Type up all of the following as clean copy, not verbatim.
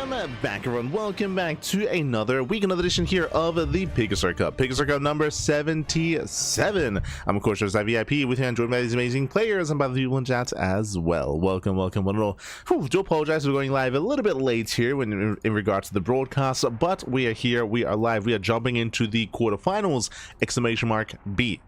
Welcome back, everyone. Welcome back to another week, another edition here of the PiGosaur Cup. PiGosaur Cup number 77. I'm of course your VIP with you, joined by these amazing players and by the people in chat as well. Welcome, welcome. Do apologize for going live a little bit late here when in regards to the broadcast, but we are here, we are live, we are jumping into the quarterfinals! Exclamation mark B.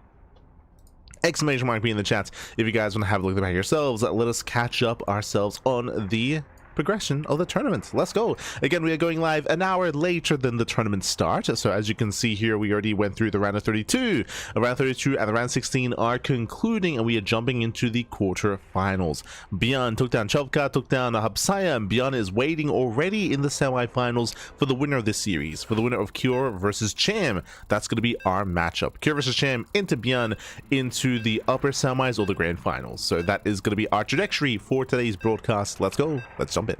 Exclamation mark B in the chat if you guys want to have a look at the back yourselves. Let us catch up ourselves on the progression of the tournament. Let's go. Again, we are going live an hour later than the tournament start, so as you can see here, we already went through the round of 32. Round 32 and the round 16 are concluding, and we are jumping into the quarterfinals. ByuN took down Chovka, took down Hapsaya, and ByuN is waiting already in the semi-finals for the winner of this series, for the winner of Cure versus Cham. That's going to be our matchup. Cure versus Cham into ByuN into the upper semis or the grand finals. So that is going to be our trajectory for today's broadcast. Let's go. Let's jump in.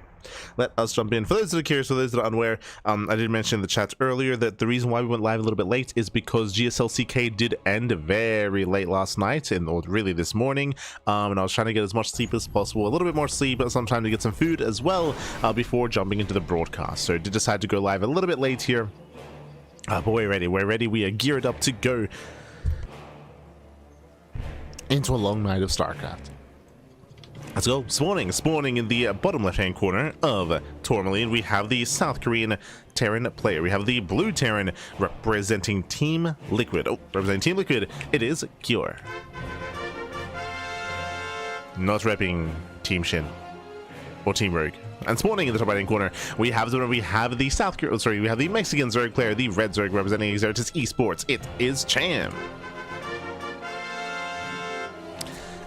Let us jump in. For those that are curious, for those that are unaware, I did mention in the chat earlier that the reason why we went live a little bit late is because GSLCK did end very late last night, or really this morning, and I was trying to get as much sleep as possible, a little bit more sleep, but some time to get some food as well before jumping into the broadcast. So I did decide to go live a little bit late here, but we're ready, we are geared up to go into a long night of StarCraft. Let's go. Spawning in the bottom left-hand corner of Tourmaline, we have the South Korean Terran player. We have the blue Terran representing Team Liquid. Oh, representing Team Liquid, it is Cure. Not repping Team Shin or Team Rogue. And spawning in the top right-hand corner, we have the we have the Mexican Zerg player, the red Zerg representing Xeratus Esports. It is Cham.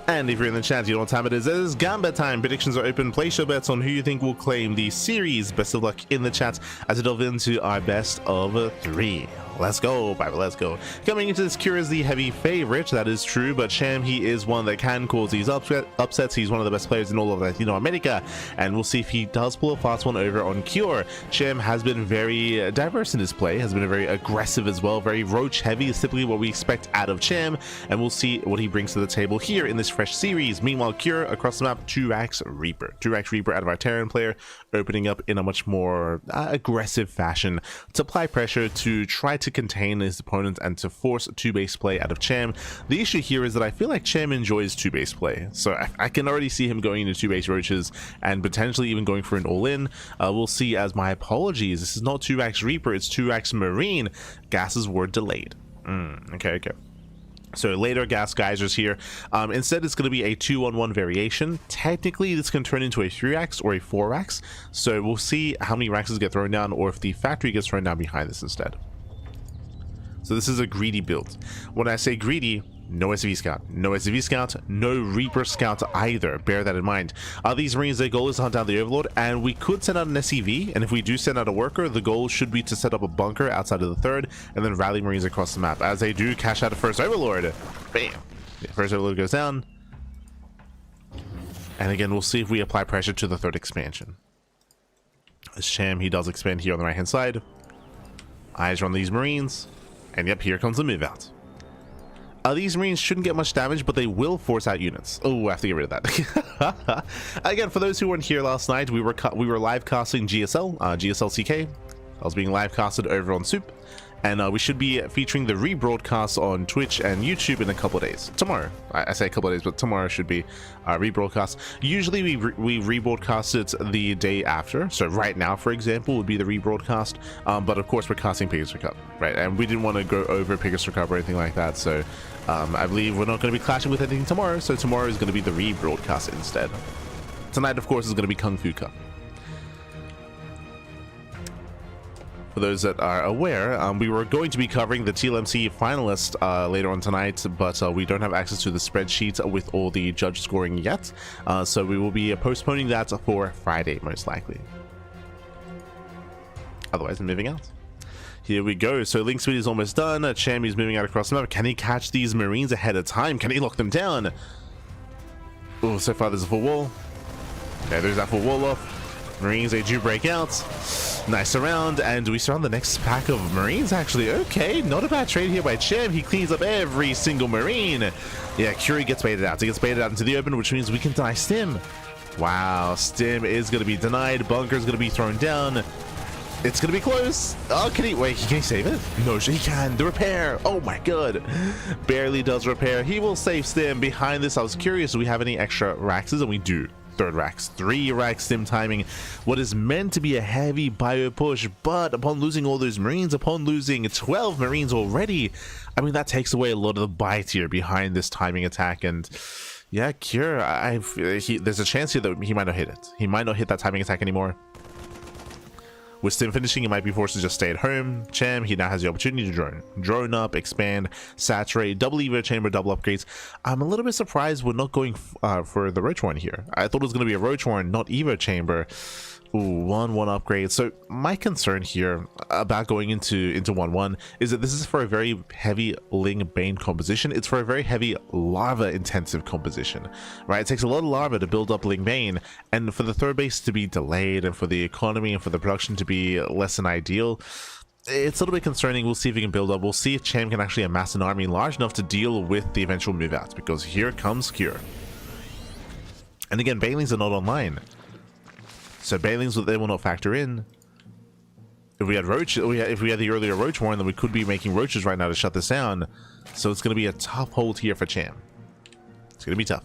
And if you're in the chat, you know what time it is. It is Gamba time. Predictions are open. Place your bets on who you think will claim the series. Best of luck in the chat as we delve into our best of 3. Let's go, Bible, let's go. Coming into this, Cure is the heavy favorite, that is true, but Cham, he is one that can cause these upsets. He's one of the best players in all of Latino America, and we'll see if he does pull a fast one over on Cure. Cham has been very diverse in his play, has been very aggressive as well, very roach heavy is typically what we expect out of Cham, and we'll see what he brings to the table here in this fresh series. Meanwhile, Cure across the map, 2x Reaper. 2x Reaper out of our Terran player, opening up in a much more aggressive fashion to apply pressure, to try to contain his opponent and to force 2-base play out of Cham. The issue here is that I feel like Cham enjoys 2-base play, so I can already see him going into 2-base roaches and potentially even going for an all-in. We'll see. As my apologies, this is not 2x Reaper, it's 2x Marine. Gases were delayed. Okay. So later gas geysers here. Instead, it's going to be a 2-on-1 variation. Technically, this can turn into a 3x or a 4x. So we'll see how many raxes get thrown down, or if the factory gets thrown down behind this instead. So this is a greedy build. When I say greedy, no SV Scout, no Reaper Scout either. Bear that in mind. These Marines, their goal is to hunt down the Overlord, and we could send out an SCV, and if we do send out a worker, the goal should be to set up a bunker outside of the 3rd, and then rally Marines across the map. As they do cash out a first Overlord. Bam! Yeah, first Overlord goes down. And again, we'll see if we apply pressure to the 3rd expansion. As Cham, he does expand here on the right-hand side. Eyes are on these Marines. And yep, here comes the move out. These Marines shouldn't get much damage, but they will force out units. Oh, I have to get rid of that. Again, for those who weren't here last night, we were live casting GSLCK. I was being live casted over on Soup, and we should be featuring the rebroadcast on Twitch and YouTube in a couple of days. Tomorrow, I say a couple of days, but tomorrow should be rebroadcast. Usually we rebroadcast it the day after, so right now, for example, would be the rebroadcast, but of course we're casting PiGosaur Cup, right? And we didn't want to go over PiGosaur Cup or anything like that, so I believe we're not going to be clashing with anything tomorrow, so tomorrow is going to be the rebroadcast instead. Tonight, of course, is going to be Kung Fu Cup. For those that are aware, we were going to be covering the TLMC finalist later on tonight, but we don't have access to the spreadsheet with all the judge scoring yet, so we will be postponing that for Friday, most likely. Otherwise, I'm moving out. Here we go. So Link Speed is almost done. Cham is moving out across the map. Can he catch these Marines ahead of time? Can he lock them down? Oh, so far there's a full wall. Okay, there's that full wall off. Marines, they do break out. Nice surround, and we surround the next pack of Marines, actually. Okay, not a bad trade here by Cham. He cleans up every single Marine. Yeah, Curie gets baited out. He gets baited out into the open, which means we can deny Stim. Wow, Stim is going to be denied. Bunker's going to be thrown down. It's going to be close. Oh, can he save it? No, he can. The repair. Oh my god. Barely does repair. He will save Stim. Behind this, I was curious, do we have any extra Raxes? And we do. Third Rax. 3 Rax Stim timing. What is meant to be a heavy bio push, but upon losing all those Marines, upon losing 12 Marines already, I mean, that takes away a lot of the bite here behind this timing attack. And yeah, Cure, there's a chance here that he might not hit it. He might not hit that timing attack anymore. With Stim finishing, he might be forced to just stay at home. Cham, he now has the opportunity to drone up, expand, saturate, double Evo chamber, double upgrades. I'm a little bit surprised we're not going for the Roach Warren here. I thought it was going to be a Roach Warren, not Evo chamber. Ooh, 1-1 upgrade. So my concern here about going into 1-1 is that this is for a very heavy Ling Bane composition. It's for a very heavy lava intensive composition, right? It takes a lot of lava to build up Ling Bane, and for the third base to be delayed and for the economy and for the production to be less than ideal, it's a little bit concerning. We'll see if he can build up. We'll see if Cham can actually amass an army large enough to deal with the eventual move out, because here comes Cure. And again, Banelings are not online. So Banelings, they will not factor in. If we had Roach, if we had the earlier Roach Warren, then we could be making Roaches right now to shut this down. So it's going to be a tough hold here for Cham. It's going to be tough.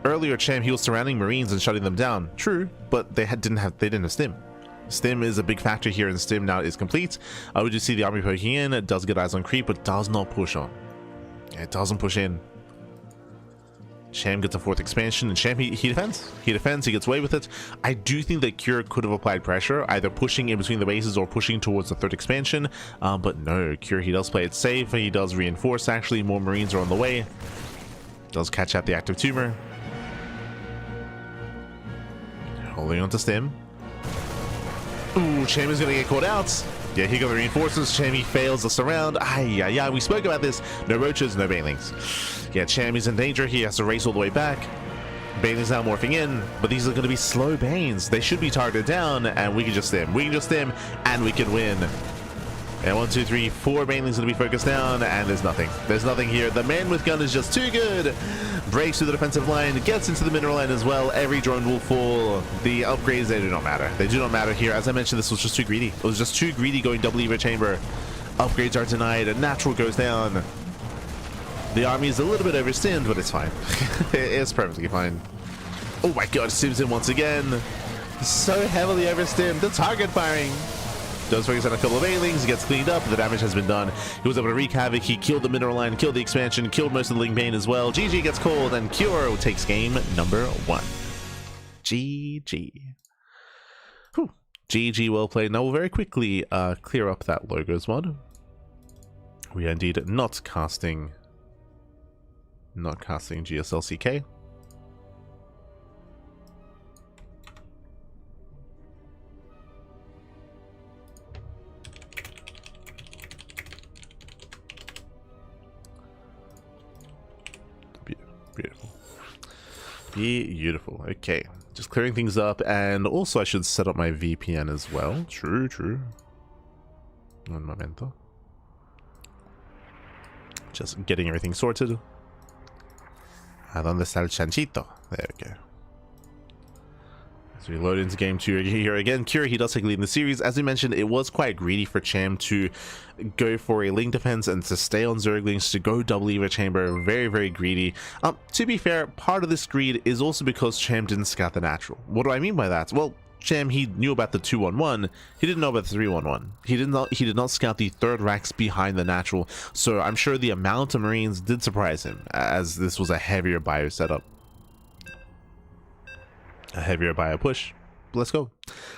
Earlier, Cham, he was surrounding Marines and shutting them down. True, but they didn't have Stim. Stim is a big factor here, and Stim now is complete. We do see the army poking in. It does get eyes on creep, but does not push on. It doesn't push in. Cham gets a 4th expansion, and Cham, he defends. He defends, he gets away with it. I do think that Cure could have applied pressure, either pushing in between the bases or pushing towards the 3rd expansion. But no, Cure, he does play it safe. He does reinforce, actually. More Marines are on the way. Does catch out the active tumor. Holding on to Stim. Ooh, Cham is going to get caught out. Yeah, here go the reinforcements. Cham, he fails the surround. Yeah, we spoke about this. No Roaches, no Banelings. Yeah, Cham is in danger. He has to race all the way back. Banelings now morphing in, but these are going to be slow Banes. They should be targeted down, and we can just Stim. We can just Stim, and we can win. And 1, 2, 3, 4 Banelings going to be focused down, and there's nothing. There's nothing here. The man with gun is just too good. Breaks through the defensive line, gets into the mineral line as well. Every drone will fall. The upgrades, they do not matter. They do not matter here. As I mentioned, this was just too greedy. It was just too greedy going double Evo chamber. Upgrades are denied, and natural goes down. The army is a little bit overstimmed, but it's fine. It's perfectly fine. Oh my god, Stim's in once again. So heavily overstimmed. The target firing. Does focus on a couple of Banelings, he gets cleaned up, the damage has been done. He was able to wreak havoc, he killed the mineral line, killed the expansion, killed most of the Ling Bane as well. GG gets called, and Cure takes game number 1. GG. Whew. GG, well played. Now we'll very quickly clear up that logos mod. We are indeed not casting GSLCK. Beautiful. Okay, just clearing things up, and also I should set up my VPN as well. True. Un momento. Just getting everything sorted. ¿A dónde está el chanchito? There we go. So we load into game 2 here again. Cure, he does take lead in the series. As we mentioned, it was quite greedy for Cham to go for a Ling defense and to stay on Zerglings, to go double Evo chamber. Very, very greedy. To be fair, part of this greed is also because Cham didn't scout the natural. What do I mean by that? Well, Cham, he knew about the 2-1-1. He didn't know about the 3-1-1. He did not scout the 3rd Rax behind the natural. So I'm sure the amount of Marines did surprise him, as this was a heavier bio setup. A heavier bio push. Let's go.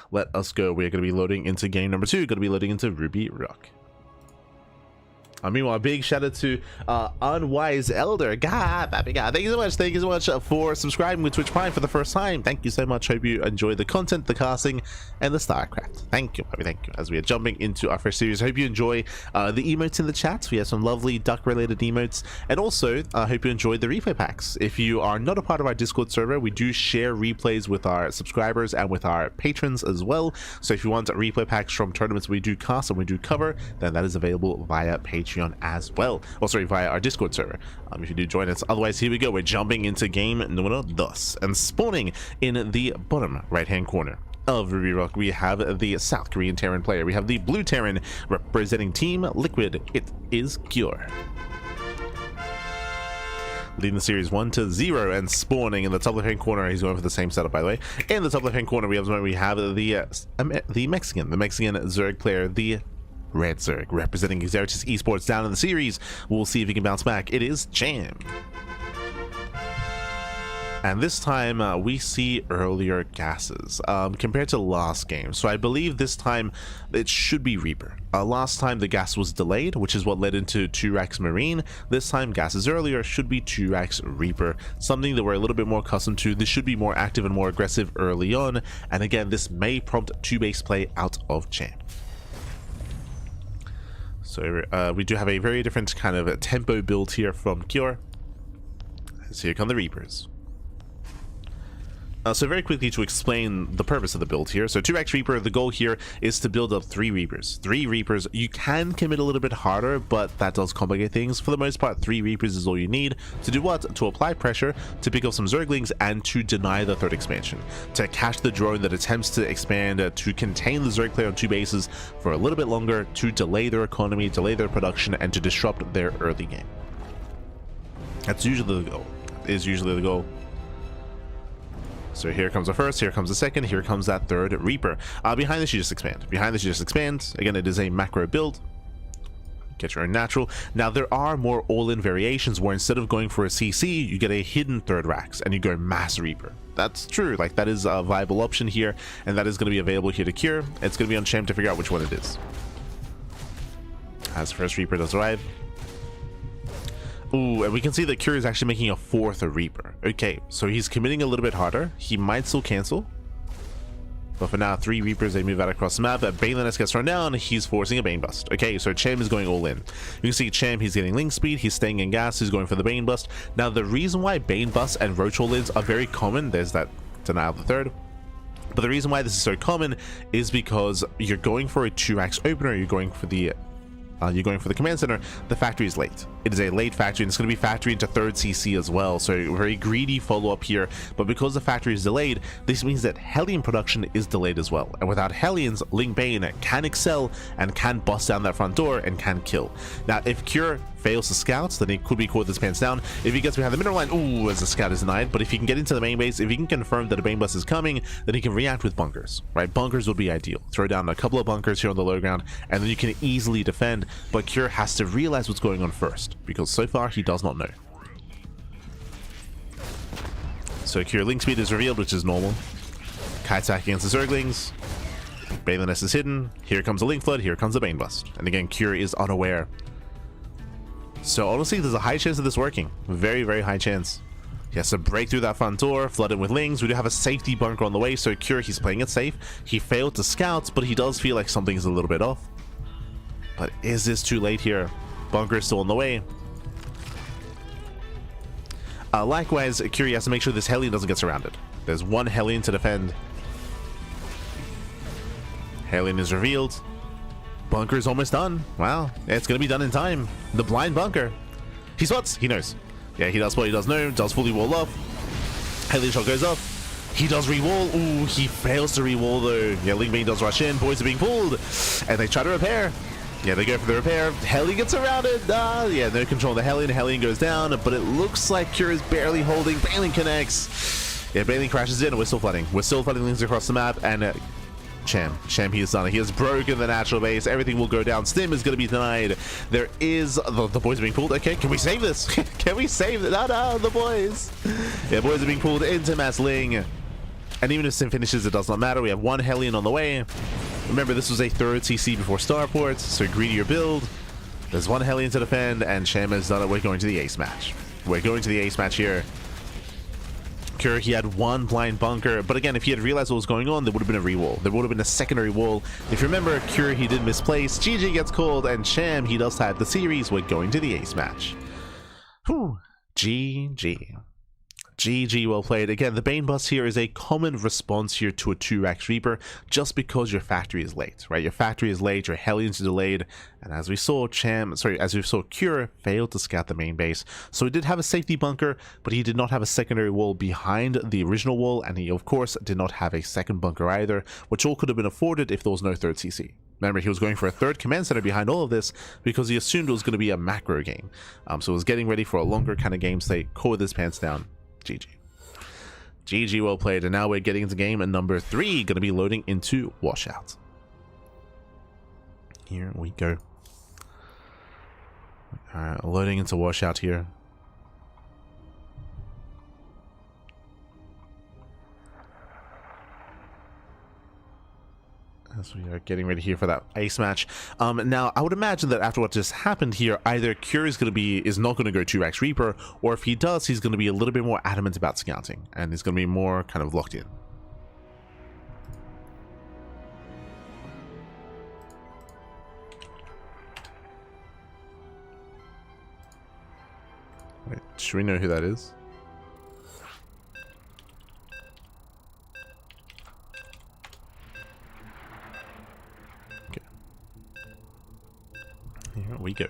Let us go. We're going to be loading into game number 2. Going to be loading into Ruby Rock. Meanwhile, big shout out to Unwise Elder. God, thank you so much. Thank you so much for subscribing with Twitch Prime for the first time. Thank you so much. Hope you enjoyed the content, the casting, and the StarCraft. Thank you, Bobby. Thank you. As we are jumping into our first series, I hope you enjoy the emotes in the chat. We have some lovely duck-related emotes, and also I hope you enjoyed the replay packs. If you are not a part of our Discord server, we do share replays with our subscribers and with our patrons as well. So if you want replay packs from tournaments we do cast and we do cover, then that is available via Patreon. Patreon as well. Oh, sorry, via our Discord server, if you do join us. Otherwise, here we go. We're jumping into game number dos, and spawning in the bottom right-hand corner of Ruby Rock, we have the South Korean Terran player. We have the blue Terran representing Team Liquid. It is Cure, leading the series 1-0, and spawning in the top left-hand corner. He's going for the same setup, by the way. In the top left-hand corner, we have the Mexican Zerg player, the Red Zerg, representing Xeritus Esports down in the series. We'll see if he can bounce back. It is Jam. And this time we see earlier gases compared to last game. So I believe this time it should be Reaper. Last time the gas was delayed, which is what led into 2-Rax Marine. This time gases earlier should be 2-Rax Reaper, something that we're a little bit more accustomed to. This should be more active and more aggressive early on. And again, this may prompt 2-base play out of Jam. So we do have a very different kind of tempo build here from Cure. So here come the Reapers. So very quickly to explain the purpose of the build here. So 2-Rax Reaper, the goal here is to build up 3 Reapers. 3 Reapers, you can commit a little bit harder, but that does complicate things. For the most part, 3 Reapers is all you need. To do what? To apply pressure, to pick up some Zerglings, and to deny the third expansion. To catch the drone that attempts to expand, to contain the Zerg player on 2 bases for a little bit longer, to delay their economy, delay their production, and to disrupt their early game. That's usually the goal. Is usually the goal. So here comes the first, here comes the second, here comes that third Reaper. Behind this you just expand. Behind this you just expand. Again, it is a macro build. Get your own natural. Now there are more all-in variations where instead of going for a CC, you get a hidden third Rax and you go mass Reaper. That's true. Like, that is a viable option here, and that is going to be available here to Cure. It's going to be on Sham to figure out which one it is. As first Reaper does arrive. Ooh, and we can see that Cure is actually making a 4th Reaper. Okay, so he's committing a little bit harder. He might still cancel. But for now, 3 Reapers, they move out across the map. Baneliness gets thrown down. He's forcing a Bane Bust. Okay, so Cham is going all in. You can see Cham, he's getting Link Speed. He's staying in gas. He's going for the Bane Bust. Now, the reason why Bane Bust and Roach all-ins are very common, there's that denial of the third. But the reason why this is so common is because you're going for a 2-Rax opener. You're going for the command center. The factory is late. It is a late factory, and it's going to be factory into 3rd CC as well. So very greedy follow-up here. But because the factory is delayed, this means that Hellion production is delayed as well. And without Hellions, Link Bane can excel and can bust down that front door and can kill. Now, if Cure fails to scout, then he could be caught with his pants down. If he gets behind the mineral line, ooh, as the scout is denied. But if he can get into the main base, if he can confirm that a Bane Bust is coming, then he can react with bunkers, right? Bunkers would be ideal. Throw down a couple of bunkers here on the low ground, and then you can easily defend. But Cure has to realize what's going on first, because so far he does not know. So Cure Link Speed is revealed, which is normal. Kite attack against the Zerglings. Baneliness is hidden. Here comes a Link Flood. Here comes a Bane Bust. And again, Cure is unaware. So honestly, there's a high chance of this working. Very, very high chance. He has to break through that front door, flood it with Lings. We do have a safety bunker on the way, so Cure, he's playing it safe. He failed to scout, but he does feel like something's a little bit off. But is this too late here? Bunker is still on the way. Likewise, Cure has to make sure this Hellion doesn't get surrounded. There's one Hellion to defend. Hellion is revealed. Bunker is almost done. Wow, it's going to be done in time. The blind bunker. He spots. He knows. Yeah, he does spot. He does know. Does fully wall off. Hellion shot goes off. He does re-wall. Ooh, he fails to re-wall though. Yeah, Link Bane does rush in. Boys are being pulled. And they try to repair. Yeah, they go for the repair. Hellion gets surrounded. Yeah, no control of the Hellion. Hellion goes down, but it looks like Cure is barely holding. Baneling connects. Yeah, Baneling crashes in, and we're still flooding. We're still flooding Lings across the map, and Cham, he has done it. He has broken the natural base. Everything will go down. Stim is going to be denied. There is... The boys are being pulled. Okay, can we save this? Can we save it? No, the boys. Yeah, boys are being pulled into Mass Ling. And even if Stim finishes, it does not matter. We have one Hellion on the way. Remember, this was a 3rd CC before Starport, so greedier build. There's one Hellion to defend, and Cham has done it. We're going to the ace match. We're going to the ace match here. Cure, he had one blind bunker, but again, if he had realized what was going on, there would have been a re-wall. There would have been a secondary wall. If you remember, Cure, he did misplace. GG gets called, and Cham, he does tie up the series. We're going to the ace match. Whew. GG. GG, well played. Again, the Bane Bust here is a common response here to a 2x Reaper, just because your factory is late, right? Your factory is late, your Hellions are delayed, and as we saw, Cure failed to scout the main base. So he did have a safety bunker, but he did not have a secondary wall behind the original wall, and he, of course, did not have a second bunker either, which all could have been afforded if there was no third CC. Remember, he was going for a third command center behind all of this because he assumed it was going to be a macro game. So he was getting ready for a longer kind of game state, core his pants down. GG. GG, well played. And now we're getting into game number 3, going to be loading into Washout. Here we go. Alright, loading into Washout here. As we are getting ready here for that ice match. Now, I would imagine that after what just happened here, either Cure is not going to go 2x Reaper, or if he does, he's going to be a little bit more adamant about scouting, and he's going to be more kind of locked in. Wait, should we know who that is? Here we go.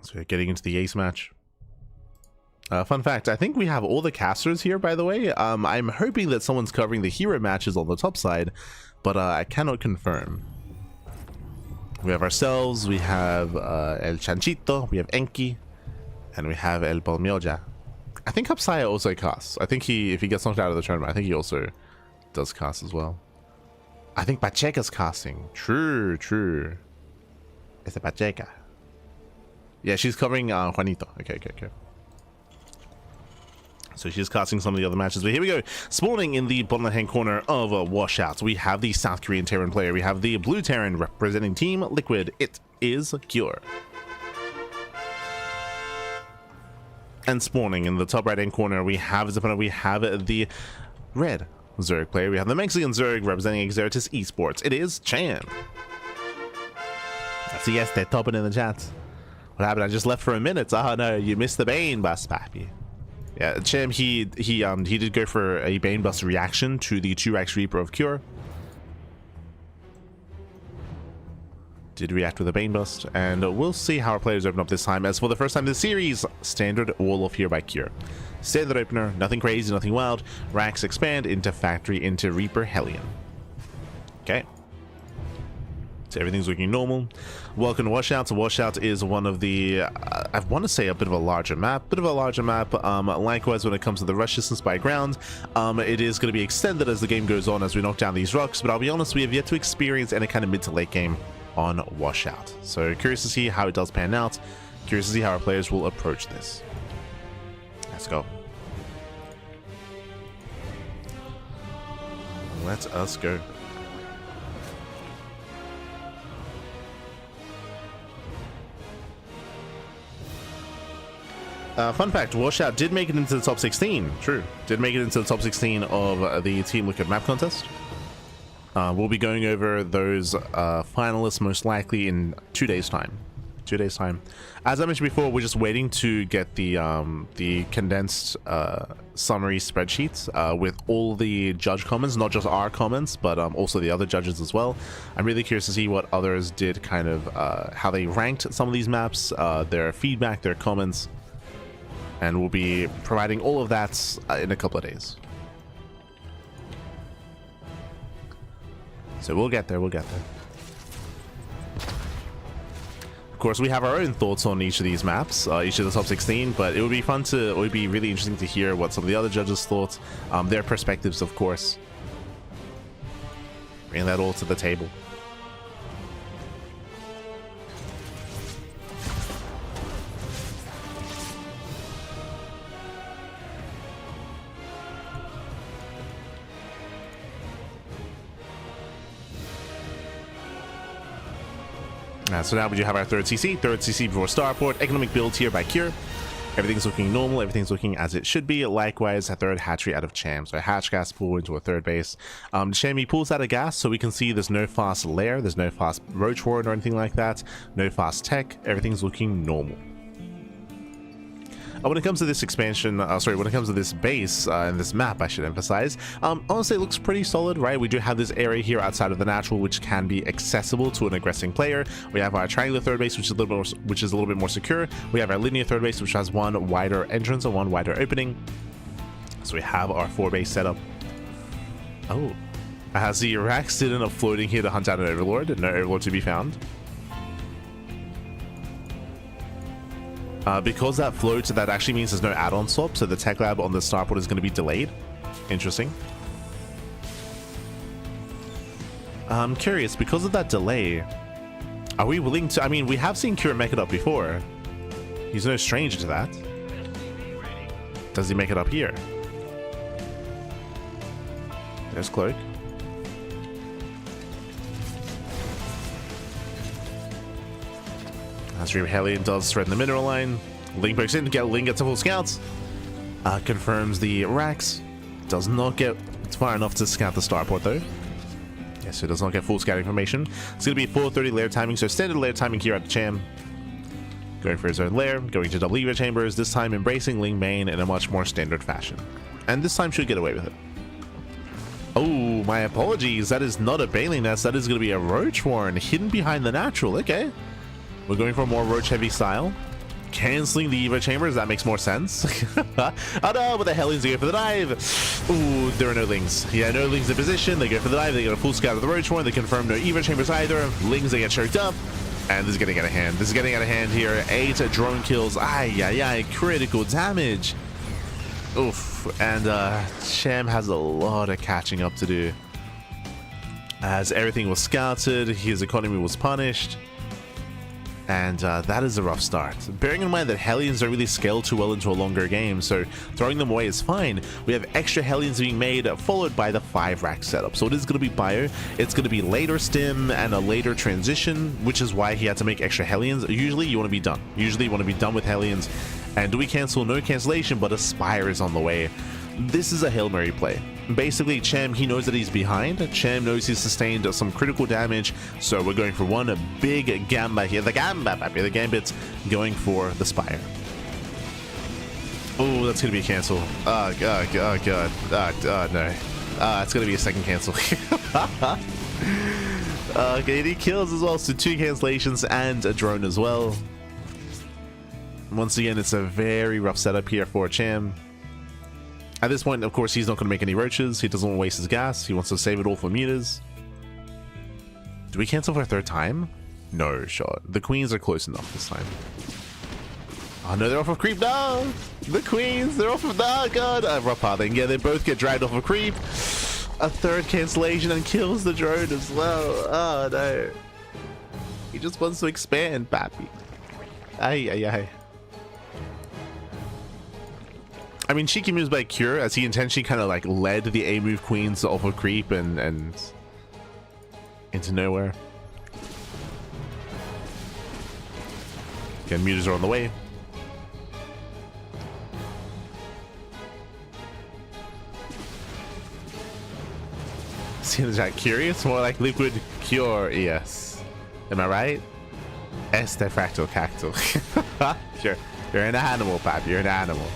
So we're getting into the ace match. Fun fact, I think we have all the casters here, by the way. I'm hoping that someone's covering the hero matches on the top side, but I cannot confirm. We have ourselves, we have El Chanchito, we have Enki, and we have El Palmioja. I think Hapsaya also casts. I think if he gets knocked out of the tournament, I think he also does cast as well. I think Pacheca's casting. True. It's a Pacheca. Yeah, she's covering Juanito. Okay. So she's casting some of the other matches. But here we go. Spawning in the bottom left-hand corner of Washout, we have the South Korean Terran player. We have the blue Terran representing Team Liquid. It is Cure. And spawning in the top right-hand corner, we have his opponent. We have the red Zerg player. We have the Mexican Zerg representing Exertus Esports. It is Cham. So yes, they're topping in the chat. What happened? I just left for a minute. Oh no, you missed the Bane Bust, papi. Yeah, Cham, he did go for a Bane Bust reaction to the 2x Reaper of Cure. Did react with a Bane Bust, and we'll see how our players open up this time. As for the first time in the series, standard wall off here by Cure. Standard opener, nothing crazy, nothing wild. Racks expand into factory into Reaper Hellion. Okay. So everything's looking normal. Welcome to Washout. So Washout is one of the, I want to say a bit of a larger map. Likewise, when it comes to the rush distance by ground, it is going to be extended as the game goes on as we knock down these rocks. But I'll be honest, we have yet to experience any kind of mid to late game on Washout. So curious to see how it does pan out. Curious to see how our players will approach this. Let's go. Let us go. Fun fact, Washout did make it into the top 16. True. Did make it into the top 16 of the Team Liquid map contest. We'll be going over those finalists most likely in 2 days' time. 2 days' time. As I mentioned before, we're just waiting to get the condensed summary spreadsheets with all the judge comments, not just our comments, but also the other judges as well. I'm really curious to see what others did, kind of how they ranked some of these maps, their feedback, their comments, and we'll be providing all of that in a couple of days. So we'll get there, Of course, we have our own thoughts on each of these maps, each of the top 16, but it would be really interesting to hear what some of the other judges thought, their perspectives, of course. Bring that all to the table. So now we do have our third CC before Starport. Economic build here by Cure. Everything's looking normal, everything's looking as it should be. Likewise, a third hatchery out of Cham. So a hatch gas pool into a third base. Cham, he pulls out a gas, so we can see there's no fast lair, there's no fast roach ward or anything like that, no fast tech. Everything's looking normal. When it comes to this expansion, when it comes to this base and this map, I should emphasize, honestly, it looks pretty solid, right? We do have this area here outside of the natural, which can be accessible to an aggressing player. We have our triangular third base, which is a little bit more secure. We have our linear third base, which has one wider entrance and one wider opening. So we have our 4-base setup. Oh, as the Rax did end up floating here to hunt out an Overlord. No Overlord to be found. Because that floats, that actually means there's no add-on swap, so the tech lab on the starport is going to be delayed. Interesting. I'm curious, because of that delay, are we willing to... I mean, we have seen Kira make it up before. He's no stranger to that. Does he make it up here? There's Cloak. As Hellion does threaten the mineral line. Ling pokes in, Ling gets a full scouts. Confirms the Rax. Does not get far enough to scout the starport though. Yes, so it does not get full scout information. It's going to be 4:30 lair timing, so standard lair timing here at the Cham. Going for his own lair, going to double Eva chambers, this time embracing Ling main in a much more standard fashion. And this time should get away with it. Oh, my apologies. That is not a Baneling nest. That is going to be a Roach Warren hidden behind the natural. Okay. We're going for a more Roach heavy style. Canceling the Eva chambers. That makes more sense. Oh no, but the Hellions go for the dive. Ooh, there are no Lings. Yeah, no Lings in position. They go for the dive. They get a full scout of the Roach Warren. They confirm no Eva chambers either. Lings, they get choked up. And this is getting out of hand. This is getting out of hand here. 8 drone kills. Ay, critical damage. Oof. And Cham has a lot of catching up to do. As everything was scouted, his economy was punished. And that is a rough start. Bearing in mind that Hellions don't really scale too well into a longer game, so throwing them away is fine. We have extra Hellions being made, followed by the 5-rack setup. So it is going to be Bio. It's going to be later stim and a later transition, which is why he had to make extra Hellions. Usually you want to be done. Usually you want to be done with Hellions. And do we cancel? No cancellation, but Aspire is on the way. This is a Hail Mary play. Basically, Cham, he knows that he's behind. Cham knows he's sustained some critical damage, so we're going for one big Gamba here. The Gambit's going for the Spire. Oh, that's going to be a cancel. Oh, God. No. It's going to be a second cancel. Okay, he kills as well, so 2 cancellations and a drone as well. Once again, it's a very rough setup here for Cham. At this point, of course, he's not going to make any roaches. He doesn't want to waste his gas. He wants to save it all for mutas. Do we cancel for a 3rd time? No shot. The queens are close enough this time. Oh no, they're off of creep. No! The queens, they're off of... Oh god! Rough pathing. Yeah, they both get dragged off of creep. A 3rd cancellation and kills the drone as well. Oh no. He just wants to expand, papi. Ay. I mean, cheeky moves by Cure, as he intentionally kind of like led the A move queens off of creep and into nowhere. Again, mutas are on the way. See the chat, curious? More like liquid cure, yes. Am I right? Este fractal cactal. Sure. You're an animal, Pap. You're an animal.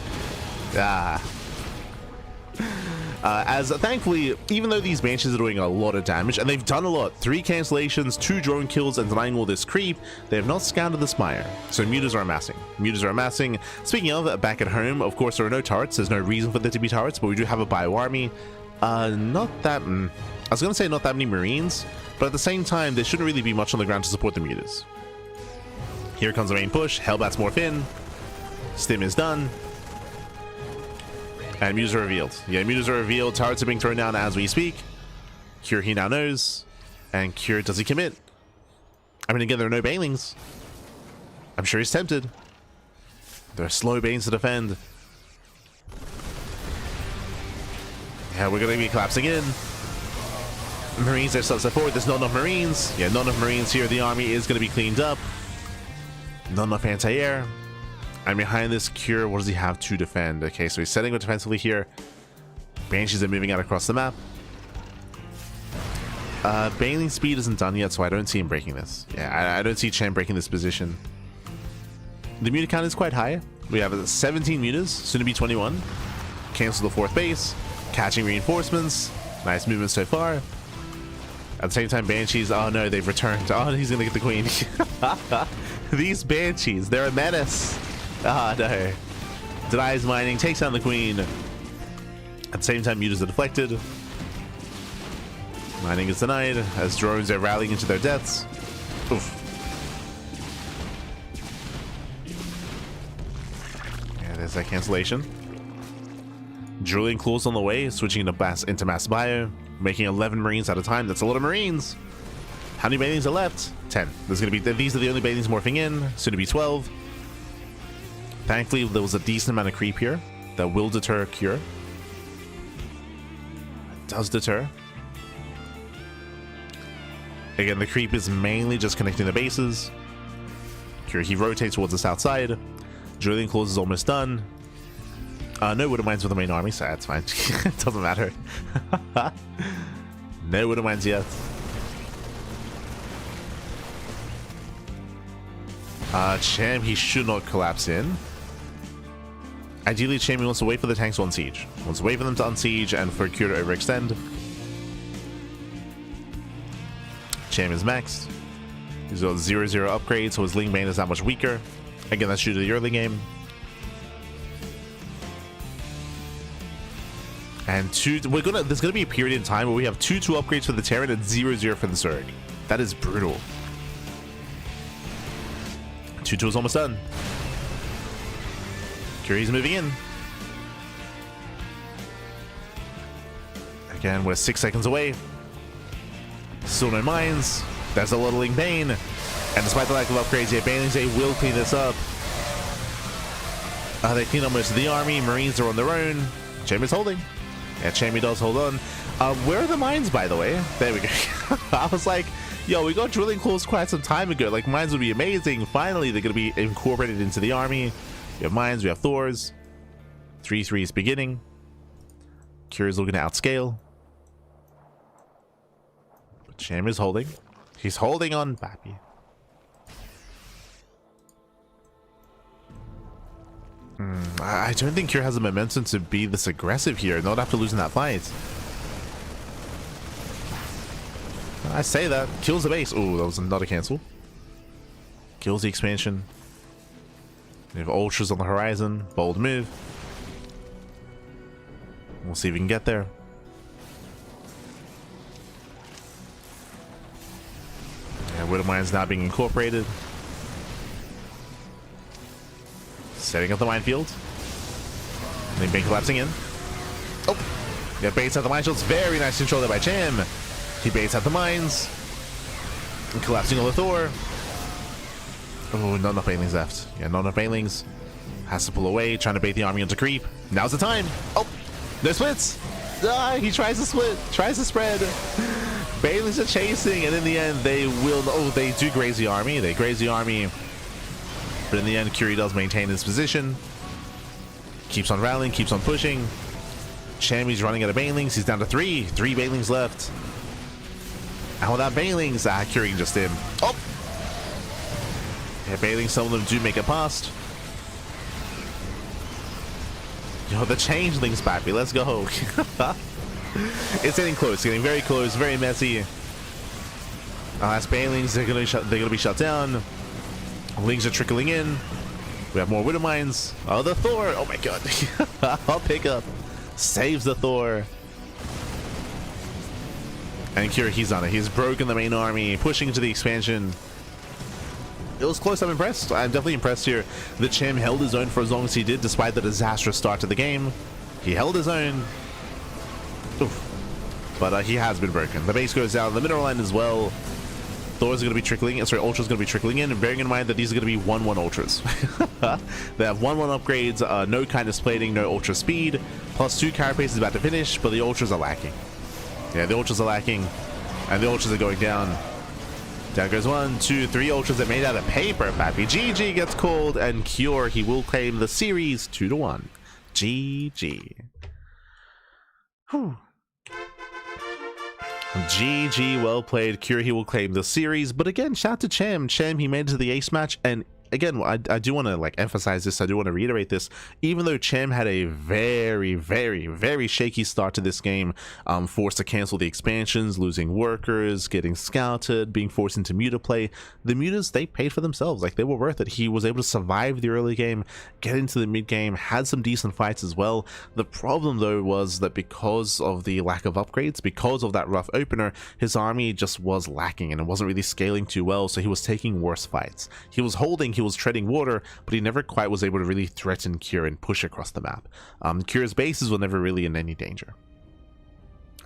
As thankfully, even though these Banshees are doing a lot of damage, and they've done a lot, 3 cancellations, 2 drone kills, and denying all this creep, they have not scouted the Spire. So mutas are amassing. Mutas are amassing. Speaking of, back at home, of course, there are no turrets. There's no reason for there to be turrets, but we do have a bio army. Not that... I was going to say not that many Marines, but at the same time, there shouldn't really be much on the ground to support the mutas. Here comes the main push. Hellbats morph in. Stim is done. And mutas are revealed. Yeah, mutas are revealed. Turrets are being thrown down as we speak. Cure, he now knows. And Cure, does he commit? I mean, again, there are no Banelings. I'm sure he's tempted. There are slow Banes to defend. Yeah, we're going to be collapsing in. Marines, they're set forward. There's not enough Marines. Yeah, not enough Marines here. The army is going to be cleaned up. Not enough anti-air. And behind this Cure, what does he have to defend? Okay, so he's setting up defensively here. Banshees are moving out across the map. Baneling speed isn't done yet, so I don't see him breaking this. Yeah, I don't see Cham breaking this position. The muta count is quite high. We have 17 meters, soon to be 21. Cancel the 4th base. Catching reinforcements. Nice movement so far. At the same time, Banshees, oh no, they've returned. Oh, he's gonna get the queen. These Banshees, they're a menace. Ah, no. Denies mining, takes down the queen. At the same time, mutas are deflected. Mining is denied as drones are rallying into their deaths. Oof. Yeah, there's that cancellation. Drilling claws on the way, switching into mass bio, making 11 marines at a time. That's a lot of marines. How many banelings are left? 10. There's gonna be these are the only banelings morphing in. Soon to be 12. Thankfully, there was a decent amount of creep here that will deter Cure. It does deter. Again, the creep is mainly just connecting the bases. Cure, he rotates towards the south side. Drilling claws is almost done. No Widow Mines with the main army, so that's fine. It doesn't matter. No Widow Mines yet. Cham, he should not collapse in. Ideally, Cham wants to wait for the tanks to unsiege. Wants to wait for them to unsiege and for Cure to overextend. Cham is maxed. He's got 0/0 upgrade, so his Ling Bane is that much weaker. Again, that's due to the early game. And there's gonna be a period in time where we have 2/2 upgrades for the Terran and 0/0 for the Zerg. That is brutal. 2/2 is almost done. Curie's moving in. Again, we're 6 seconds away. Still no mines. There's a lot of Ling Bane. And despite the lack of upgrades, yeah, Banelings, they will clean this up. They clean up most of the army. Marines are on their own. Chamber's holding. Yeah, Chamber does hold on. Where are the mines, by the way? There we go. I was like, yo, we got drilling claws quite some time ago. Like, mines would be amazing. Finally, they're going to be incorporated into the army. We have mines, we have Thors. 3-3 is beginning. Cure's looking to outscale. But Cham is holding. He's holding on, Pappy. I don't think Cure has the momentum to be this aggressive here, not after losing that fight. I say that. Kills the base. Oh, that was not a cancel. Kills the expansion. We have ultras on the horizon. Bold move. We'll see if we can get there. Yeah, Widow Mine's now being incorporated. Setting up the minefield. They've been collapsing in. Oh! Yeah, baits out the mine shields. Very nice control there by Cham. He baits out the mines. And collapsing on the Thor. Oh, not enough banelings left. Yeah, not enough banelings. Has to pull away, trying to bait the army into creep. Now's the time. Oh! No splits! Ah, he tries to split. Tries to spread. Banelings are chasing, and in the end, they will... Oh, they do graze the army. They graze the army. But in the end, Curie does maintain his position. Keeps on rallying, keeps on pushing. Chammy's running out of banelings. He's down to 3. 3 banelings left. And without banelings, Curie just in. Oh! Yeah, banelings, some of them do make it past. Yo, the changelings, Pappy. Let's go. It's getting close. Getting very close. Very messy. Last banelings, they're gonna be shut down. Lings are trickling in. We have more Widow Mines. Oh, the Thor. Oh my god. I'll pick up. Saves the Thor. And Cure, he's on it. He's broken the main army, pushing into the expansion. It was close. I'm impressed. I'm definitely impressed here that Cham held his own for as long as he did, despite the disastrous start to the game. He held his own. Oof. But he has been broken. The base goes down. The mineral line as well. Thor's are going to be trickling. Sorry, Ultra's going to be trickling in. And bearing in mind that these are going to be 1/1 Ultras. They have 1/1 upgrades, no kindness plating, no Ultra speed. +2 carapace is about to finish, but the Ultras are lacking. Yeah, the Ultras are lacking. And the Ultras are going down. Down goes 1, 2, 3 Ultras that made out of paper, Pappy. GG gets called, and Cure, he will claim the series 2-1. GG. Whew. GG, well played. Cure, he will claim the series. But again, shout out to Cham. Cham, he made it to the ace match, and again, I do want to like emphasize this. I do want to reiterate this. Even though Chem had a very shaky start to this game, forced to cancel the expansions, losing workers, getting scouted, being forced into muta play, the mutas, they paid for themselves. Like, they were worth it. He was able to survive the early game, get into the mid game, had some decent fights as well. The problem though was that because of the lack of upgrades, because of that rough opener, his army just was lacking and it wasn't really scaling too well, so he was taking worse fights. He was holding, he was treading water, but he never quite was able to really threaten Cure and push across the map. Cure's bases were never really in any danger,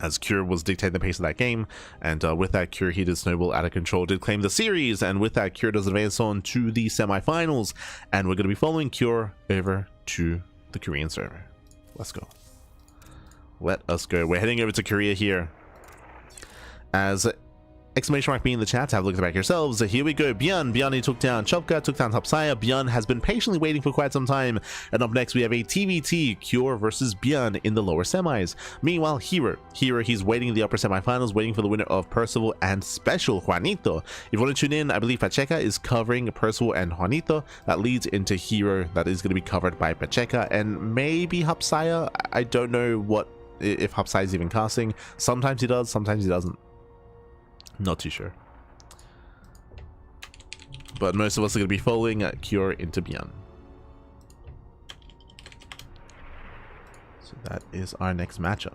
as Cure was dictating the pace of that game, and with that, Cure, he did snowball out of control, did claim the series, and with that, Cure does advance on to the semifinals, and we're going to be following Cure over to the Korean server. Let's go. Let us go. We're heading over to Korea here, as exclamation mark me in the chat, have a look at the back yourselves. Here we go. ByuN, he took down Chopka, took down Hapsaya. ByuN has been patiently waiting for quite some time, and up next we have a TVT, Cure versus ByuN in the lower semis. Meanwhile, herO, he's waiting in the upper semifinals, waiting for the winner of Percival and Special Juanito. If you want to tune in, I believe Pacheca is covering Percival and Juanito. That leads into herO, that is going to be covered by Pacheca and maybe Hapsaya. I don't know if Hapsaya is even casting. Sometimes he does, sometimes he doesn't. Not too sure. But most of us are going to be following Cure into ByuN. So that is our next matchup.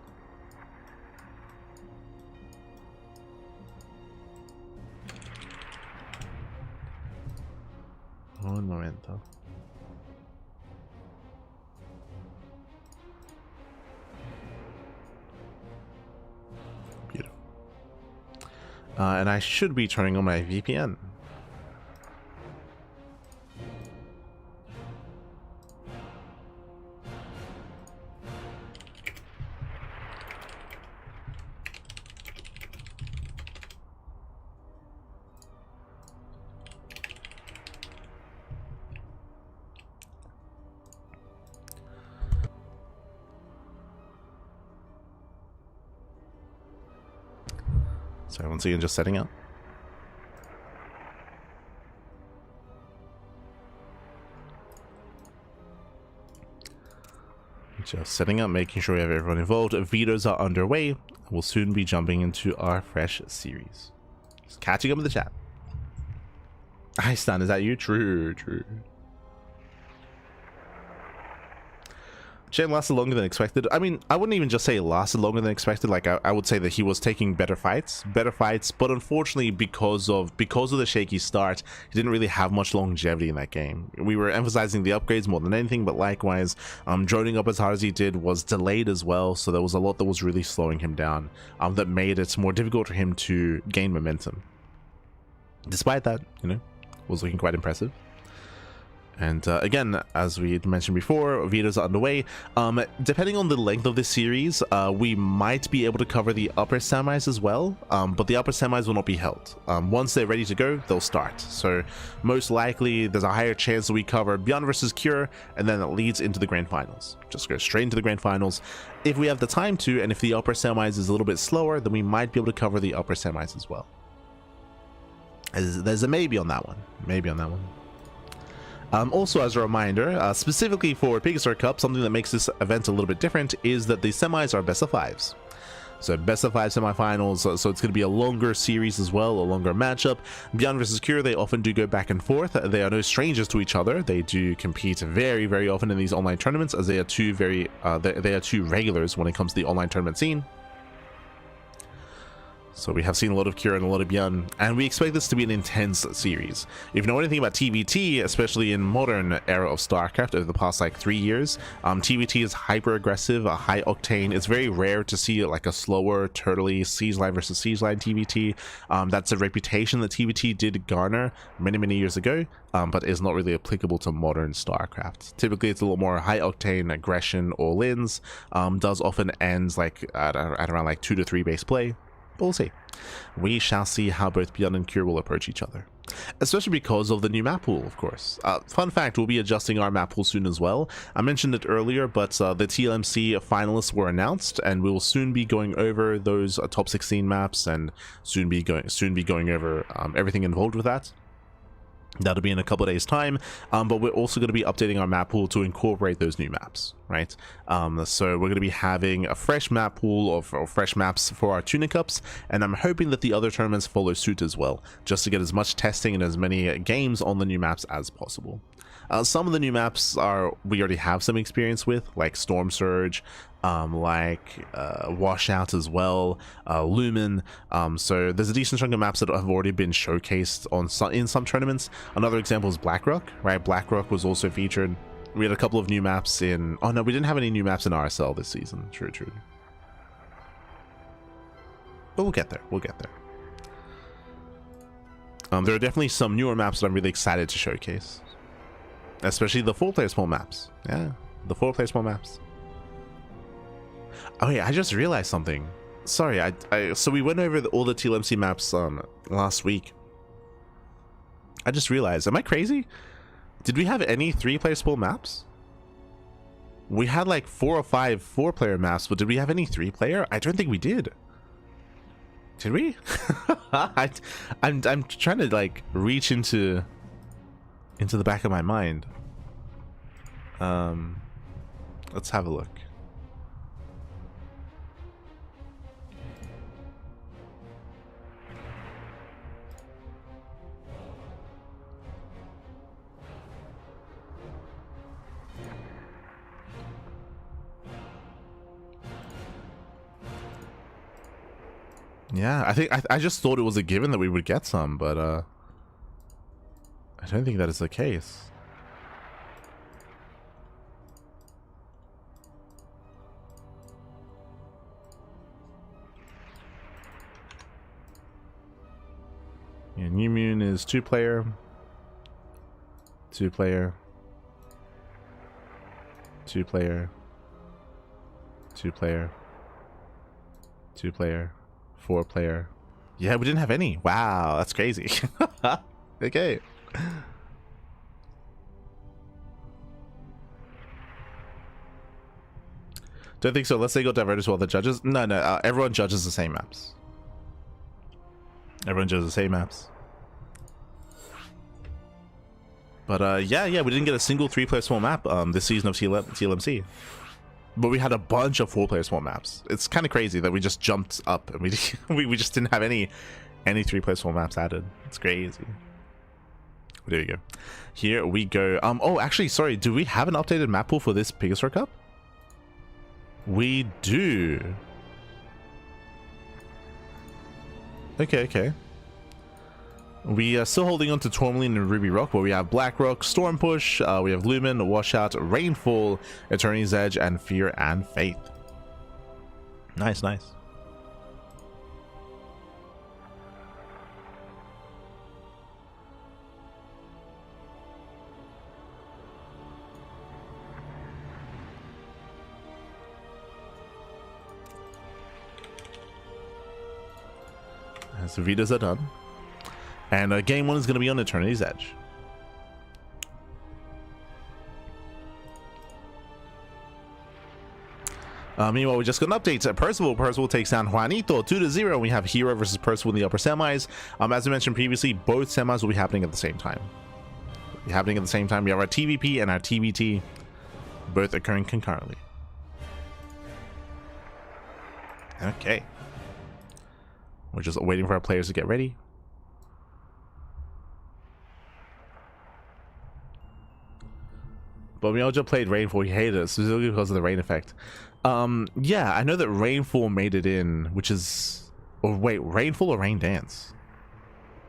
Un momento. And I should be turning on my VPN. So once again, just setting up. Just setting up, making sure we have everyone involved. Vetoes are underway. We'll soon be jumping into our fresh series. Just catching up with the chat. Hi Stan, is that you? True. Chen lasted longer than expected. I mean, I wouldn't even just say it lasted longer than expected. Like, I would say that he was taking better fights, but unfortunately, because of the shaky start, he didn't really have much longevity in that game. We were emphasizing the upgrades more than anything, but likewise, droning up as hard as he did was delayed as well, so there was a lot that was really slowing him down, that made it more difficult for him to gain momentum. Despite that, you know, was looking quite impressive. And again, as we had mentioned before, vetoes are underway. Depending on the length of this series, we might be able to cover the upper semis as well, but the upper semis will not be held. Once they're ready to go, they'll start. So most likely, there's a higher chance that we cover ByuN versus Cure, and then it leads into the grand finals. Just go straight into the grand finals. If we have the time to, and if the upper semis is a little bit slower, then we might be able to cover the upper semis as well. There's a maybe on that one. Maybe on that one. Also, as a reminder, specifically for PiGosaur Cup, something that makes this event a little bit different is that the semis are best of fives. So best of five semifinals, so it's going to be a longer series as well, a longer matchup. ByuN versus Cure, they often do go back and forth. They are no strangers to each other. They do compete very often in these online tournaments, as they are two regulars when it comes to the online tournament scene. So we have seen a lot of Cure and a lot of ByuN, and we expect this to be an intense series. If you know anything about TVT, especially in modern era of StarCraft over the past like 3 years, TVT is hyper aggressive, a high octane. It's very rare to see like a slower, turtly siege line versus siege line TVT. That's a reputation that TVT did garner many years ago, but is not really applicable to modern StarCraft. Typically, it's a little more high octane aggression all-ins. Does often ends like at around like 2 to 3 base play. But we'll see. We shall see how both ByuN and Cure will approach each other, especially because of the new map pool, of course. Fun fact, we'll be adjusting our map pool soon as well. I mentioned it earlier, but the TLMC finalists were announced, and we will soon be going over those top 16 maps, and soon be going over everything involved with that. That'll be in a couple of days time, but we're also going to be updating our map pool to incorporate those new maps, right? So we're going to be having a fresh map pool of fresh maps for our Tuna Cups, and I'm hoping that the other tournaments follow suit as well, just to get as much testing and as many games on the new maps as possible. Some of the new maps we already have some experience with, like Storm Surge, Washout as well, Lumen. So there's a decent chunk of maps that have already been showcased in some tournaments. Another example is Blackrock, right? Blackrock was also featured. We had a couple of new maps in... Oh no, we didn't have any new maps in RSL this season. True. But we'll get there. We'll get there. There are definitely some newer maps that I'm really excited to showcase. Especially the 4-player small maps. Yeah, the 4-player small maps. Oh yeah, I just realized something. Sorry, so we went over all the TLMC maps last week. I just realized, am I crazy? Did we have any 3-player small maps? We had like 4 or 5 4-player maps, but did we have any 3-player? I don't think we did. Did we? I'm trying to like reach into the back of my mind. Let's have a look. Yeah, I just thought it was a given that we would get some, but I don't think that is the case. Yeah, New Moon is 2-player, 2-player, 2-player, 2-player, 2-player, 4-player. Yeah, we didn't have any. Wow, that's crazy. Okay. Don't think so. Let's say go divert as well. The judges? No, everyone judges the same maps. Everyone judges the same maps. But yeah, we didn't get a single 3-player small map this season of TLMC. But we had a bunch of 4-player small maps. It's kind of crazy that we just jumped up and we just didn't have any 3-player small maps added. It's crazy. There we go. Here we go. Oh, actually, sorry. Do we have an updated map pool for this PiGosaur Cup? We do. Okay. We are still holding on to Tourmaline and Ruby Rock, where we have Blackrock, Storm Push, we have Lumen, Washout, Rainfall, Eternity's Edge, and Fear and Faith. Nice. So Vitas are done. And game 1 is going to be on Eternity's Edge. Meanwhile, we just got an update. Percival takes down Juanito 2-0. We have herO versus Percival in the upper semis. As I mentioned previously, both semis will be happening at the same time. We have our TVP and our TBT both occurring concurrently. Okay. We're just waiting for our players to get ready. But we all just played Rainfall. We hated it specifically because of the rain effect. Yeah, I know that Rainfall made it in, which is... Oh, wait, Rainfall or Rain Dance?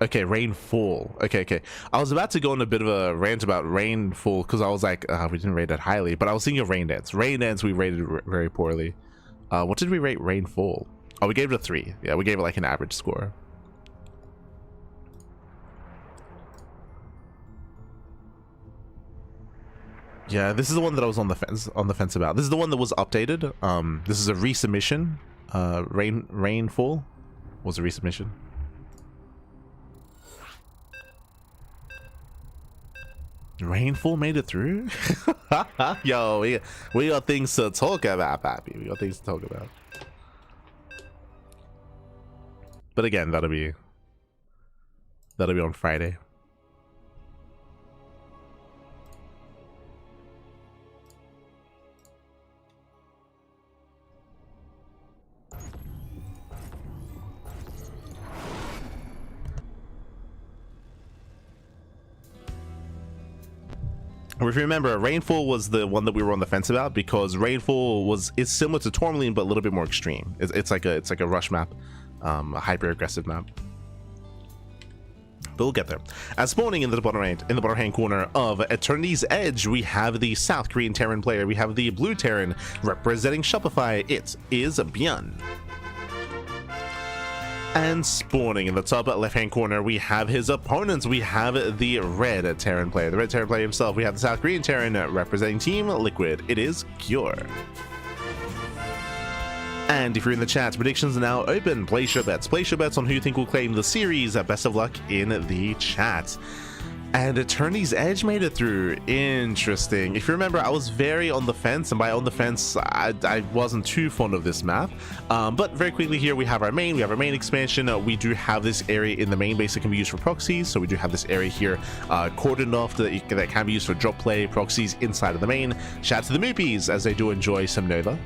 Okay, Rainfall. Okay. I was about to go on a bit of a rant about Rainfall because I was like, we didn't rate that highly. But I was thinking of Rain Dance. Rain Dance we rated very poorly. What did we rate Rainfall? Oh, we gave it a 3. Yeah, we gave it like an average score. Yeah, this is the one that I was on the fence about. This is the one that was updated. This is a resubmission. Rainfall was a resubmission. Rainfall made it through? Yo, we got things to talk about, papi. We got things to talk about. But again, that'll be on Friday. Or if you remember, Rainfall was the one that we were on the fence about, because Rainfall is similar to Tourmaline but a little bit more extreme. It's like a rush map, a hyper aggressive map. But we'll get there. As spawning in the bottom hand corner of Eternity's Edge, we have the South Korean Terran player. We have the blue Terran representing Shopify. It is ByuN. And spawning in the top left-hand corner, we have his opponents. We have the red Terran player. The red Terran player himself, we have the South Korean Terran representing Team Liquid. It is Cure. And if you're in the chat, predictions are now open. Place your bets. Place your bets on who you think will claim the series. Best of luck in the chat. And Eternity's Edge made it through. Interesting. If you remember, I was very on the fence, and by on the fence, I wasn't too fond of this map. But very quickly here, we have our main expansion. We do have this area in the main base that can be used for proxies. So we do have this area here cordoned off that can be used for drop play proxies inside of the main. Shout out to the Moopies, as they do enjoy some Nova.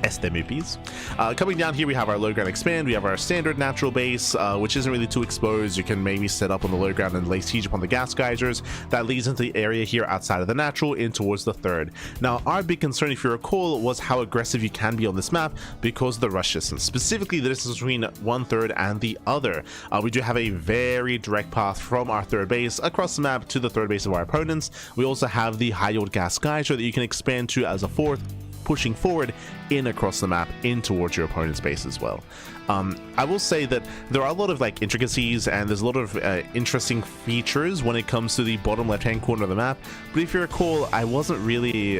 STMPs. Coming down here, we have our low ground expand. We have our standard natural base, which isn't really too exposed. You can maybe set up on the low ground and lay siege upon the gas geysers. That leads into the area here outside of the natural in towards the third. Now, our big concern, if you recall, was how aggressive you can be on this map because of the rush distance, specifically the distance between 1/3 and the other. We do have a very direct path from our third base across the map to the third base of our opponents. We also have the high yield gas geyser that you can expand to as a fourth, pushing forward in across the map in towards your opponent's base as well. I will say that there are a lot of like intricacies, and there's a lot of interesting features when it comes to the bottom left hand corner of the map. But if you recall, I wasn't really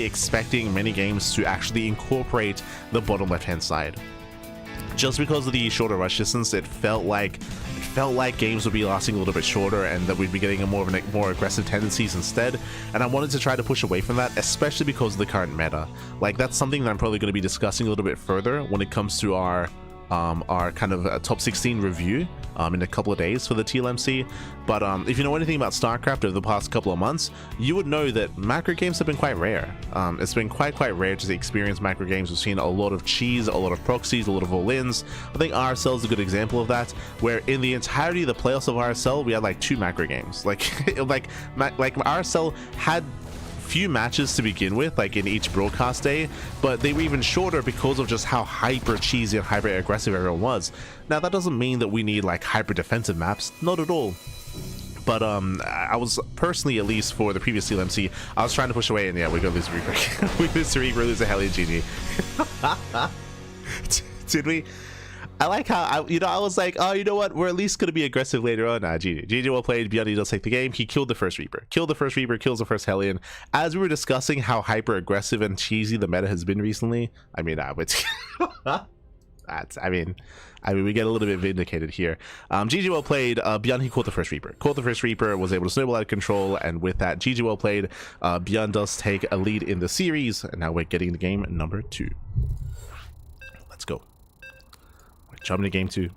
expecting many games to actually incorporate the bottom left hand side. Just because of the shorter rush distance, it felt like games would be lasting a little bit shorter, and that we'd be getting more aggressive tendencies instead. And I wanted to try to push away from that, especially because of the current meta. Like, that's something that I'm probably going to be discussing a little bit further when it comes to our kind of top 16 review in a couple of days for the TLMC. But if you know anything about StarCraft over the past couple of months, you would know that macro games have been quite rare. It's been quite rare to experience macro games. We've seen a lot of cheese, a lot of proxies, a lot of all-ins. I think RSL is a good example of that, where in the entirety of the playoffs of RSL, we had like 2 macro games. Like RSL had few matches to begin with, like in each broadcast day, but they were even shorter because of just how hyper cheesy and hyper aggressive everyone was. Now, that doesn't mean that we need like hyper defensive maps, not at all. But I was personally, at least for the previous CLMC, I was trying to push away, and yeah, we go lose Reaper. We lose to Reaper, lose a Hellion Genie. Did we? I like how, I was like, oh, you know what? We're at least going to be aggressive later on. Nah, GG well played. ByuN does take the game. He killed the first Reaper. Kills the first Hellion. As we were discussing how hyper aggressive and cheesy the meta has been recently, I mean, I mean, we get a little bit vindicated here. GG well played. ByuN, he caught the first Reaper. Was able to snowball out of control, and with that, GG well played. ByuN does take a lead in the series, and now we're getting the game number 2. Let's go. Jumping to game 2.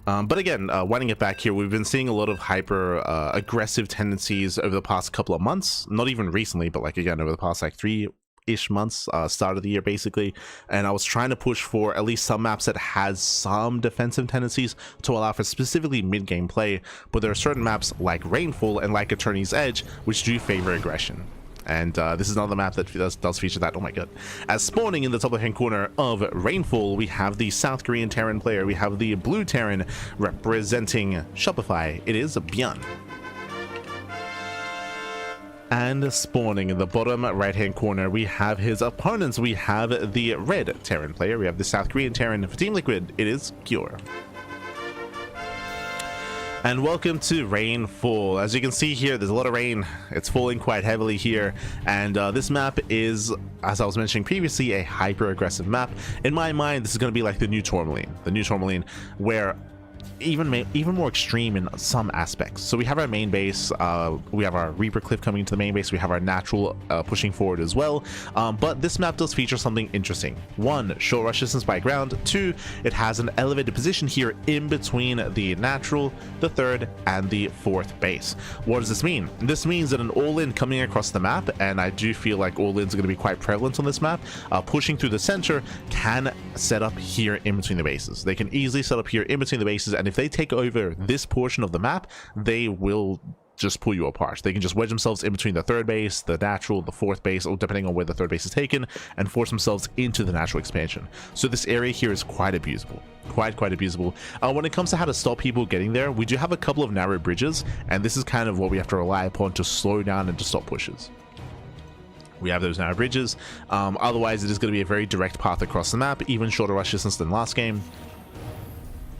But again, winding it back here, we've been seeing a lot of hyper aggressive tendencies over the past couple of months. Not even recently, but like again over the past like 3-ish months, start of the year basically. And I was trying to push for at least some maps that has some defensive tendencies to allow for specifically mid-game play. But there are certain maps like Rainfall and like Eternity's Edge which do favor aggression. And this is another map that does feature that. Oh my god. As spawning in the top left-hand corner of Rainfall, we have the South Korean Terran player. We have the blue Terran representing Shopify. It is ByuN. And spawning in the bottom right-hand corner, we have his opponents. We have the red Terran player. We have the South Korean Terran for Team Liquid. It is Cure. And welcome to Rainfall. As you can see here, there's a lot of rain. It's falling quite heavily here, and this map is, as I was mentioning previously, a hyper aggressive map. In my mind, this is going to be like the new Tourmaline, where even more extreme in some aspects. So we have our main base, we have our Reaper cliff coming into the main base, we have our natural pushing forward as well, but this map does feature something interesting. 1, short rush distance by ground. 2, it has an elevated position here in between the natural, the third, and the fourth base. What does this mean? This means that an all-in coming across the map, and I do feel like all-ins are going to be quite prevalent on this map, pushing through the center, can set up here in between the bases. They can easily set up here in between the bases bases, and if they take over this portion of the map, they will just pull you apart. They can just wedge themselves in between the third base, the natural, the fourth base, or depending on where the third base is taken, and force themselves into the natural expansion. So this area here is quite abusable. Quite abusable. When it comes to how to stop people getting there, we do have a couple of narrow bridges, and this is kind of what we have to rely upon to slow down and to stop pushes. We have those narrow bridges. Otherwise, it is going to be a very direct path across the map, even shorter rush distance than last game.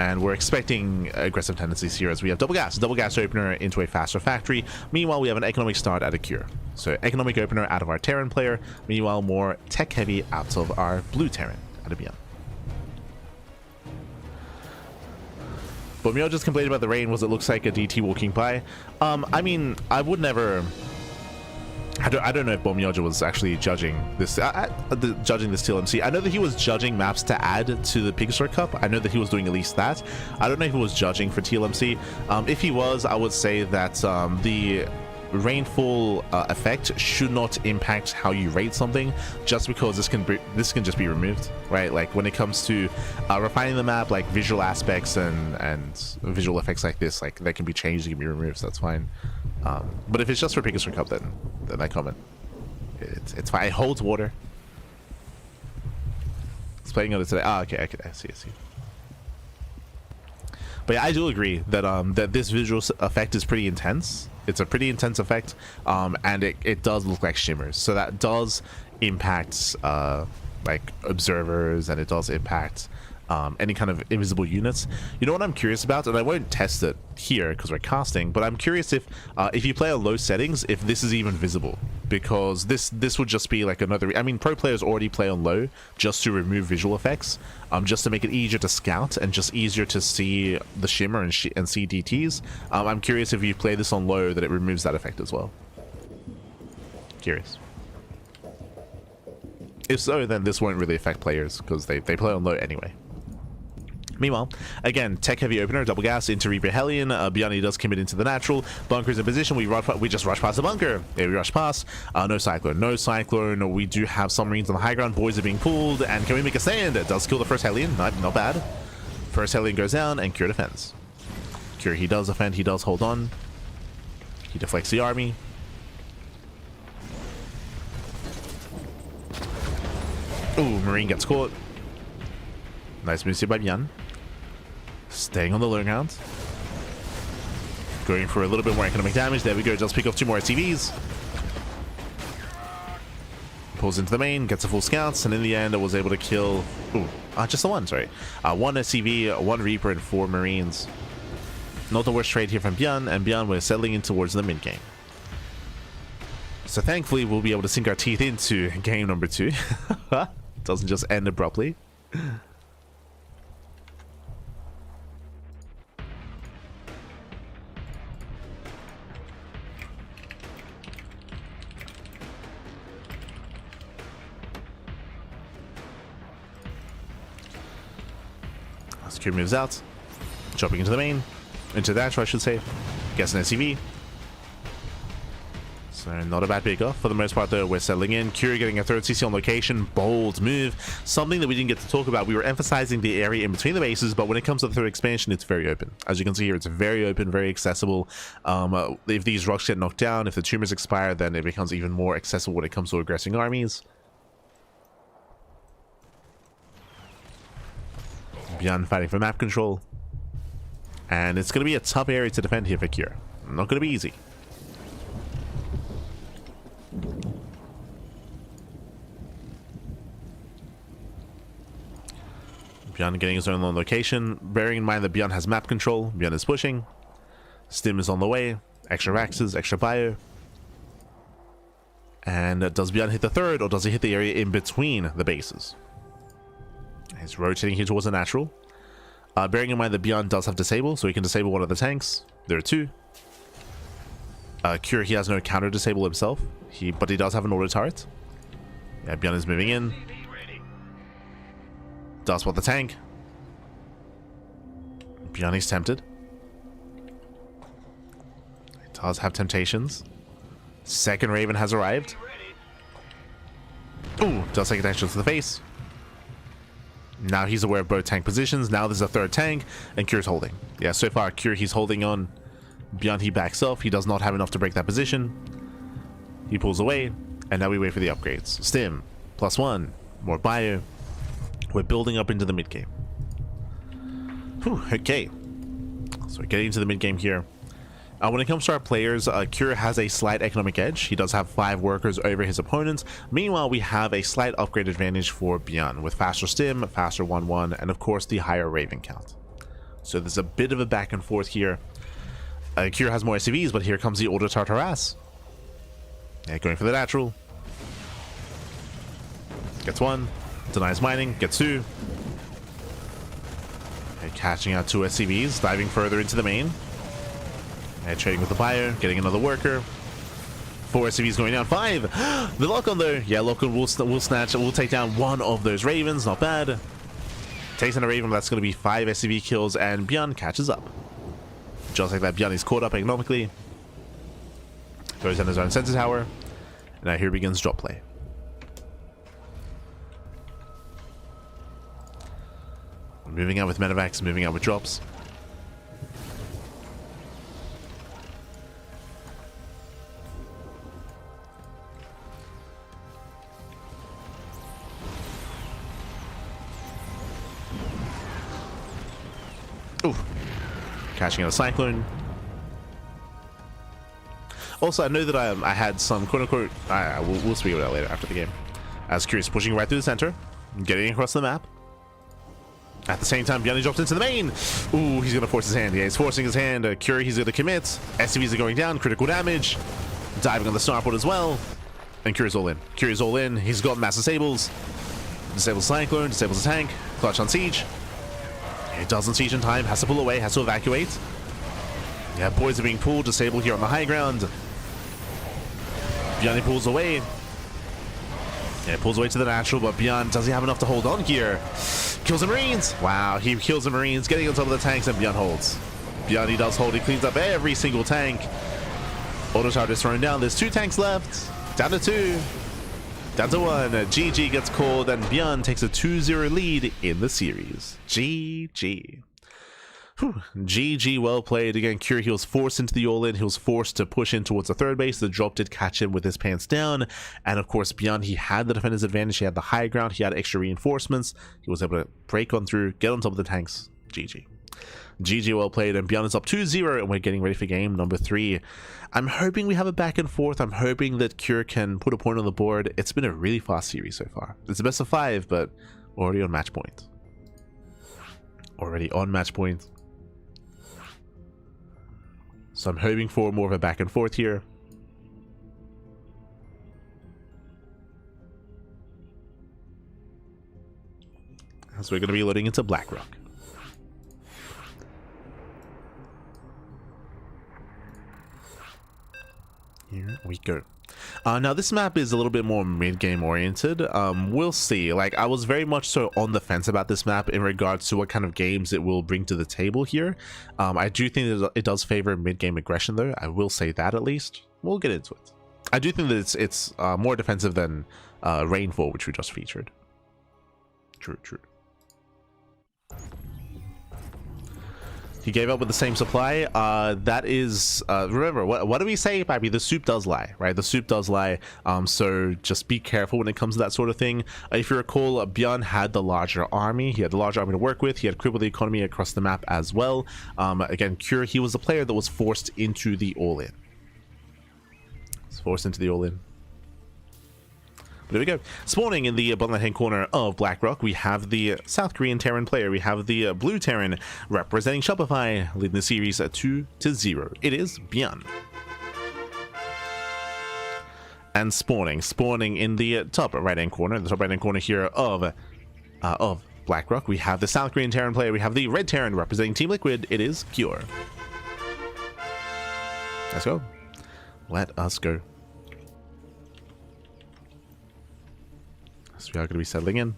And we're expecting aggressive tendencies here as we have double gas opener into a faster factory. Meanwhile, we have an economic start at a cure. So economic opener out of our Terran player. Meanwhile, more tech heavy out of our blue Terran at a ByuN. But Mio just complained about the rain. Was it looks like a DT walking by? I mean, I would never. I don't know if Bomyoja was actually judging this TLMC. I know that he was judging maps to add to the PiGosaur Cup. I know that he was doing at least that. I don't know if he was judging for TLMC. If he was, I would say that the rainfall effect should not impact how you rate something, just because this can just be removed, right? Like when it comes to refining the map, like visual aspects and visual effects like this, like they can be changed, they can be removed, so that's fine. But if it's just for PiGosaur Cup, then I comment. It's fine. It holds water. It's playing on it today. Ah, okay, I see. But yeah, I do agree that that this visual effect is pretty intense. It's a pretty intense effect, and it does look like shimmers. So that does impact like observers, and it does impact any kind of invisible units. You know what I'm curious about, and I won't test it here because we're casting, but I'm curious if you play on low settings, if this is even visible, because this would just be like another. I mean, pro players already play on low just to remove visual effects, just to make it easier to scout and just easier to see the shimmer and see DTs. I'm curious if you play this on low that it removes that effect as well. Curious. If so, then this won't really affect players because they play on low anyway. Meanwhile, again, tech heavy opener, double gas into Reaper Hellion. ByuN does commit into the natural. Bunker's in position. We just rush past the bunker. There we rush past. No cyclone. We do have some marines on the high ground. Boys are being pulled. And can we make a stand? It does kill the first Hellion. Not bad. First Hellion goes down, and Cure defends. Cure, he does defend. He does hold on. He deflects the army. Ooh, Marine gets caught. Nice move by ByuN. Staying on the low ground. Going for a little bit more economic damage. There we go. Just pick off 2 more SCVs. Pulls into the main. Gets a full scouts. And in the end, I was able to kill... Ooh, just the one, sorry. 1 SCV, 1 Reaper, and 4 Marines. Not the worst trade here from ByuN. And ByuN, we're settling in towards the mid game. So thankfully, we'll be able to sink our teeth into game number 2. Doesn't just end abruptly. Secure moves out, jumping into the main, into the dash, I should say. Gets an SCV. So not a bad pick off. For the most part though, we're settling in. Curie getting a 3rd CC on location. Bold move. Something that we didn't get to talk about. We were emphasizing the area in between the bases, but when it comes to the 3rd expansion, it's very open. As you can see here, it's very open, very accessible. If these rocks get knocked down, if the tumors expire, then it becomes even more accessible when it comes to aggressing armies. ByuN fighting for map control. And it's going to be a tough area to defend here for Cure. Not going to be easy. ByuN getting his own lone location. Bearing in mind that ByuN has map control. ByuN is pushing. Stim is on the way. Extra Raxes, extra bio. And does ByuN hit the 3rd, or does he hit the area in between the bases? He's rotating here towards the natural. Bearing in mind that ByuN does have disable, so he can disable one of the tanks. There are 2. Cure, he has no counter disable himself, but he does have an auto turret. Yeah, ByuN is moving in. Does spot the tank. ByuN is tempted. He does have temptations. 2nd Raven has arrived. Ooh, does take attention to the face. Now he's aware of both tank positions. Now there's a third tank, and Cure's holding. Yeah, so far Cure, he's holding on. ByuN, he backs off. He does not have enough to break that position. He pulls away, and now we wait for the upgrades. Stim, +1, more bio. We're building up into the mid game. Whew, okay. So we're getting into the mid game here. When it comes to our players, Cure has a slight economic edge. He does have 5 workers over his opponents. Meanwhile, we have a slight upgrade advantage for ByuN with faster stim, faster 1-1, and of course the higher Raven count. So there's a bit of a back and forth here. Cure has more SCVs, but here comes the Order Tartaras. Yeah, going for the natural. Gets 1. Denies mining. Gets 2. Okay, catching out 2 SCVs. Diving further into the main. Trading with the buyer, getting another worker. 4 SCVs going down. 5. The lock on though. Yeah, lock on will snatch. We'll take down 1 of those ravens. Not bad. Takes down a raven. That's going to be 5 SCV kills, and ByuN catches up. Just like that, ByuN is caught up economically. Goes down his own sensor tower. And now here begins drop play. Moving out with medevacs, moving out with drops. Ooh. Catching out a Cyclone. Also, I know that I had some quote-unquote... we'll speak about that later after the game. As Curious pushing right through the center. Getting across the map. At the same time, ByuN drops into the main. Ooh, he's going to force his hand. Yeah, he's forcing his hand. Curie, he's going to commit. SCVs are going down. Critical damage. Diving on the starport as well. And Curie's all in. Curie's all in. He's got mass disables. Disables Cyclone. Disables the tank. Clutch on siege. He doesn't siege in time. Has to pull away. Has to evacuate. Yeah, boys are being pulled. Disable here on the high ground. ByuN pulls away. Yeah, pulls away to the natural, but ByuN, does he have enough to hold on here? Kills the Marines. Wow, he kills the Marines, getting on top of the tanks, and ByuN holds. ByuN, he does hold. He cleans up every single tank. Auto Tower is thrown down. There's 2 tanks left. Down to 2. Down to 1. GG gets called, and ByuN takes a 2-0 lead in the series. GG. Whew. GG, well played. Again, Cure, he was forced into the all-in. He was forced to push in towards the third base. The drop did catch him with his pants down. And of course, ByuN, he had the defender's advantage. He had the high ground. He had extra reinforcements. He was able to break on through, get on top of the tanks. GG. GG, well played. And ByuN is up 2-0, and we're getting ready for game number 3. I'm hoping we have a back and forth. I'm hoping that Cure can put a point on the board. It's been a really fast series so far. It's the best of 5, but already on match point. Already on match point. So I'm hoping for more of a back and forth here. So we're going to be loading into Blackrock. Here we go. Now this map is a little bit more mid-game oriented. We'll see. Like, I was very much so on the fence about this map in regards to what kind of games it will bring to the table here. I do think that it does favor mid-game aggression though. I will say that at least. We'll get into it. I do think that it's more defensive than Rainfall, which we just featured. True. He gave up with the same supply. That is, remember, what do we say, Pappy? The soup does lie, right? The soup does lie. So just be careful when it comes to that sort of thing. If you recall, ByuN had the larger army. He had the larger army to work with. He had crippled the economy across the map as well. Again, Cure, he was the player that was forced into the all-in. Forced into the all-in. There we go. Spawning in the bottom left-hand corner of Blackrock, we have the South Korean Terran player. We have the blue Terran representing Shopify, leading the series 2-0. It is ByuN. And spawning in the top right-hand corner, here of Blackrock, we have the South Korean Terran player. We have the red Terran representing Team Liquid. It is Cure. Let's go. Let us go. So we are going to be settling in.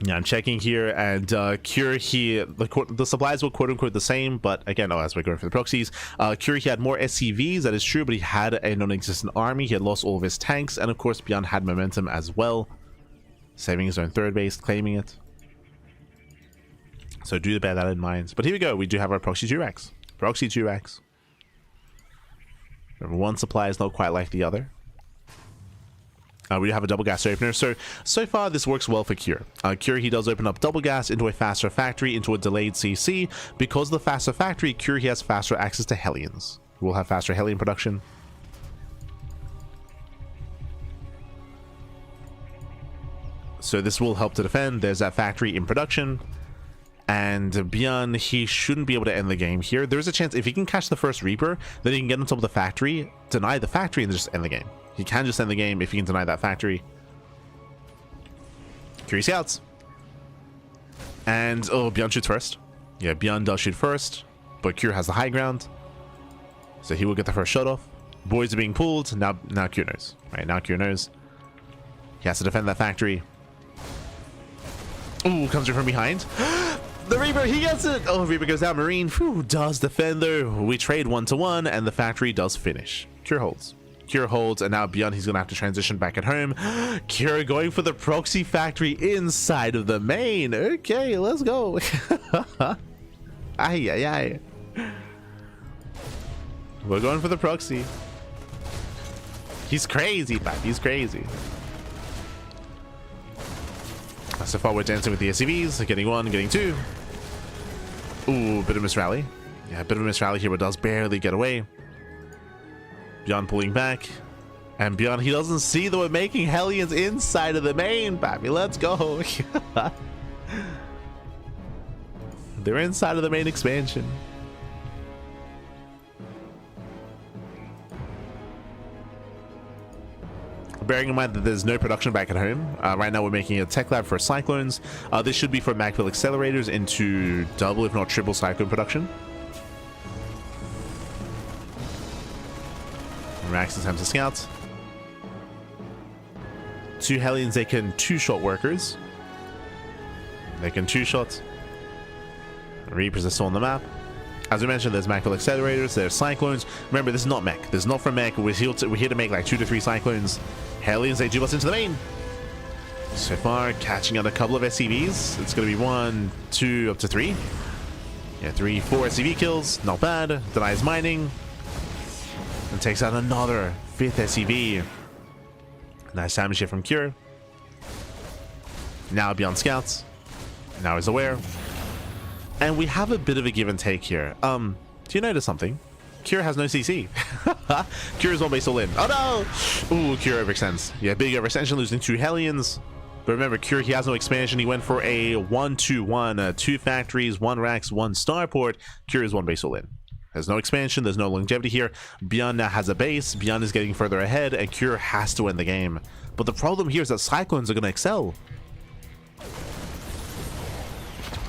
Yeah, I'm checking here, and Cure here, the supplies were quote-unquote the same, but again, as we're going for the proxies, Cure, he had more SCVs, that is true, but he had a non-existent army, he had lost all of his tanks, and of course, ByuN had momentum as well, saving his own third base, claiming it. So do bear that in mind. But here we go, we do have our Proxy 2X. Proxy 2X. Remember, one supply is not quite like the other. We do have a double gas opener, so far this works well for Cure. Cure, he does open up double gas into a faster factory, into a delayed CC. Because of the faster factory, Cure, he has faster access to Hellions. We'll have faster Hellion production. So this will help to defend. There's that factory in production. And ByuN, he shouldn't be able to end the game here. There's a chance if he can catch the first Reaper, then he can get on top of the factory, deny the factory, and just end the game. He can just end the game if he can deny that factory. Cure scouts. And, oh, ByuN shoots first. Yeah, ByuN does shoot first, but Cure has the high ground. So he will get the first shot off. Boys are being pulled. Now Cure knows. Right, now Cure knows. He has to defend that factory. Ooh, comes in from behind. The Reaper, he gets it. Oh, Reaper goes down. Marine, whew, does defend though. We trade 1-1, and the factory does finish. Cure holds. Cure holds, and now ByuN, he's gonna have to transition back at home. Cure going for the proxy factory inside of the main. Okay, let's go. Ay, ay, ay. We're going for the proxy. He's crazy, man. He's crazy. So far, we're dancing with the SCVs. Getting one, getting two. Ooh, bit of miss rally. Yeah, a bit of a miss rally here, but does barely get away. ByuN pulling back. And ByuN, he doesn't see that we're making Hellions inside of the main, baby. Let's go. They're inside of the main expansion. Bearing in mind that there's no production back at home. Right now we're making a tech lab for Cyclones. This should be for Magpul accelerators into double, if not triple Cyclone production. Max attempts to scout. Two Hellions, they can two-shot workers. They can two-shot. Reapers are still on the map. As we mentioned, there's Magpul accelerators, there's Cyclones. Remember, this is not mech. This is not for mech. We're here to make like 2 to 3 Cyclones. Hellions, they do bust into the main. So far, catching out a couple of SCVs. It's going to be 1, 2, up to 3. Yeah, 3, 4 SCV kills. Not bad. Denies mining. And takes out another 5th SCV. Nice damage here from Cure. Now ByuN scouts. Now he's aware. And we have a bit of a give and take here. Do you notice something? Cure has no CC. Cure is one base all in. Oh no! Ooh, Cure overextends. Yeah, big overextension, losing 2 Hellions. But remember, Cure, he has no expansion. He went for a 1-2-1, 2 factories, 1 racks, 1 starport. Cure is one base all in. There's no expansion, there's no longevity here. ByuN now has a base, ByuN is getting further ahead, and Cure has to win the game. But the problem here is that Cyclones are going to excel.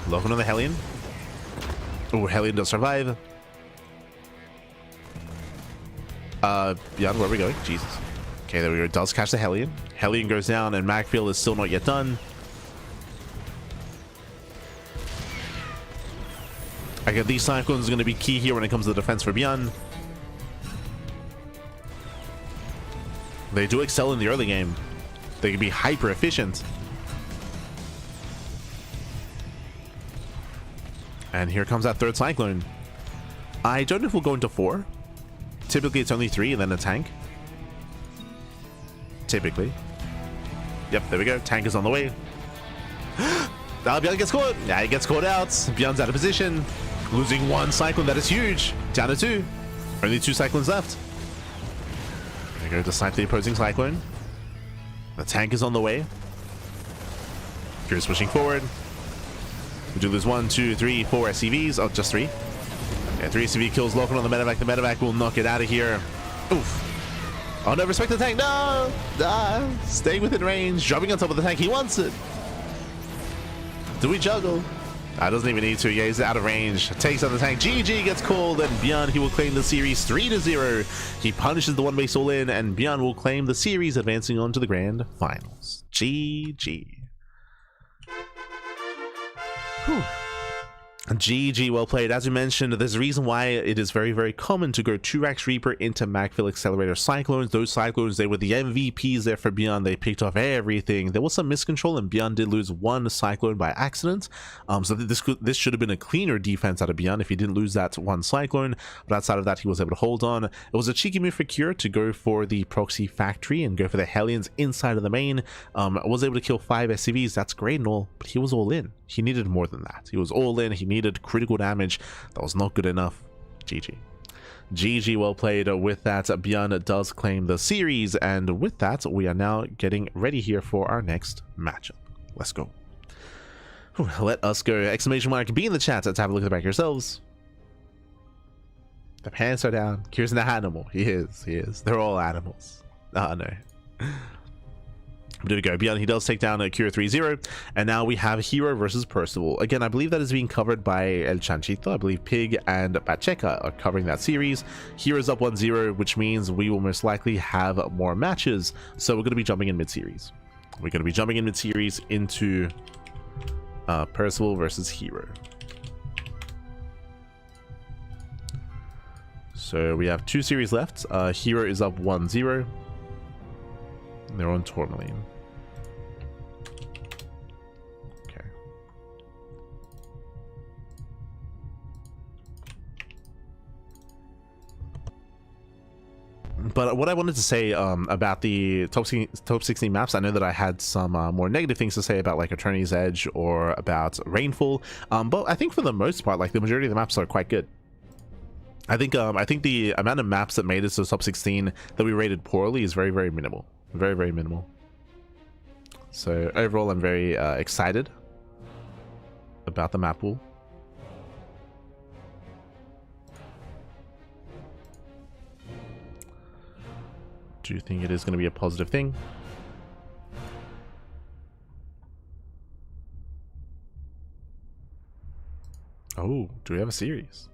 Looking on the Hellion. Oh, Hellion does survive. ByuN, where are we going? Jesus. Okay, there we go. Does catch the Hellion. Hellion goes down, and Magfield is still not yet done. Okay, these Cyclones are going to be key here when it comes to the defense for ByuN. They do excel in the early game. They can be hyper efficient. And here comes that 3rd Cyclone. I don't know if we'll go into 4. Typically, it's only 3 and then a tank. Typically. Yep, there we go. Tank is on the way. ByuN gets caught. Yeah, he gets caught out. ByuN's out of position. Losing 1 Cyclone. That is huge. Down to 2. Only 2 Cyclones left. There we go to snipe the opposing Cyclone. The tank is on the way. Cure's pushing forward. We do lose 1, 2, 3, 4 SCVs. Oh, just 3. Yeah, 3 SCV kills. Locking on the medevac. The medevac will knock it out of here. Oof. Oh no, respect the tank. No! Staying within range. Dropping on top of the tank. He wants it. Do we juggle? Doesn't even need to. Yeah, he's out of range. Takes out the tank. GG gets called, and ByuN, he will claim the series 3-0. He punishes the 1 base all in, and ByuN will claim the series, advancing on to the grand finals. GG. Whew. GG, well played. As we mentioned, there's a reason why it is very, very common to go 2-Rax Reaper into Magfill Accelerator Cyclones. Those Cyclones, they were the MVPs there for ByuN. They picked off everything. There was some miscontrol, and ByuN did lose one Cyclone by accident. So this should have been a cleaner defense out of ByuN if he didn't lose that one Cyclone. But outside of that, he was able to hold on. It was a cheeky move for Cure to go for the Proxy Factory and go for the Hellions inside of the main. Was able to kill 5 SCVs. That's great and all, but he was all in. He needed more than that. He was all in. He needed critical damage. That was not good enough. GG. GG, well played. With that, ByuN does claim the series, and with that, we are now getting ready here for our next matchup. Let's go. Whew, let us go. Exclamation mark be in the chat to have a look at the back yourselves. The pants are down. Cure's an animal. He is. They're all animals. Oh no. But there we go. ByuN, he does take down a Cure 3-0, and now we have herO versus Percival. Again, I believe that is being covered by El Chanchito. I believe Pig and Pacheca are covering that series. herO's up 1-0, which means we will most likely have more matches. So we're going to be jumping in mid-series. We're going to be jumping in mid-series into Percival versus herO. So we have 2 series left. herO is up 1-0. They're on Tourmaline. Okay. But what I wanted to say about the top 16 maps, I know that I had some more negative things to say about like Attorney's Edge or about Rainfall, but I think for the most part, like the majority of the maps are quite good. I think the amount of maps that made it to the top 16 that we rated poorly is very, very minimal. Very, very minimal. So overall, I'm very excited about the map pool. Do you think it is going to be a positive thing? Oh, do we have a series?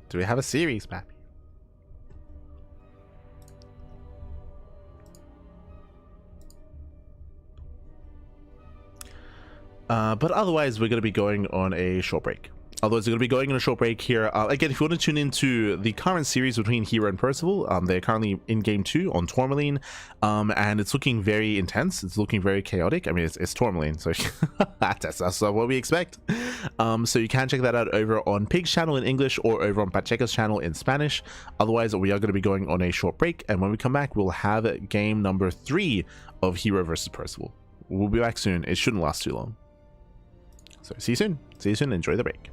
Do we have a series, Pappy? But otherwise, we're going to be going on a short break. Otherwise, we're going to be going on a short break here. Again, if you want to tune into the current series between herO and Percival, they're currently in game 2 on Tourmaline, and it's looking very intense. It's looking very chaotic. I mean, it's Tourmaline, so that's what we expect. So you can check that out over on Pig's channel in English or over on Pacheca's channel in Spanish. Otherwise, we are going to be going on a short break, and when we come back, we'll have game number 3 of herO versus Percival. We'll be back soon. It shouldn't last too long. So see you soon. See you soon. Enjoy the break.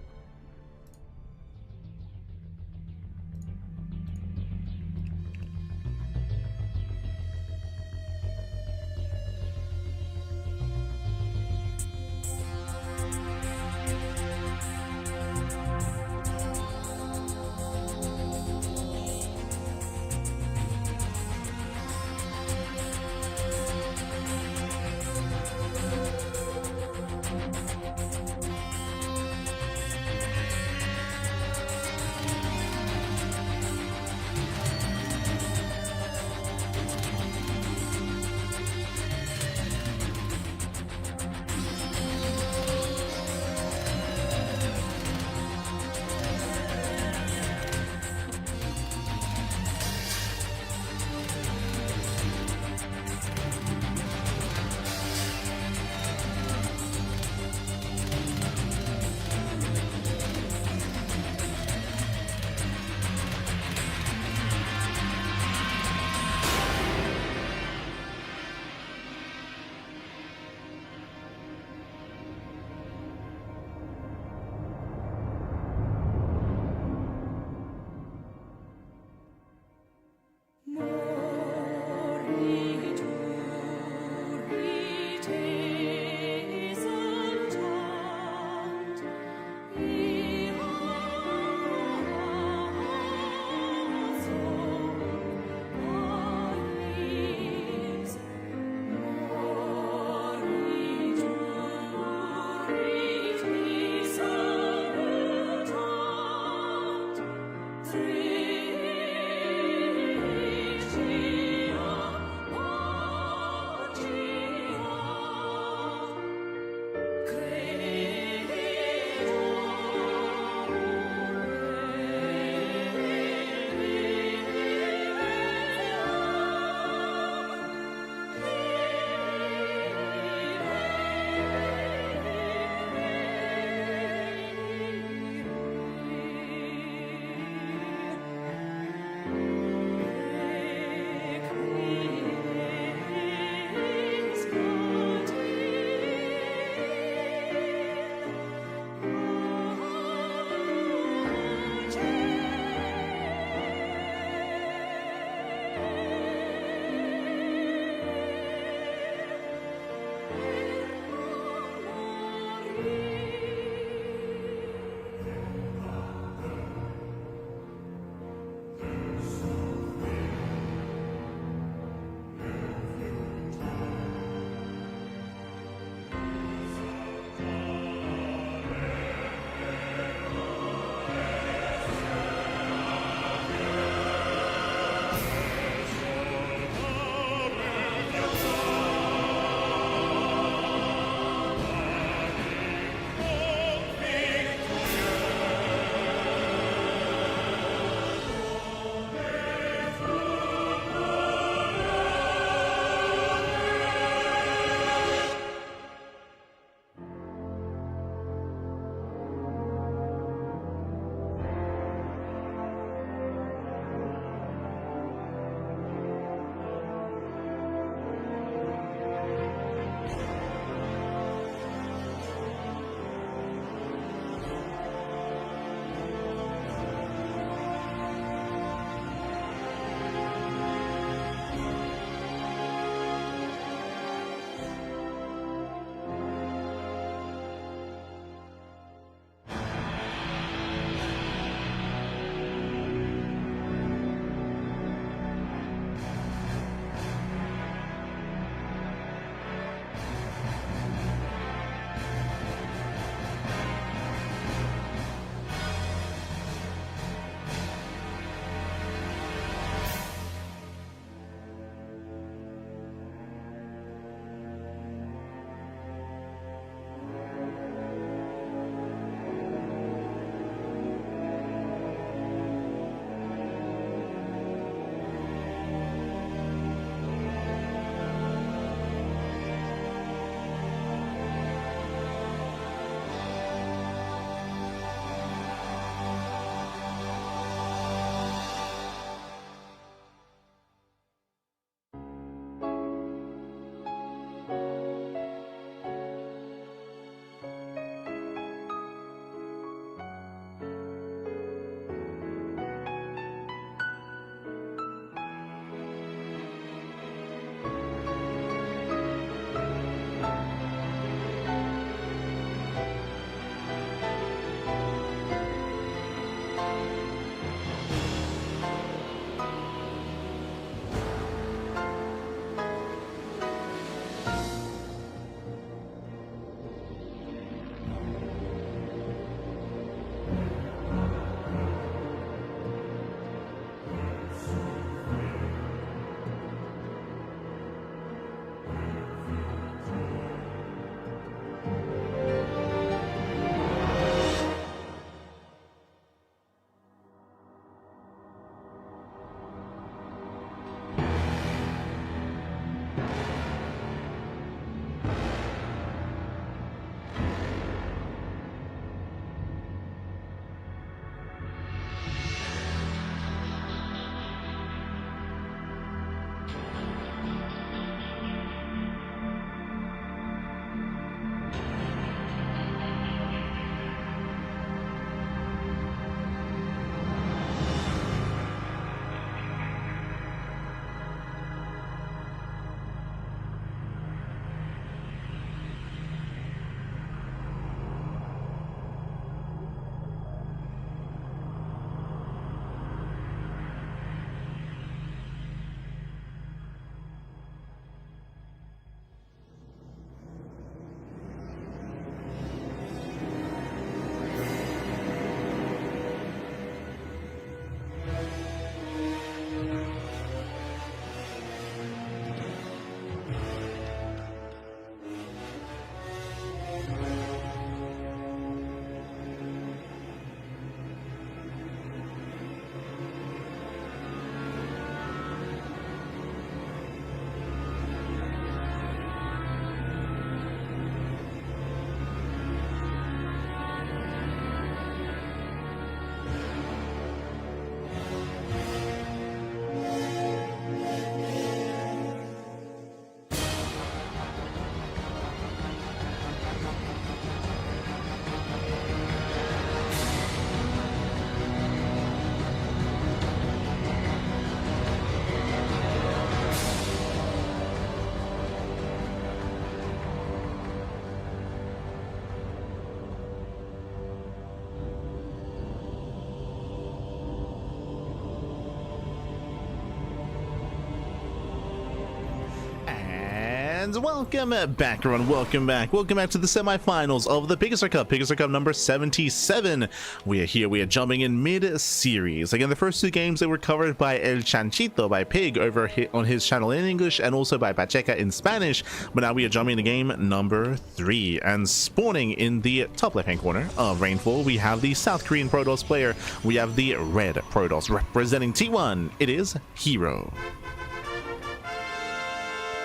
And welcome back, everyone. Welcome back to the semifinals of the PiGosaur Cup. PiGosaur Cup number 77. We are here. We are jumping in mid-series. Again, the first two games they were covered by El Chanchito, by Pig, over on his channel in English, and also by Pacheca in Spanish. But now we are jumping into game number 3. And spawning in the top left-hand corner of Rainfall, we have the South Korean Protoss player. We have the red Protoss representing T1. It is herO.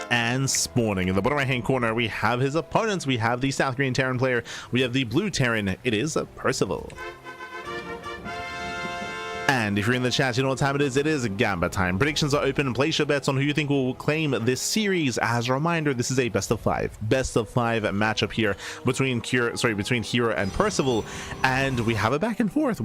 And spawning in the bottom right hand corner, we have his opponents. We have the South Korean Terran player. We have the blue Terran. It is Percival. And if you're in the chat, you know what time it is. It is Gamba time. Predictions are open. Place your bets on who you think will claim this series. As a reminder, this is a best of 5 matchup here between herO and Percival, and we have a back and forth.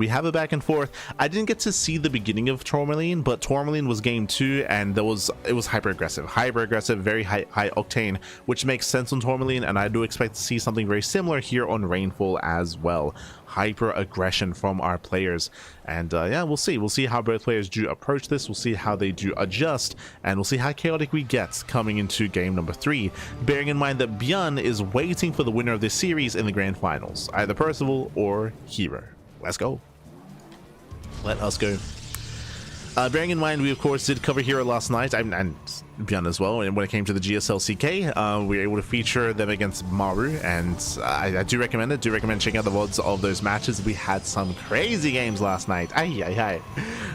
I didn't get to see the beginning of Tourmaline, but Tourmaline was game 2, and it was hyper aggressive, very high octane, which makes sense on Tourmaline, and I do expect to see something very similar here on Rainfall as well. Hyper aggression from our players, and yeah, we'll see how both players do approach this. We'll see how they do adjust, and we'll see how chaotic we get coming into game number 3, bearing in mind that ByuN is waiting for the winner of this series in the grand finals, either Percival or herO. Let's go. Let us go. Bearing in mind, we of course did cover herO last night, and ByuN as well, and when it came to the GSL CK, we were able to feature them against Maru, and I do recommend it. Checking out the VODs of those matches. We had some crazy games last night. A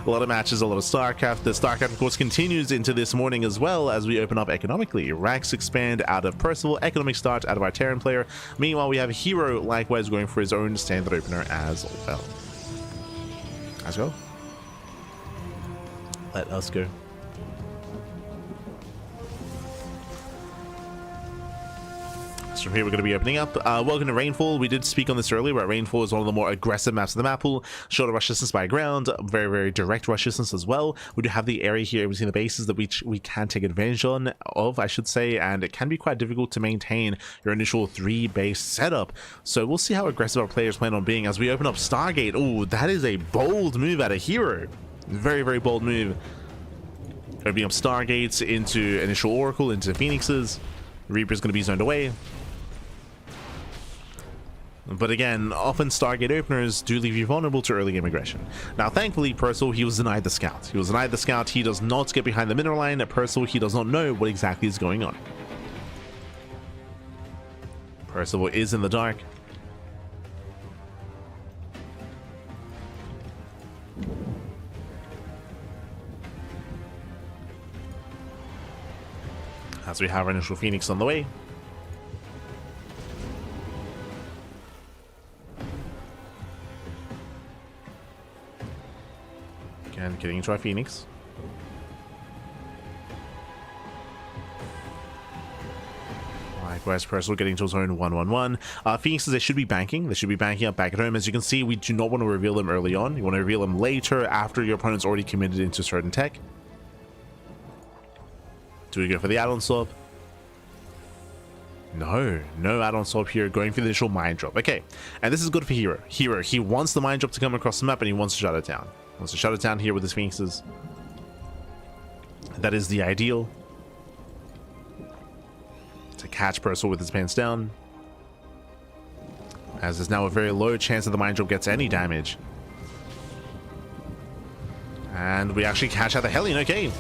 lot of matches, a lot of StarCraft. The StarCraft, of course, continues into this morning as well as we open up economically. Ranks expand out of Percival, economic start out of our Terran player. Meanwhile, we have herO likewise going for his own standard opener as well. Let's go. Let us go. So from here we're going to be opening up. Welcome to Rainfall. We did speak on this earlier, but Rainfall is one of the more aggressive maps of the map pool. Shorter rush distance by ground, very direct rush distance as well. We do have the area here between the bases that we can take advantage of, I should say, and it can be quite difficult to maintain your initial 3 base setup. So we'll see how aggressive our players plan on being as we open up Stargate. Oh, that is a bold move out of herO. Very bold move. Opening up Stargates into initial Oracle, into Phoenixes. Reaper's going to be zoned away. But again, often Stargate openers do leave you vulnerable to early game aggression. Now, thankfully, Percival, he was denied the scout. He does not get behind the mineral line. Percival, he does not know what exactly is going on. Percival is in the dark. As we have our initial Phoenix on the way. Again, getting into our Phoenix. Likewise, Percival getting to his own 1-1-1. Phoenixes, they should be banking. They should be banking up back at home. As you can see, we do not want to reveal them early on. You want to reveal them later, after your opponent's already committed into certain tech. Do we go for the add-on swap? No add-on swap here, going for the initial mine drop. Okay, and this is good for herO. He wants the mine drop to come across the map, and he wants to shut it down. Here with his Phoenixes. That is the ideal. To catch Percival with his pants down. As there's now a very low chance that the mine drop gets any damage. And we actually catch out the Hellion, okay.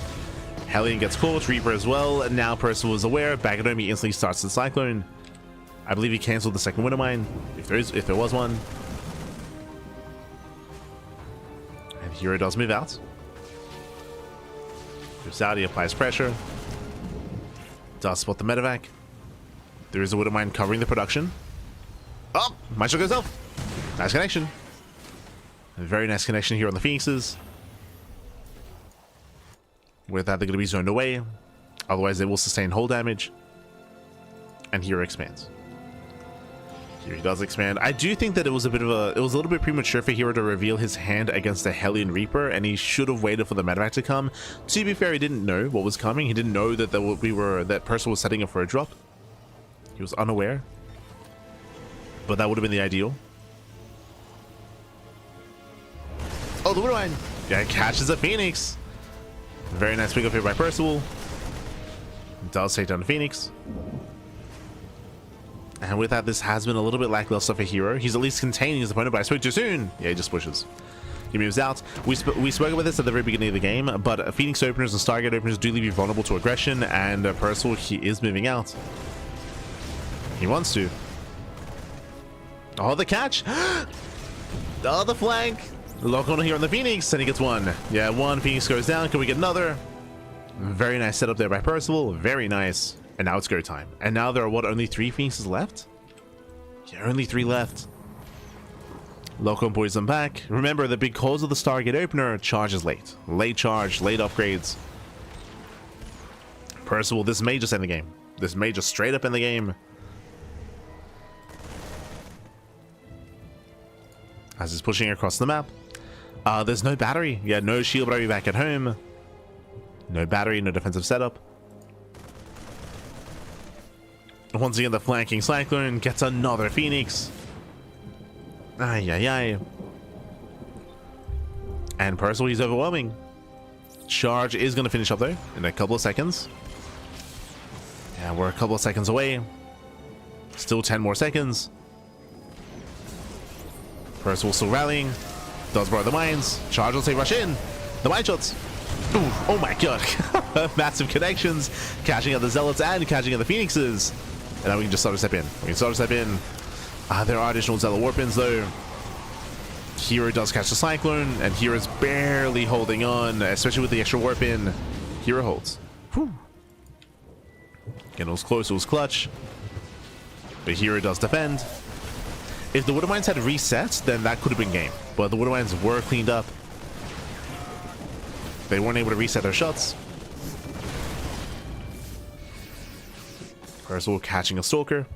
Hellion gets caught, Reaper as well, and now Percival is aware. Back at home, he instantly starts the Cyclone. I believe he cancelled the second Winter Mine, if there was one. And herO does move out. Moves out, he applies pressure. Does spot the medevac. There is a Winter Mine covering the production. Oh, Mine shot goes off. Nice connection. A very nice connection here on the Phoenixes. With that, they're going to be zoned away. Otherwise, they will sustain hull damage. And herO expands. Here he does expand. I do think that it was a little bit premature for herO to reveal his hand against the Hellion Reaper, and he should have waited for the medevac to come. To be fair, he didn't know what was coming. He didn't know that that Percival was setting up for a drop. He was unaware. But that would have been the ideal. Oh, the Winter Mine! Yeah, catches a Phoenix. Very nice pick up here by Percival. Does take down the Phoenix. And with that, this has been a little bit lackluster for herO. He's at least containing his opponent, but I spoke too soon. Yeah, he just pushes. He moves out. We spoke about this at the very beginning of the game, but Phoenix openers and Stargate openers do leave you vulnerable to aggression, and Percival, he is moving out. He wants to. Oh, the catch! Oh, the flank! Lock on here on the Phoenix, and he gets one. Yeah, one. Phoenix goes down. Can we get another? Very nice setup there by Percival. Very nice. And now it's go time. And now there are, what, only 3 Phoenixes left? Yeah, only 3 left. Lock on poison back. Remember that because of the Stargate opener, charge is late. Late charge, late upgrades. Percival, this may just end the game. This may just straight up end the game. As he's pushing across the map. There's no battery. Yeah, no shield battery back at home. No battery, no defensive setup. Once again, the flanking Cyclone gets another Phoenix. Ay, ay, ay. And Percival, he's overwhelming. Charge is going to finish up, though, in a couple of seconds. Yeah, we're a couple of seconds away. Still 10 more seconds. Percival still rallying. Does borrow the mines. Charge will say rush in. The mine shots. Ooh, oh my god. Massive connections. Catching out the Zealots and catching out the Phoenixes. And now we can just start to step in. We can start to step in. There are additional Zealot warpins though. herO does catch the Cyclone, and hero's barely holding on, especially with the extra warp in. herO holds. Whew. Again, it was close, it was clutch. But herO does defend. If the Water Mines had reset, then that could have been game. But the Water Mines were cleaned up. They weren't able to reset their shots. Percival catching a Stalker.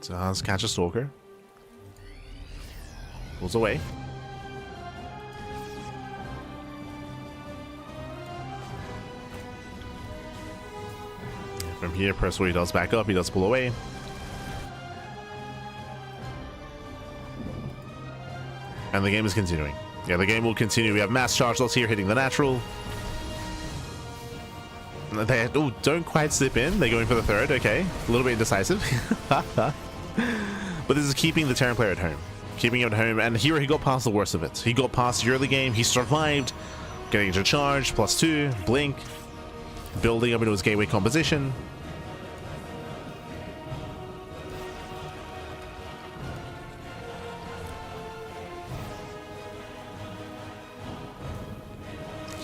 Does catch a Stalker. Pulls away. From here, Percival does back up. He does pull away. And the game is continuing. Yeah, the game will continue. We have mass charge lots here hitting the natural. They don't quite slip in. They're going for the third. Okay, a little bit indecisive. But this is keeping the Terran player at home. Keeping him at home. And here he got past the worst of it. He got past the early game. He survived. Getting into charge. +2. Blink. Building up into his gateway composition.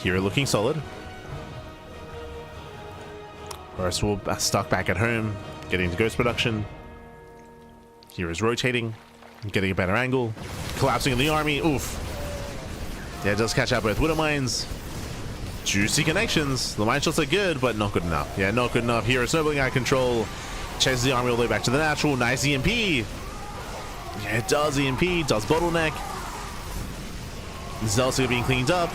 herO looking solid. Percival stuck back at home, getting into ghost production. herO's rotating, getting a better angle, collapsing in the army. Oof. Yeah, it does catch out both Widow Mines. Juicy connections. The mine shots are good, but not good enough. Yeah, not good enough. herO snowballing out of control. Chases the army all the way back to the natural. Nice EMP. Yeah, it does EMP, does bottleneck. Zelda being cleaned up.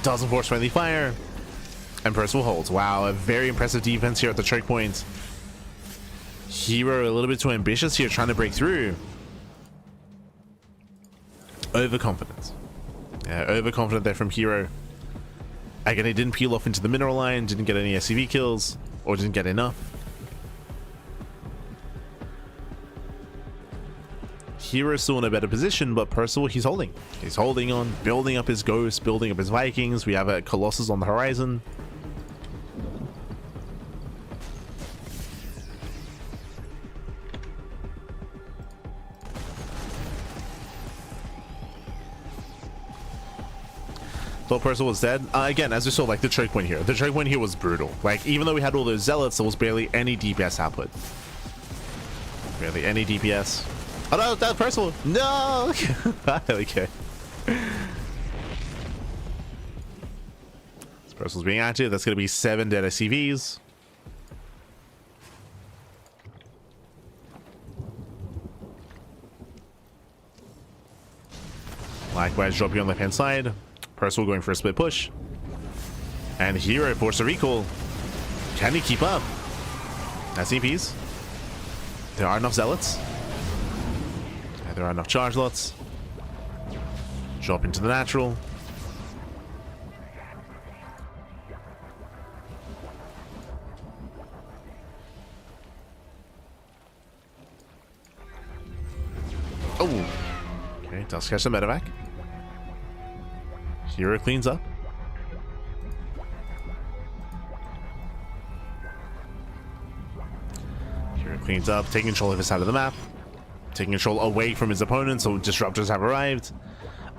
Doesn't force friendly fire. And Percival holds. Wow, a very impressive defense here at the choke point. herO a little bit too ambitious here, trying to break through. Overconfident. Yeah, overconfident there from herO. Again, he didn't peel off into the mineral line, didn't get any SCV kills, or didn't get enough. herO's still in a better position, but Percival, he's holding. He's holding on, building up his ghosts, building up his Vikings. We have a Colossus on the horizon. Thought Percival was dead. Again, as we saw, like the choke point here. The choke point here was brutal. Like, even though we had all those zealots, there was barely any DPS output. Barely any DPS. Oh no, that's Percival! No! Okay. This Percival's being active. That's going to be 7 dead SCVs. Likewise, dropping on the left hand side. Percival going for a split push. And herO forced a recall. Can he keep up? SCPs. There are enough zealots. There are enough charge lots. Drop into the natural. Oh, okay, does catch the medevac. herO cleans up. herO cleans up, taking control of his side of the map, taking control away from his opponent, so disruptors have arrived.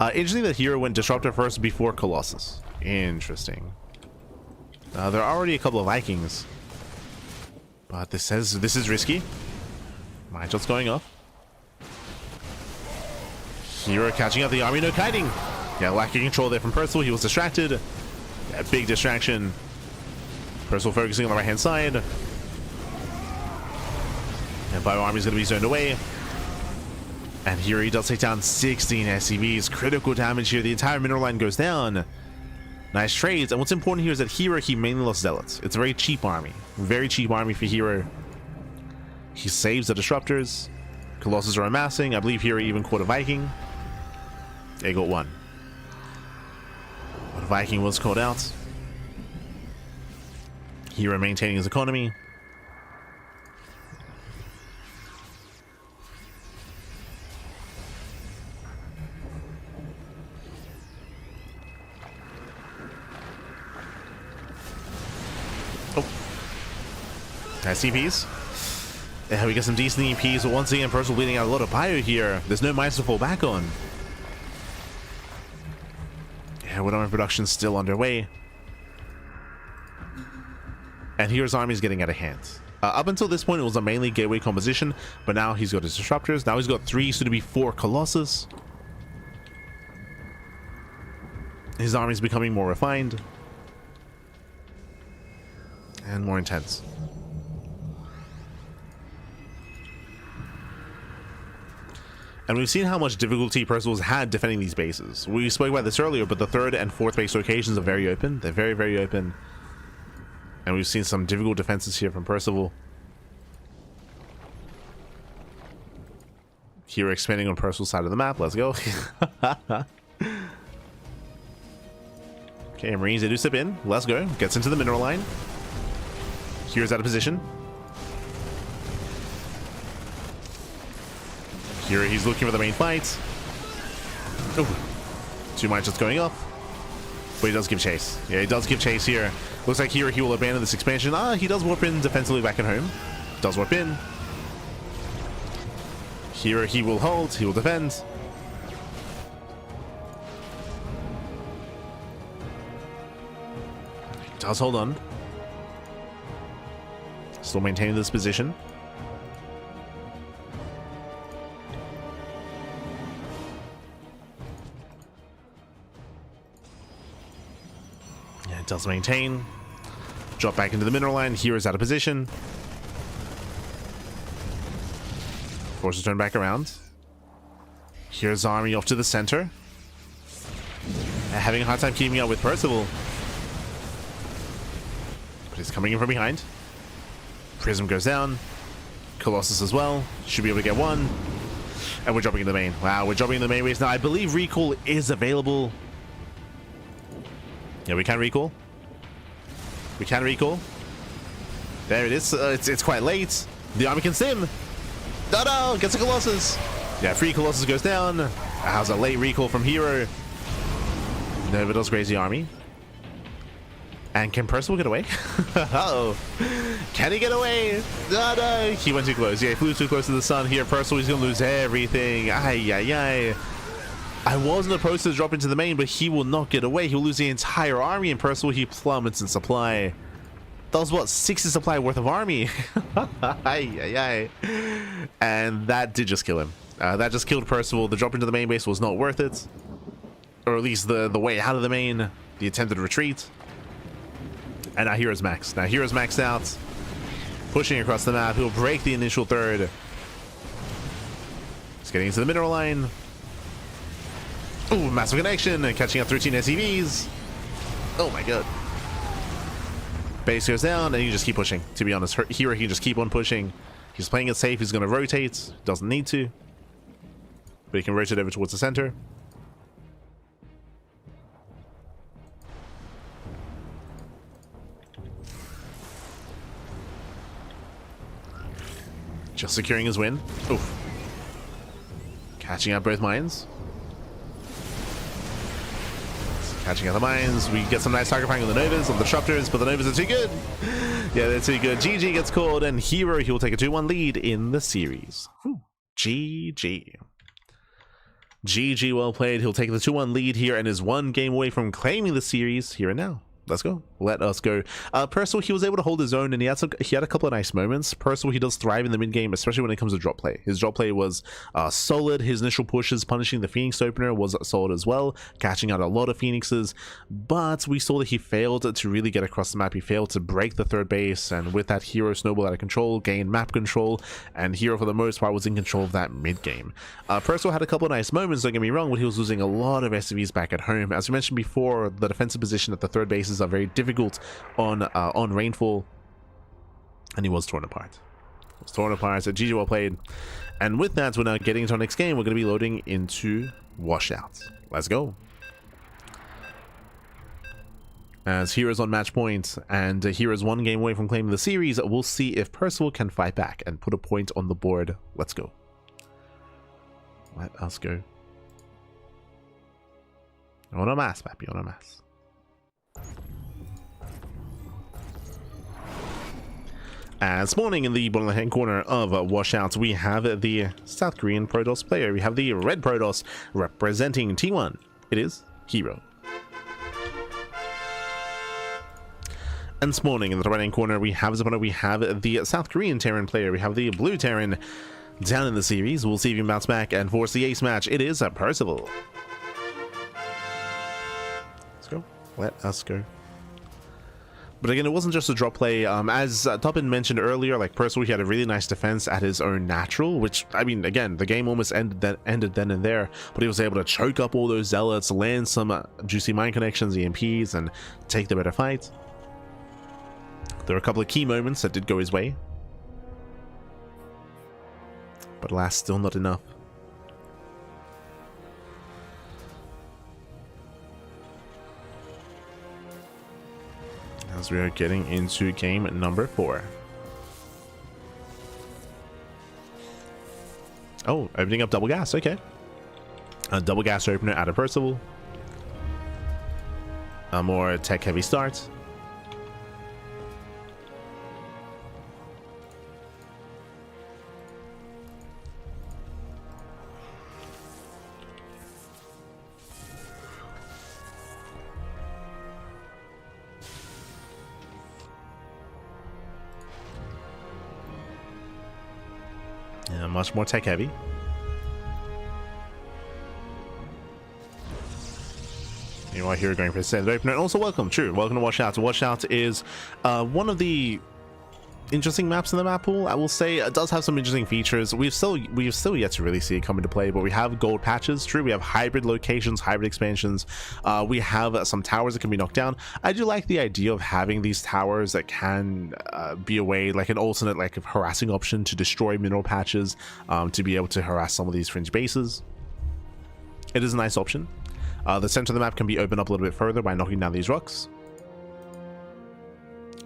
Interesting that herO went disruptor first before Colossus. Interesting. There are already a couple of Vikings, but this is risky. My shot's going off. herO catching up the army, no kiting. Yeah, lacking control there from Percival. He was distracted. Yeah, big distraction. Percival focusing on the right hand side. And ByuN army is going to be zoned away. And here he does take down 16 SCVs. Critical damage here. The entire mineral line goes down. Nice trades. And what's important here is that herO, he mainly lost Zealots. It's a very cheap army. Very cheap army for herO. He saves the disruptors. Colossus are amassing. I believe herO even caught a Viking. They got one. But a Viking was caught out. herO maintaining his economy. Nice CPs. Yeah, we get some decent EPs, but once again, Percival bleeding out a lot of bio here. There's no mines to fall back on. Yeah, Wood production still underway. And here's army's getting out of hand. Up until this point, it was a mainly gateway composition, but now he's got his disruptors. Now he's got 3, soon to be 4 Colossus. His army's becoming more refined and more intense. And we've seen how much difficulty Percival's had defending these bases. We spoke about this earlier, but the 3rd and 4th base locations are very open. They're very, very open. And we've seen some difficult defenses here from Percival. Here expanding on Percival's side of the map. Let's go. Okay, Marines, they do step in. Let's go. Gets into the mineral line. Here's out of position. Here he's looking for the main fight. Ooh. 2 mines just going off. But he does give chase. Yeah, he does give chase here. Looks like here he will abandon this expansion. He does warp in defensively back at home. Does warp in. Here he will hold. He will defend. He does hold on. Still maintaining this position. Yeah, it does maintain. Drop back into the mineral line. Here is out of position. Forces turn back around. Here's army off to the center. Having a hard time keeping up with Percival. But he's coming in from behind. Prism goes down. Colossus as well. Should be able to get one. And we're dropping in the main. Wow, we're dropping in the main base. Now, I believe recall is available. Yeah, we can recall. We can recall. There it is. It's quite late. The army can sim. No, gets a Colossus. Yeah, 3 Colossus goes down. How's a late recall from herO? Nova does graze the army. And can Percival get away? Uh-oh. Can he get away? No. He went too close. Yeah, he flew too close to the sun here. Percival, he's going to lose everything. Ay. I wasn't opposed to drop into the main, but he will not get away. He'll lose the entire army, and Percival, he plummets in supply. That was, what, 60 supply worth of army? Ay. And that did just kill him. That just killed Percival. The drop into the main base was not worth it. Or at least the way out of the main, the attempted retreat. And now hero's maxed. Now hero's maxed out. Pushing across the map. He'll break the initial 3rd. He's getting into the mineral line. Ooh, massive connection. And catching up 13 SCVs. Oh my god. Base goes down, and you just keep pushing. To be honest, here he can just keep on pushing. He's playing it safe. He's going to rotate. Doesn't need to. But he can rotate over towards the center. Just securing his win. Oof. Catching out both mines. Catching out the mines. We get some nice target flying on the Novas, on the Disruptors, but the Novas are too good. Yeah, they're too good. GG gets called, and herO, he will take a 2-1 lead in the series. Whew. GG. GG, well played. He'll take the 2-1 lead here and is 1 game away from claiming the series here and now. Let's go. Let us go. Percival, he was able to hold his own, and he had a couple of nice moments. Percival, he does thrive in the mid game, especially when it comes to drop play. His drop play was solid. His initial pushes, punishing the Phoenix opener, was solid as well, catching out a lot of Phoenixes. But we saw that he failed to really get across the map. He failed to break the third base, and with that, herO snowballed out of control, gained map control, and herO, for the most part, was in control of that mid game. Percival had a couple of nice moments, don't get me wrong, but he was losing a lot of SCVs back at home. As we mentioned before, the defensive position at the third bases are very difficult on rainfall, and he was torn apart. So GG, well played. And with that, we're now getting into our next game. We're going to be loading into Washout. Let's go. As herO's on match point, and herO's 1 game away from claiming the series, we'll see if Percival can fight back and put a point on the board. Let's go. Let us go. On a mass, papi, on a mass. As morning in the bottom left-hand corner of Washout, we have the South Korean Protoss player. We have the red Protoss representing T1. It is herO. And spawning in the right-hand corner, we have the South Korean Terran player. We have the blue Terran down in the series. We'll see if he can bounce back and force the ace match. It is Percival. Let's go. Let us go. But again, it wasn't just a drop play. As Toppin mentioned earlier, like Percival, he had a really nice defense at his own natural, which, I mean, again, the game almost ended then and there, but he was able to choke up all those zealots, land some juicy mine connections, EMPs, and take the better fight. There were a couple of key moments that did go his way, but alas, still not enough. As we are getting into game number 4. Oh, opening up double gas. Okay. A double gas opener out of Percival. A more tech heavy start. Yeah, much more tech heavy. You are here going for a standard opener. And also welcome to Washout. Washout is one of the interesting maps in the map pool. I will say it does have some interesting features. We've still yet to really see it come into play, but we have gold patches. True, we have hybrid locations, hybrid expansions. We have some towers that can be knocked down. I do like the idea of having these towers that can be a way, like an alternate, like a harassing option to destroy mineral patches, to be able to harass some of these fringe bases. It is a nice option. The center of the map can be opened up a little bit further by knocking down these rocks.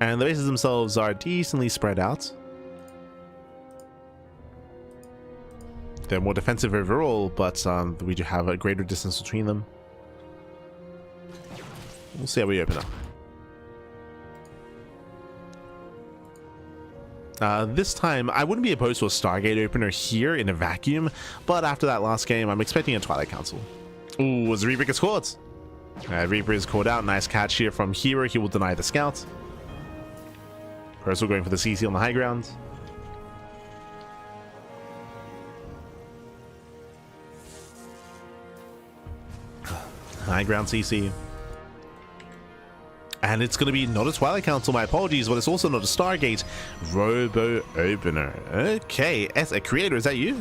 And the bases themselves are decently spread out. They're more defensive overall, but we do have a greater distance between them. We'll see how we open up. This time, I wouldn't be opposed to a Stargate opener here in a vacuum, but after that last game, I'm expecting a Twilight Council. Ooh, as Reaper gets caught. Reaper is caught out. Nice catch here from herO. He will deny the scout. Percival going for the CC on the high ground. High ground CC. And it's going to be not a Twilight Council, my apologies, but it's also not a Stargate. Robo Opener. Okay, as a creator, is that you?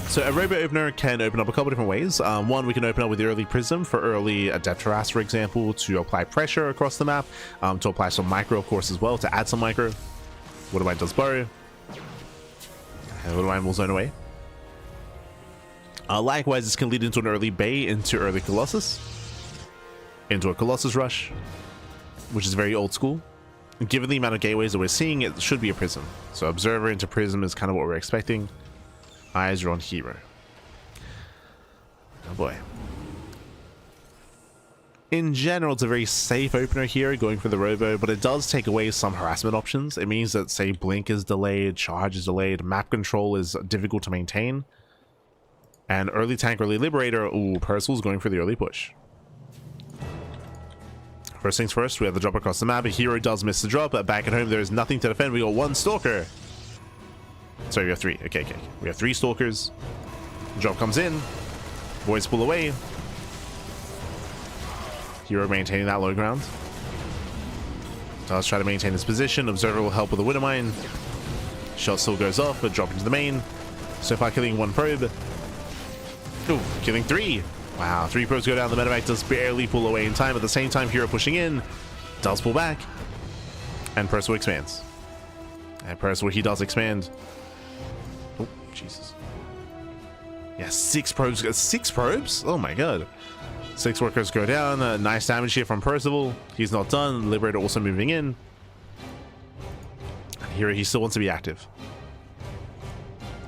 So a Robo Opener can open up a couple different ways. One, we can open up with the early Prism for early Depth Harass, for example, to apply pressure across the map, to apply some micro, of course, as well, to add some micro. Woodermine does burrow. And Woodermine will zone away. Likewise, this can lead into an early Bay, into early Colossus, into a Colossus Rush, which is very old school. Given the amount of gateways that we're seeing, it should be a Prism. So Observer into Prism is kind of what we're expecting. Eyes are on herO. Oh boy. In general, it's a very safe opener here, going for the robo, but it does take away some harassment options. It means that, say, blink is delayed, charge is delayed, map control is difficult to maintain. And early tank, early liberator. Ooh, Percival's going for the early push. First things first, we have the drop across the map. herO does miss the drop, but back at home, there is nothing to defend. We got one stalker. Sorry, we have three. Okay. We have 3 stalkers. Drop comes in. Boys pull away. herO maintaining that low ground. Does try to maintain his position. Observer will help with the Widowmine. Shot still goes off, but drop into the main. So far killing 1 probe. Ooh, killing 3. Wow, 3 probes go down. The medevac does barely pull away in time. At the same time, herO pushing in. Does pull back. And Percival expands. And Percival, he does expand. Oh, Jesus. Yeah, 6 probes. 6 probes? Oh my god. 6 workers go down. Nice damage here from Percival. He's not done. Liberator also moving in. And herO, he still wants to be active.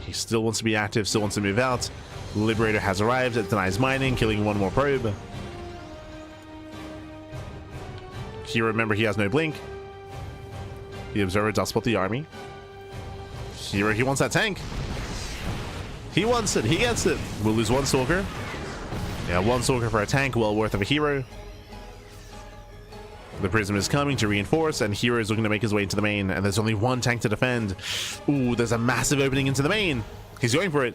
He still wants to be active, still wants to move out. Liberator has arrived. It denies mining, killing 1 more probe. herO, remember, he has no blink. The Observer does spot the army. herO, he wants that tank. He wants it. He gets it. We'll lose 1 stalker. Yeah, 1 stalker for a tank. Well worth of a herO. The Prism is coming to reinforce, and herO is looking to make his way into the main, and there's only 1 tank to defend. Ooh, there's a massive opening into the main. He's going for it.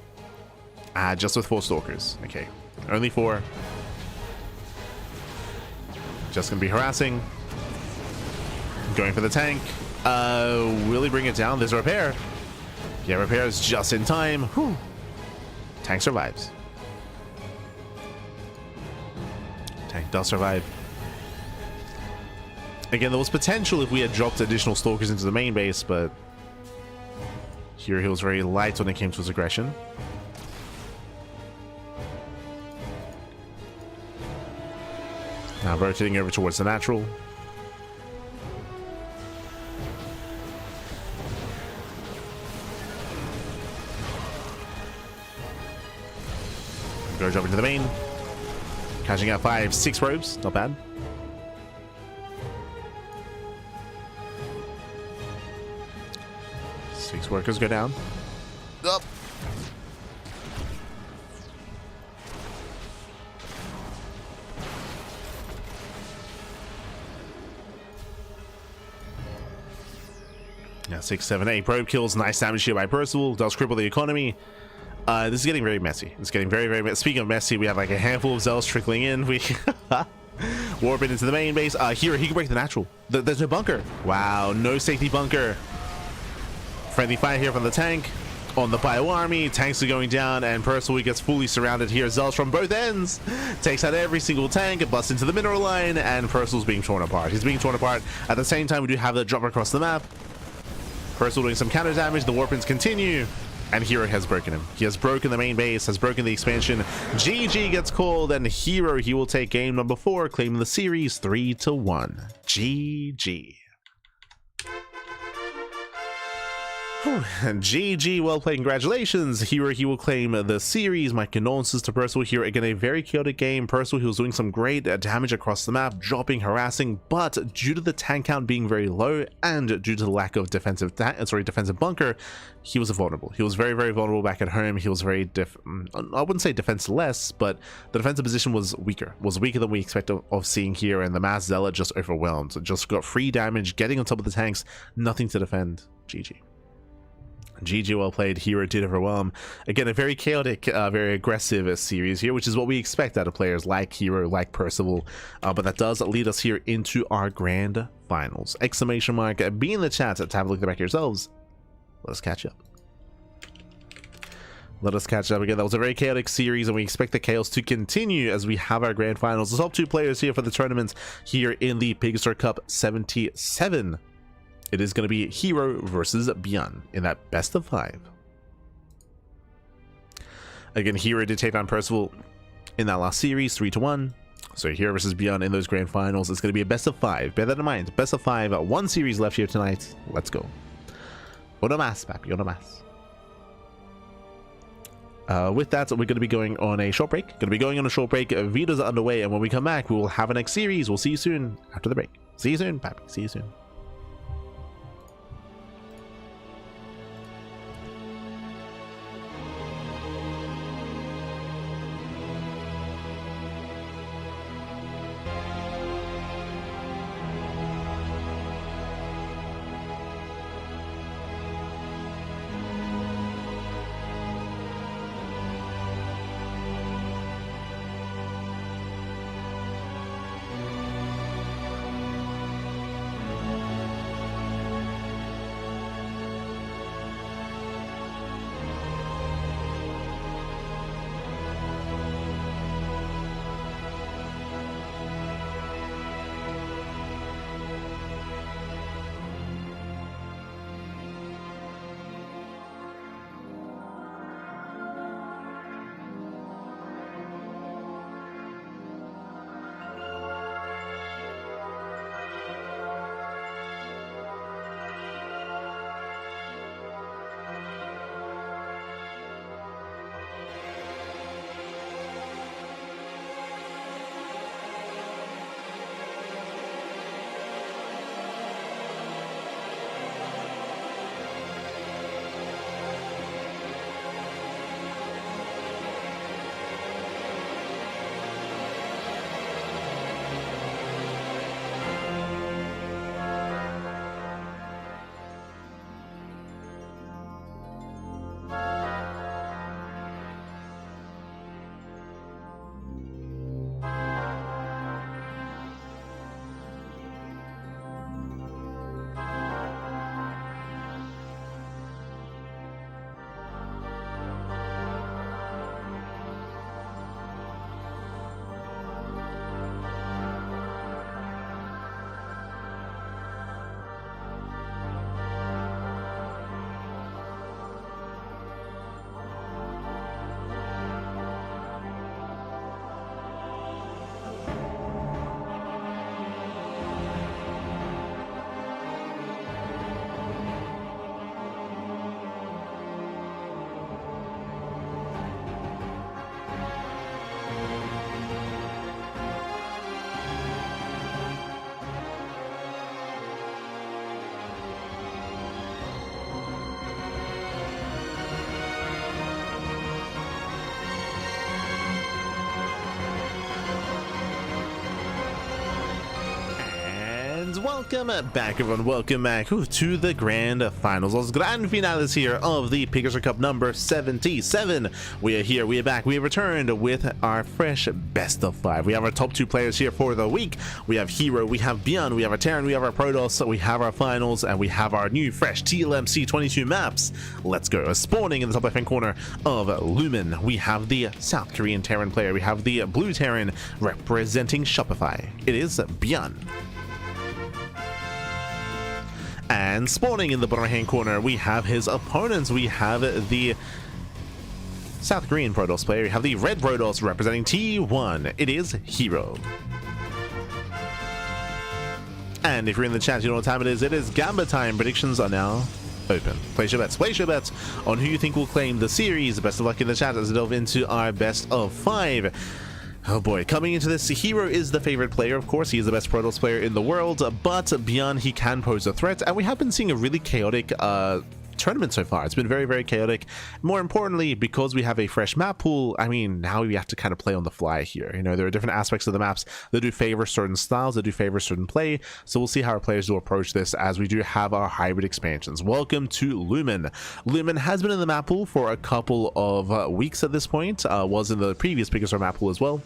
Just with 4 stalkers. Okay, only 4. Just gonna be harassing. Going for the tank. Will he bring it down? There's a repair. Yeah, repair is just in time. Whew. Tank survives. Tank does survive. Again, there was potential if we had dropped additional stalkers into the main base, but here he was very light when it came to his aggression. Now rotating over towards the natural. Go jump into the main. Catching out 5, 6 probes. Not bad. Six workers go down. Up. Yeah, 6, 7, 8 probe kills. Nice damage here by Percival. Does cripple the economy. This is getting very messy. It's getting very, very messy. Speaking of messy, we have like a handful of Zealots trickling in. We warp it into the main base. Here, he can break the natural. There's no bunker. Wow, no safety bunker. Friendly fire here from the tank. On the ByuN army, tanks are going down, and Percival gets fully surrounded here. Zealots from both ends. Takes out every single tank, it busts into the mineral line, and Percival's being torn apart. He's being torn apart. At the same time, we do have the drop across the map. Percival doing some counter damage. The warpins continue. And herO has broken him. He has broken the main base, has broken the expansion. GG gets called, and herO, he will take game number 4, claiming the series 3-1. GG. Whew. GG, well played, congratulations. herO, he will claim the series. My condolences to Percival here. Again, a very chaotic game. Percival, he was doing some great damage across the map, dropping, harassing, but due to the tank count being very low and due to the lack of defensive bunker, he was vulnerable. He was very, very vulnerable back at home. He was very I wouldn't say defenseless, but the defensive position was weaker than we expect of seeing here, and the mass zealot just overwhelmed. Just got free damage, getting on top of the tanks, nothing to defend. GG. GG, well played. herO did overwhelm. Again, a very chaotic, very aggressive series here, which is what we expect out of players like herO, like Percival. But that does lead us here into our grand finals. Exclamation mark. Be in the chat to have a look at the back yourselves. Let us catch up. Let us catch up again. That was a very chaotic series, and we expect the chaos to continue as we have our grand finals. The top 2 players here for the tournament here in the PiGosaur Cup 77. It is going to be herO versus ByuN in that best of 5. Again, herO did take on Percival in that last series, 3-1. So herO versus ByuN in those grand finals. It's going to be a best of 5. Bear that in mind. Best of 5. 1 series left here tonight. Let's go. Uno más, papi. Uno más. With that, we're going to be going on a short break. Videos are underway, and when we come back, we will have a next series. We'll see you soon after the break. See you soon, Pappy. See you soon. Welcome back, everyone. Welcome back to the grand finals, those grand finales here of the PiGosaur Cup number 77. We are here, we are back, we have returned with our fresh best of 5. We have our top 2 players here for the week. We have herO, we have ByuN, we have our Terran, we have our Protoss, we have our finals, and we have our new fresh TLMC 22 maps. Let's go. Spawning in the top left hand corner of Lumen, we have the South Korean Terran player. We have the blue Terran representing Shopify. It is ByuN. And spawning in the bottom right hand corner, we have his opponents. We have the South Korean Protoss player. We have the red Protoss representing T1. It is herO. And if you're in the chat, you know what time it is. It is Gamba time. Predictions are now open. Place your bets. Place your bets on who you think will claim the series. Best of luck in the chat as we delve into our best of 5. Oh boy, coming into this, herO is the favorite player, of course. He is the best Protoss player in the world, but ByuN, he can pose a threat, and we have been seeing a really chaotic tournament so far. It's been very, very chaotic. More importantly, because we have a fresh map pool, I mean, now we have to kind of play on the fly here. You know, there are different aspects of the maps that do favor certain styles, that do favor certain play, so we'll see how our players will approach this as we do have our hybrid expansions. Welcome to Lumen. Lumen has been in the map pool for a couple of weeks at this point, was in the previous PiGosaur map pool as well.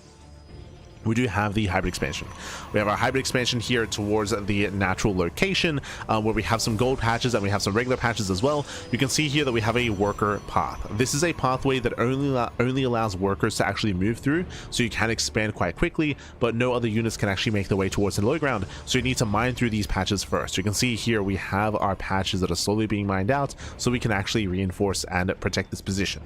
We do have the hybrid expansion. We have our hybrid expansion here towards the natural location, where we have some gold patches and we have some regular patches as well. You can see here that we have a worker path. This is a pathway that only allows workers to actually move through, so you can expand quite quickly, but no other units can actually make their way towards the low ground, so you need to mine through these patches first. You can see here we have our patches that are slowly being mined out, so we can actually reinforce and protect this position.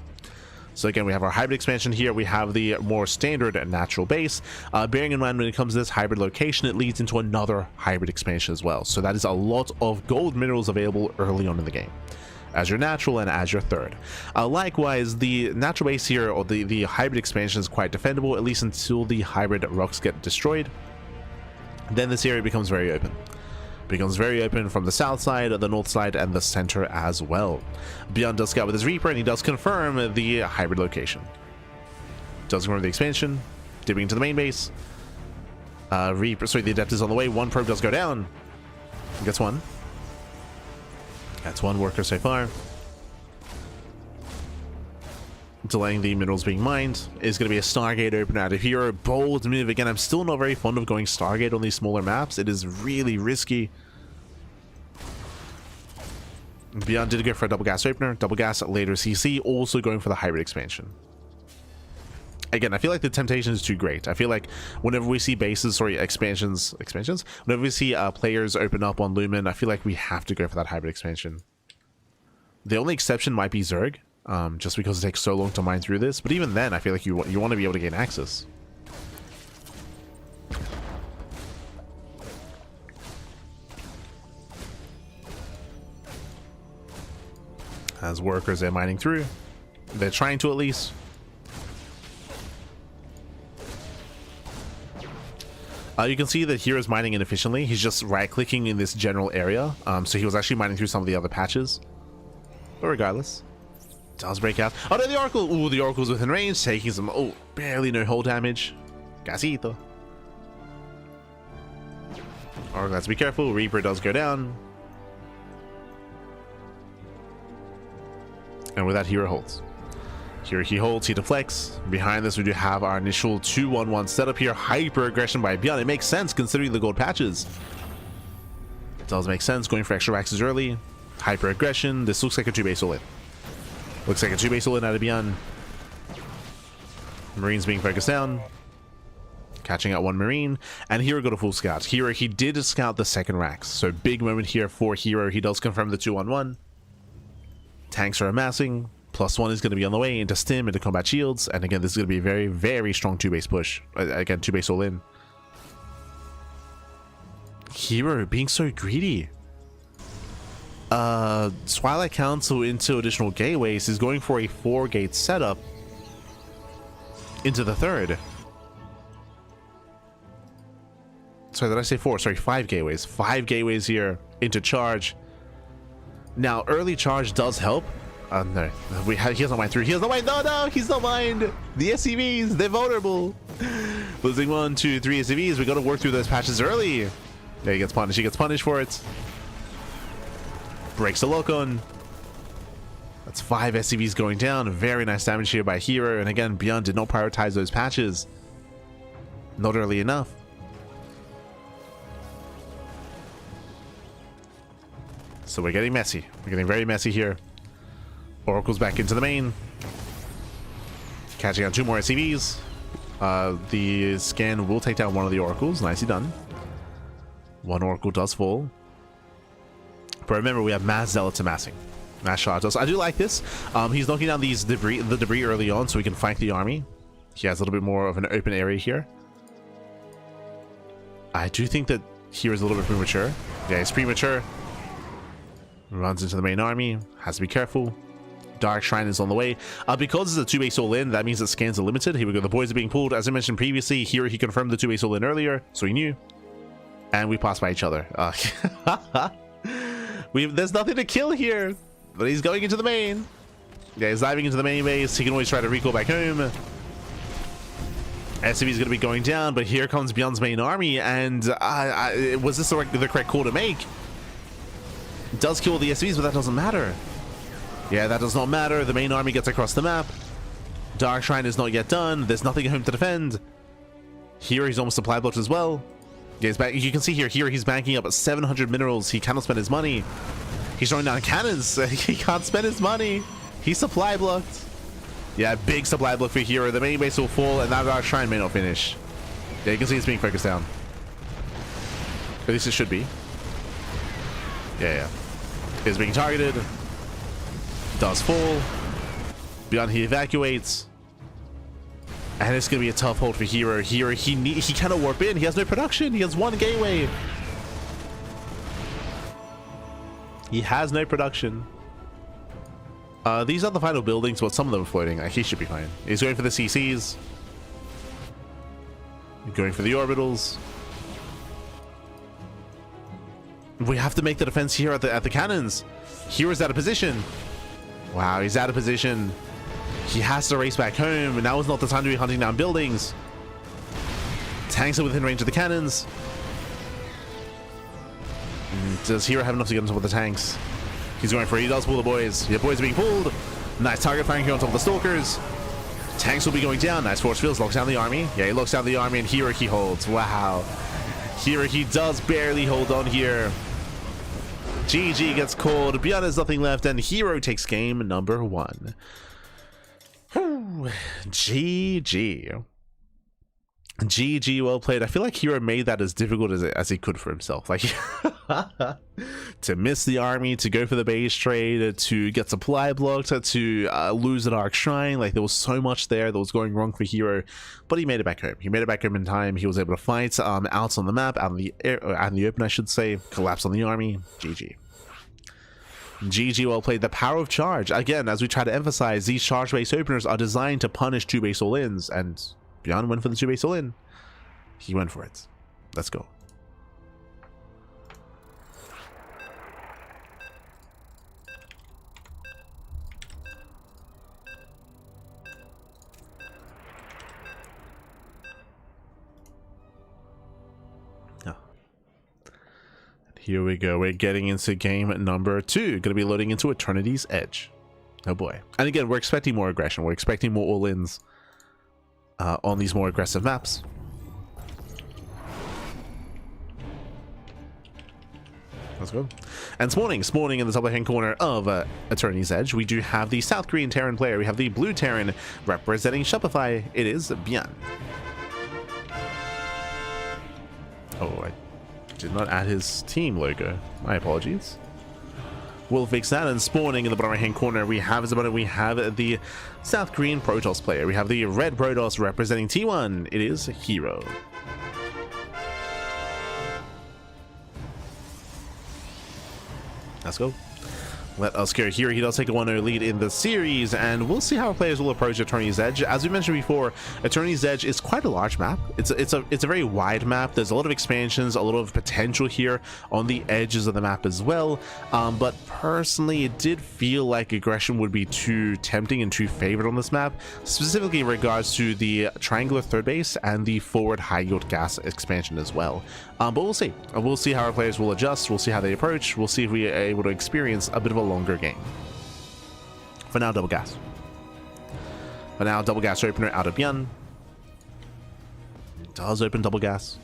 So again, we have our hybrid expansion here. We have the more standard natural base. Bearing in mind, when it comes to this hybrid location, it leads into another hybrid expansion as well. So that is a lot of gold minerals available early on in the game. as your natural and as your third. Likewise, the natural base here, or the hybrid expansion, is quite defendable, at least until the hybrid rocks get destroyed. Then this area becomes very open. Becomes very open from the south side, the north side, and the center as well. ByuN does scout with his Reaper, and he does confirm the hybrid location. Does confirm the expansion, dipping into the main base. Reaper, sorry, the Adept is on the way. One probe does go down. Gets one. That's one worker so far. Delaying the minerals being mined. Is going to be a Stargate open out of here. Bold move. Again, I'm still not very fond of going Stargate on these smaller maps. It is really risky. ByuN did go for a double gas opener. Double gas later CC. Also going for the hybrid expansion. Again, I feel like the temptation is too great. I feel like whenever we see bases, sorry, expansions, whenever we see players open up on Lumen, I feel like we have to go for that hybrid expansion. The only exception might be Zerg. Just because it takes so long to mine through this, but even then I feel like you want to be able to gain access. As workers are mining through, they're trying to at least. You can see that hero's mining inefficiently. He's just right clicking in this general area, so he was actually mining through some of the other patches, but regardless, does break out. Oh no, the Oracle! Ooh, the Oracle's within range, taking some, oh, barely no hull damage. Casito. Oracle has to be careful. Reaper does go down. And with that, hero holds. Here he holds, he deflects. Behind this, we do have our initial 2-1-1 setup here. Hyper aggression by ByuN. It makes sense considering the gold patches. It does make sense going for extra axes early. Hyper aggression. This looks like a 2-base all-in. Looks like a 2-base all-in out of ByuN. Marines being focused down. Catching out one Marine. And hero got a full scout. Hero, he did scout the second racks. So big moment here for hero. He does confirm the 2-1-1. Tanks are amassing. +1 is going to be on the way into stim, into combat shields. And again, this is going to be a very, very strong 2-base push. Again, 2-base all-in. Hero being so greedy. Twilight Council into additional gateways is going for a 4-gate setup into the third. Sorry, did I say 4? Sorry, 5 gateways. 5 gateways here into charge. Now, early charge does help. No, he has not mined through. He has not mined. No, he's not mined. The SCVs, they're vulnerable. Losing 1, 2, 3 SCVs. We got to work through those patches early. Yeah, he gets punished. He gets punished for it. Breaks the lock on. That's 5 SCVs going down. Very nice damage here by hero. And again, ByuN did not prioritize those patches. Not early enough. So we're getting messy. We're getting very messy here. Oracle's back into the main. Catching out 2 more SCVs. The scan will take down one of the Oracles. Nicely done. One Oracle does fall. But remember, we have mass zealots amassing. Mass shadows. I do like this. He's knocking down the debris early on so he can flank the army. He has a little bit more of an open area here. I do think that here is a little bit premature. Yeah, he's premature. Runs into the main army. Has to be careful. Dark Shrine is on the way. Because it's a 2-base all-in, that means that scans are limited. Here we go. The boys are being pulled. As I mentioned previously, here he confirmed the 2-base all-in earlier, so he knew. And we passed by each other. There's nothing to kill here, but he's going into the main. Yeah, he's diving into the main base. He can always try to recall back home. SCV is going to be going down, but here comes ByuN's main army, and was this the correct call to make? Does kill the SCVs, but that doesn't matter. Yeah, that does not matter. The main army gets across the map. Dark Shrine is not yet done. There's nothing at home to defend. Here he's almost supply blocked as well. Yeah, he's back. You can see here he's banking up at 700 minerals. He cannot spend his money. He's throwing down cannons. He can't spend his money. He's supply blocked. Yeah, big supply block for hero. The main base will fall, and that Dark Shrine may not finish. Yeah, you can see it's being focused down. At least it should be. Yeah. Is being targeted. Does fall. ByuN, he evacuates. And it's going to be a tough hold for hero. Hero, he cannot warp in. He has no production. He has 1 gateway. He has no production. These are the final buildings, but some of them are floating. He should be fine. He's going for the CCs. Going for the orbitals. We have to make the defense here at the cannons. Hero's out of position. Wow, he's out of position. He has to race back home, and now is not the time to be hunting down buildings. Tanks are within range of the cannons. Does Hero have enough to get on top of the tanks? He's going for it. He does pull the boys. The boys are being pulled. Nice target flank here on top of the stalkers. Tanks will be going down. Nice force fields. Locks down the army. Yeah, he locks down the army, and Hero he holds. Wow. Hero he does barely hold on here. GG gets called. ByuN has nothing left, and Hero takes game number 1. GG. GG, well played. I feel like Hero made that as difficult as he could for himself. Like, to miss the army, to go for the base trade, to get supply blocked, to lose an Arc Shrine. Like, there was so much there that was going wrong for Hero, but he made it back home. He made it back home in time. He was able to fight out on the map, out in the air, out in the open, I should say. Collapse on the army. GG. GG, well played. The power of charge. Again, as we try to emphasize, these charge base openers are designed to punish 2 base all-ins, and ByuN went for the 2 base all-in. He went for it. Let's go. Here we go. We're getting into game number 2. Going to be loading into Eternity's Edge. Oh boy. And again, we're expecting more aggression. We're expecting more all-ins on these more aggressive maps. Let's go. And spawning in the top left hand corner of Eternity's Edge, we do have the South Korean Terran player. We have the blue Terran representing Shopify. It is ByuN. Oh, I did not add his team logo. My apologies. We'll fix that. And spawning in the bottom right hand corner, we have the South Korean Protoss player. We have the red Protoss representing T1. It is herO. Let's go. Let us go here. He does take a 1-0 lead in the series, and we'll see how our players will approach Eternity's Edge. As we mentioned before, Eternity's Edge is quite a large map. It's a very wide map. There's a lot of expansions, a lot of potential here on the edges of the map as well. But personally, it did feel like aggression would be too tempting and too favored on this map, specifically in regards to the triangular third base and the forward high yield gas expansion as well. But we'll see. We'll see how our players will adjust. We'll see how they approach. We'll see if we are able to experience a bit of a longer game. For now, double gas. For now, double gas opener out of ByuN. Does open double gas.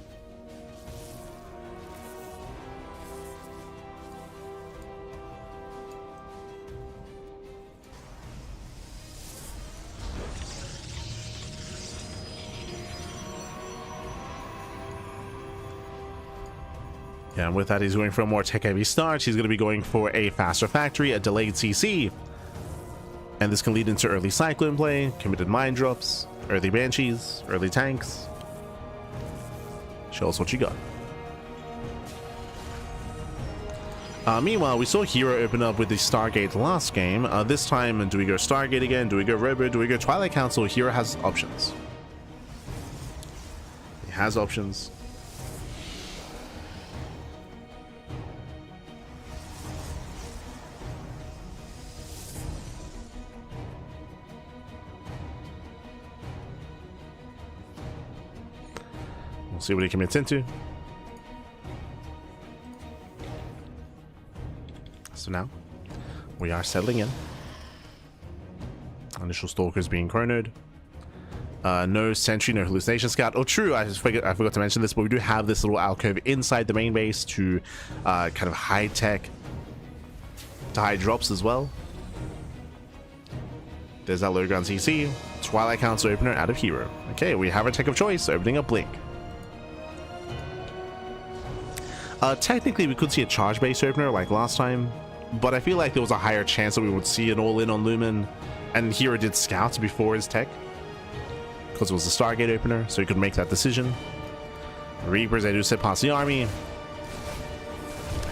Yeah, and with that, he's going for a more tech-heavy start. He's going to be going for a faster factory, a delayed CC. And this can lead into early Cyclone play, committed mine drops, early Banshees, early tanks. Show us what you got. Meanwhile, we saw herO open up with the Stargate last game. This time, do we go Stargate again? Do we go Robo? Do we go Twilight Council? herO has options. He has options. We'll see what he commits into. So now, we are settling in. Initial Stalkers being chronoed. No Sentry, no Hallucination Scout. Oh, true, I forgot to mention this, but we do have this little alcove inside the main base to kind of high tech, to hide drops as well. There's that low ground CC. Twilight Council opener out of herO. Okay, we have our tech of choice, opening up Blink. Technically, we could see a charge base opener like last time, but I feel like there was a higher chance that we would see an all-in on Lumen, and herO did scouts before his tech, because it was a Stargate opener, so he could make that decision. Reapers, they do sit past the army.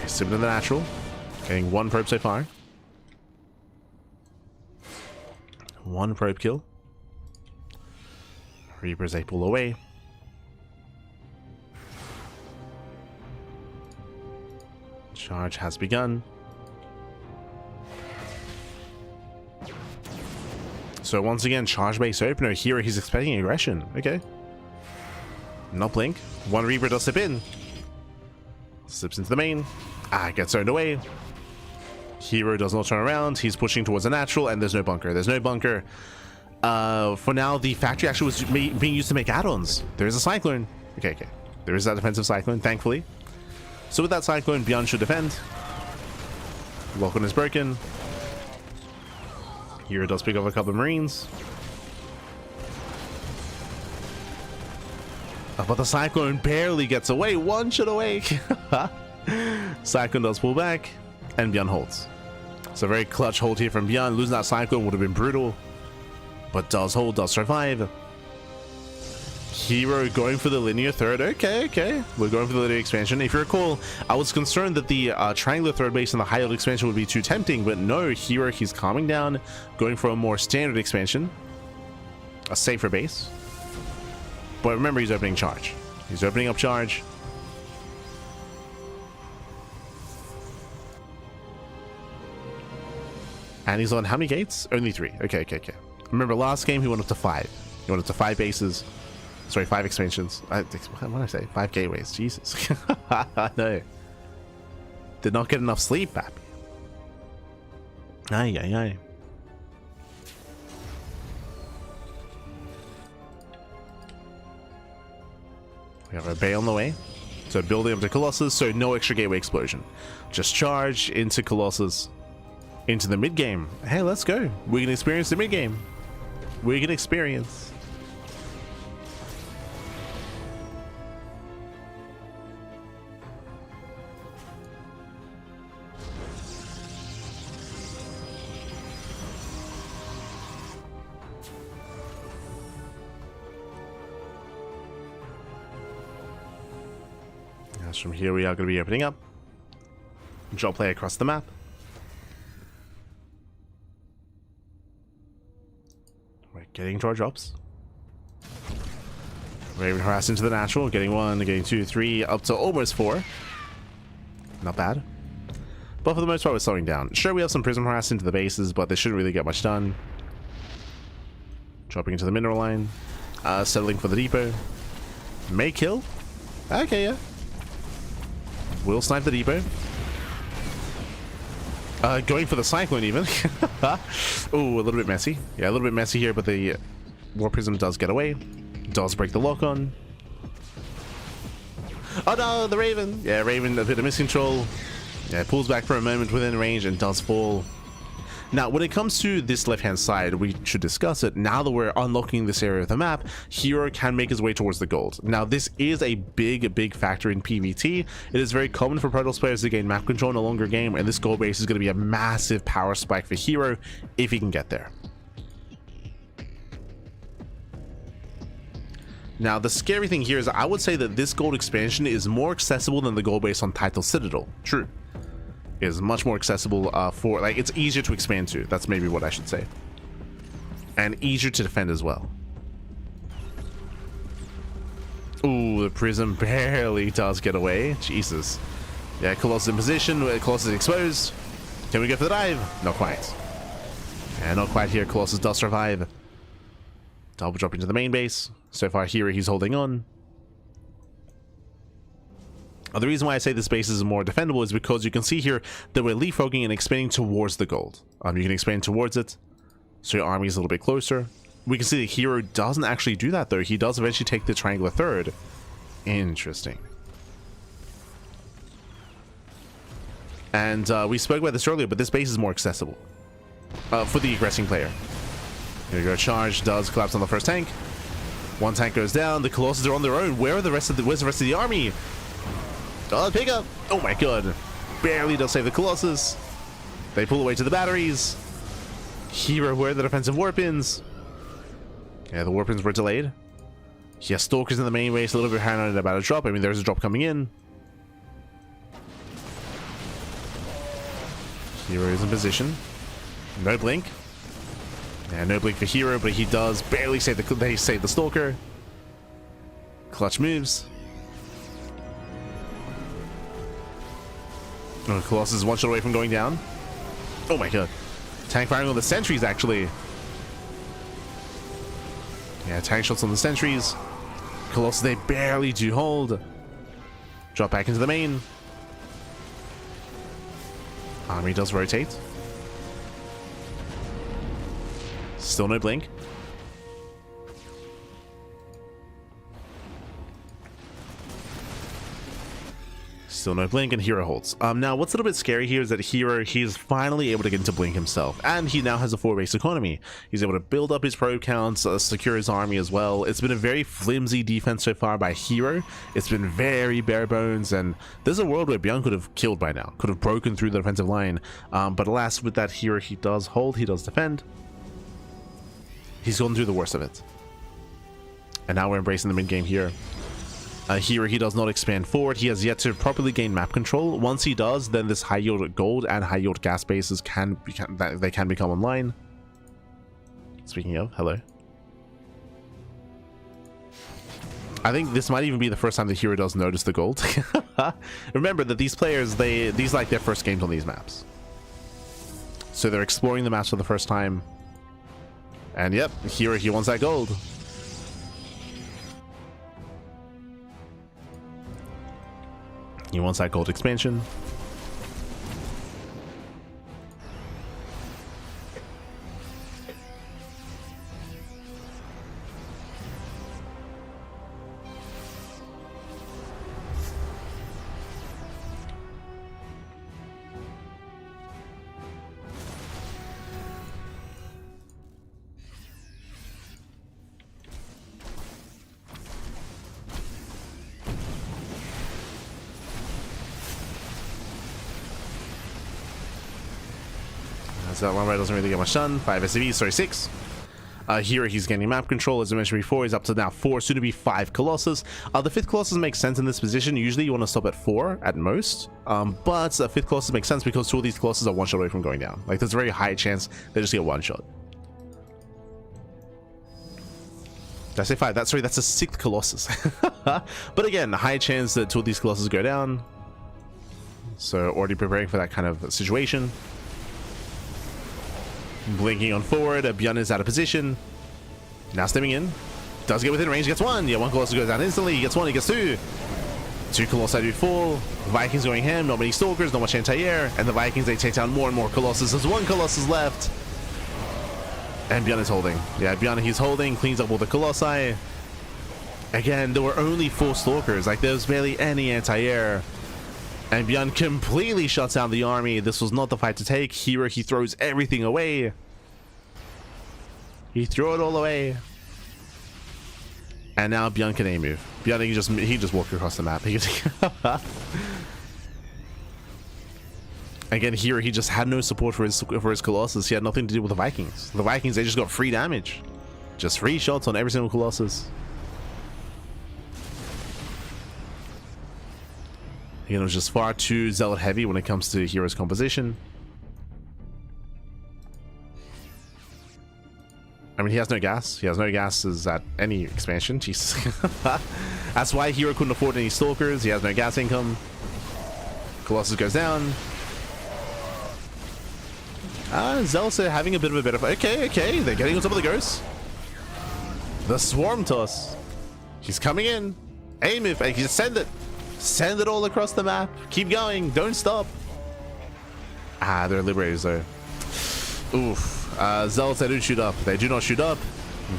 He's sipping in the natural, getting 1 probe so far. One probe kill. Reaper's a pull away. Charge has begun. So once again, charge base opener. Here he's expecting aggression. Okay. Not blink. One Reaper does slip in. Slips into the main. Gets owned away. herO does not turn around. He's pushing towards a natural, and there's no bunker. There's no bunker. For now, the factory actually was being used to make add-ons. There's a Cyclone. Okay. There is that defensive Cyclone, thankfully. So with that Cyclone, ByuN should defend. Lock-on is broken. herO does pick up a couple of Marines. But the Cyclone barely gets away. One shot away. Cyclone does pull back, and ByuN holds. So very clutch hold here from ByuN. Losing that Cyclone would have been brutal, but does hold, does survive. herO going for the linear third. Okay. We're going for the linear expansion. If you recall, I was concerned that the triangular third base and the high yield expansion would be too tempting, but no, herO, he's calming down, going for a more standard expansion, a safer base. But remember, he's opening charge. He's opening up charge. And he's on how many gates? Only 3. Okay. Remember, last game he went up to 5. He went up to 5 bases. Sorry, 5 expansions. What did I say? 5 gateways. Jesus. No. Did not get enough sleep, Pappy. Aye. We have a Bay on the way. So building up to Colossus, so no extra gateway explosion. Just charge into Colossus. Into the mid game. Hey, let's go. We can experience the mid game. We can experience. As from here, we are going to be opening up. Drop play across the map. We're getting to our drops. Raven harass into the natural, getting 1, getting 2, 3, up to almost 4. Not bad. But for the most part, we're slowing down. Sure, we have some prism harass into the bases, but they shouldn't really get much done. Dropping into the mineral line. Settling for the depot. May kill. Okay, yeah. Will snipe the depot. Going for the Cyclone even. Oh, a little bit messy. Yeah, a little bit messy here, but the War Prism does get away. Does break the lock-on. Oh no, the Raven. Yeah, Raven, a bit of miscontrol. Yeah, pulls back for a moment within range and does fall. Now, when it comes to this left-hand side, we should discuss it. Now that we're unlocking this area of the map, herO can make his way towards the gold. Now, this is a big factor in PvT. It is very common for Protoss players to gain map control in a longer game, and this gold base is going to be a massive power spike for herO if he can get there. Now, the scary thing here is I would say that this gold expansion is more accessible than the gold base on Title Citadel. True. Is much more accessible for, like, it's easier to expand to. That's maybe what I should say. And easier to defend as well. Ooh, the Prism barely does get away. Jesus. Yeah, Colossus in position. Colossus exposed. Can we go for the dive? Not quite. And not quite here. Colossus does survive. Double drop into the main base. So far here, he's holding on. The reason why I say this base is more defendable is because you can see here that we're leapfrogging and expanding towards the gold. You can expand towards it, so your army is a little bit closer. We can see that herO doesn't actually do that, though. He does eventually take the triangular third. Interesting. And we spoke about this earlier, but this base is more accessible for the aggressing player. Here we go. Charge does collapse on the first tank. One tank goes down. The Colossus are on their own. Where's the rest of the army? Oh, pick up! Oh my god. Barely does save the Colossus. They pull away to the batteries. herO, where are the defensive warpins? Yeah, the warpins were delayed. He has stalkers in the main base, a little bit paranoid about a drop. I mean, there's a drop coming in. herO is in position. No blink. Yeah, no blink for herO, but he does barely save the Stalker. Clutch moves. Oh, Colossus is one shot away from going down. Oh my god. Tank firing on the sentries, actually. Yeah, tank shots on the sentries. Colossus, they barely do hold. Drop back into the main. Army does rotate. Still no blink. Still no blink, and herO holds. Now, what's a little bit scary here is that herO, he's finally able to get into blink himself, and he now has a 4-base economy. He's able to build up his probe counts, secure his army as well. It's been a very flimsy defense so far by herO. It's been very bare bones, and there's a world where ByuN could have killed by now, could have broken through the defensive line. But alas, with that herO, he does hold, he does defend. He's gone through the worst of it. And now we're embracing the mid game here. herO, he does not expand forward. He has yet to properly gain map control. Once he does, then this high yield gold and high yield gas bases can become online. Speaking of, hello. I think this might even be the first time that herO does notice the gold. Remember that these players, these like their first games on these maps, so they're exploring the maps for the first time. And yep, herO, he wants that gold. He wants that gold expansion. So that one right doesn't really get much done. 5 SCVs, sorry, 6. Here he's gaining map control. As I mentioned before, he's up to now 4, soon to be 5 Colossus. The 5th Colossus makes sense in this position. Usually you want to stop at 4 at most, but 5th Colossus makes sense because 2 of these Colossus are 1 shot away from going down. Like, there's a very high chance they just get 1 shot. Did I say 5? That's a 6th Colossus. But again, high chance that 2 of these Colossus go down. So already preparing for that kind of situation. Blinking on forward, ByuN is out of position. Now stepping in. Does get within range, gets 1. Yeah, 1 Colossus goes down instantly. He gets 1, he gets 2. 2 Colossi do fall. Vikings going ham, not many Stalkers, not much anti-air. And the Vikings, they take down more and more Colossus. There's 1 Colossus left. And ByuN is holding. Yeah, ByuN, he's holding, cleans up all the Colossi. Again, there were only 4 Stalkers. Like, there was barely any anti-air. And ByuN completely shuts down the army. This was not the fight to take. herO, he throws everything away. He threw it all away. And now ByuN can A-move. ByuN, he just walked across the map. Again, herO, he just had no support for his Colossus. He had nothing to do with the Vikings. The Vikings, they just got free damage. Just free shots on every single Colossus. You know, just far too zealot heavy when it comes to herO's composition. I mean, he has no gas. He has no gases at any expansion. Jesus. That's why herO couldn't afford any Stalkers. He has no gas income. Colossus goes down. Zealots are having a bit of a better fight. Okay. They're getting on top of the ghosts. The Swarm Toss. He's coming in. Aim if he just send it. Send it all across the map. Keep going. Don't stop. They're liberators though. Oof. Zealots, they don't shoot up. They do not shoot up.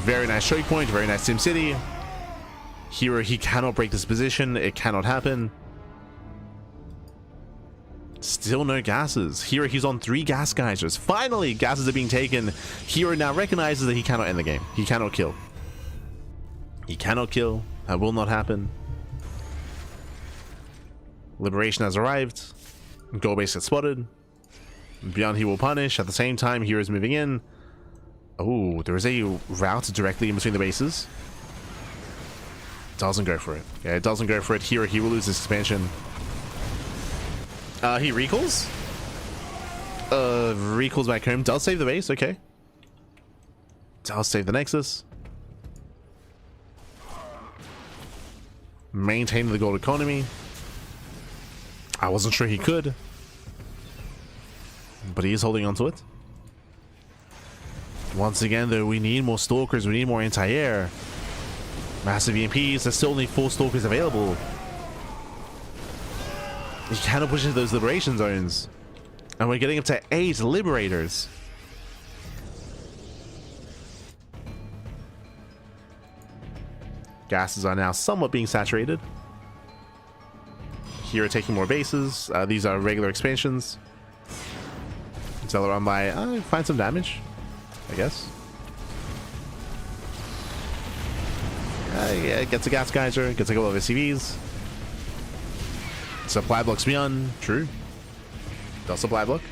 Very nice choke point. Very nice SimCity. herO, he cannot break this position. It cannot happen. Still no gases. herO, he's on 3 gas geysers. Finally, gases are being taken. herO now recognizes that he cannot end the game. He cannot kill. He cannot kill. That will not happen. Liberation has arrived. Gold base gets spotted. ByuN, he will punish. At the same time, herO is moving in. Oh, there is a route directly in between the bases. Doesn't go for it. Yeah, it doesn't go for it. herO, he will lose his expansion. He recalls. Recalls back home. Does save the base. Okay. I'll save the Nexus. Maintain the gold economy. I wasn't sure he could, but he is holding on to it. Once again, though, we need more Stalkers. We need more anti-air. Massive EMPs. There's still only 4 Stalkers available. You cannot push into those liberation zones. And we're getting up to 8 Liberators. Gases are now somewhat being saturated. Here are taking more bases. These are regular expansions. Accelerate on by, find some damage, I guess. Yeah, gets a gas geyser, gets a couple of SCVs. Supply blocks ByuN, true. Does supply block.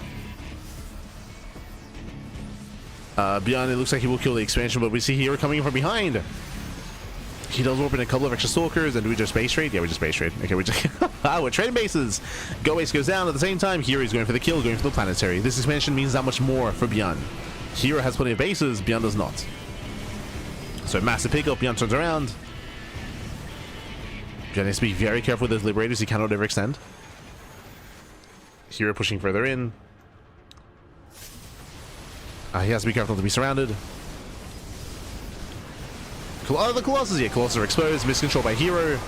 ByuN, it looks like he will kill the expansion, but we see here coming in from behind. He does open a couple of extra Stalkers, and do we just base trade? Yeah, we just base trade. Okay, we just we're trading bases. Go base goes down at the same time. Here he's going for the kill, going for the planetary. This expansion means that much more for ByuN. Hero has plenty of bases, ByuN does not. So massive pickup, ByuN turns around. ByuN needs to be very careful with those Liberators, he cannot overextend. Hero pushing further in. He has to be careful not to be surrounded. Oh, the Colossus, yeah, Colossus are exposed, miscontrolled by Hero.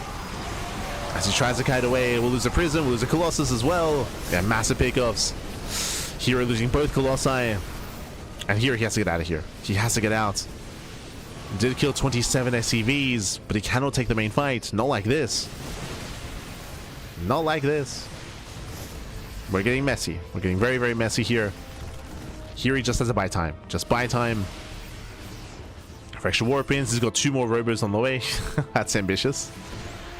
As he tries to kite away, we'll lose a Prism, we'll lose a Colossus as well. Yeah, massive pickups. Hero losing both Colossi. And here he has to get out of here. He has to get out. Did kill 27 SCVs, but he cannot take the main fight. Not like this. Not like this. We're getting messy. We're getting very, very messy here. Here he just has to buy time. Just buy time. For extra warpins, he's got 2 more robos on the way. That's ambitious.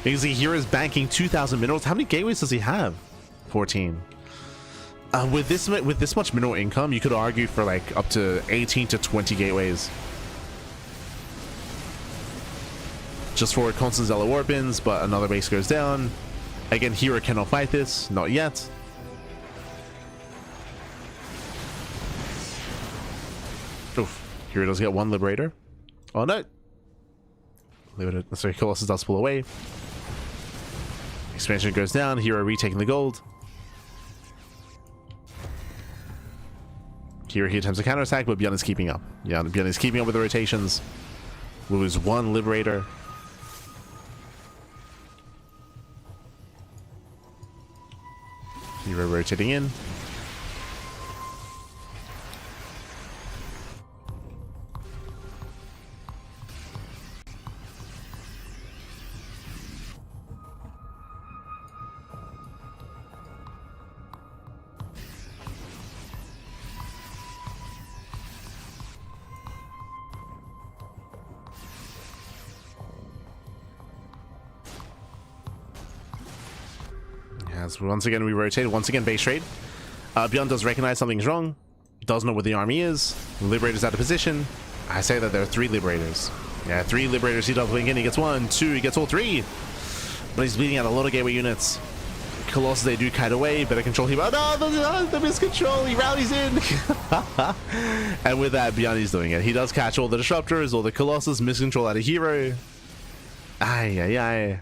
You can see here is banking 2,000 minerals. How many gateways does he have? 14. With this much mineral income, you could argue for like up to 18 to 20 gateways. Just for constant Zealot warpins, but another base goes down. Again, Hero cannot fight this. Not yet. Oof. Hero does get 1 Liberator. Oh no! Sorry, Colossus does pull away. Expansion goes down. Hero retaking the gold. Hero here attempts a counterattack, but ByuN is keeping up. Yeah, ByuN is keeping up with the rotations. We'll lose 1 Liberator. Hero rotating in. As once again we rotate, once again base trade. ByuN does recognize something's wrong, does know where the army is. Liberator's out of position. I say that there are 3 Liberators. Yeah, 3 Liberators. He does blink in, he gets 1, 2, he gets all 3. But he's bleeding out a lot of gateway units. Colossus, they do kite away, better control him. Oh no, the miscontrol, he rallies in. And with that, ByuN is doing it. He does catch all the disruptors, all the Colossus, miscontrol out of Hero. Aye.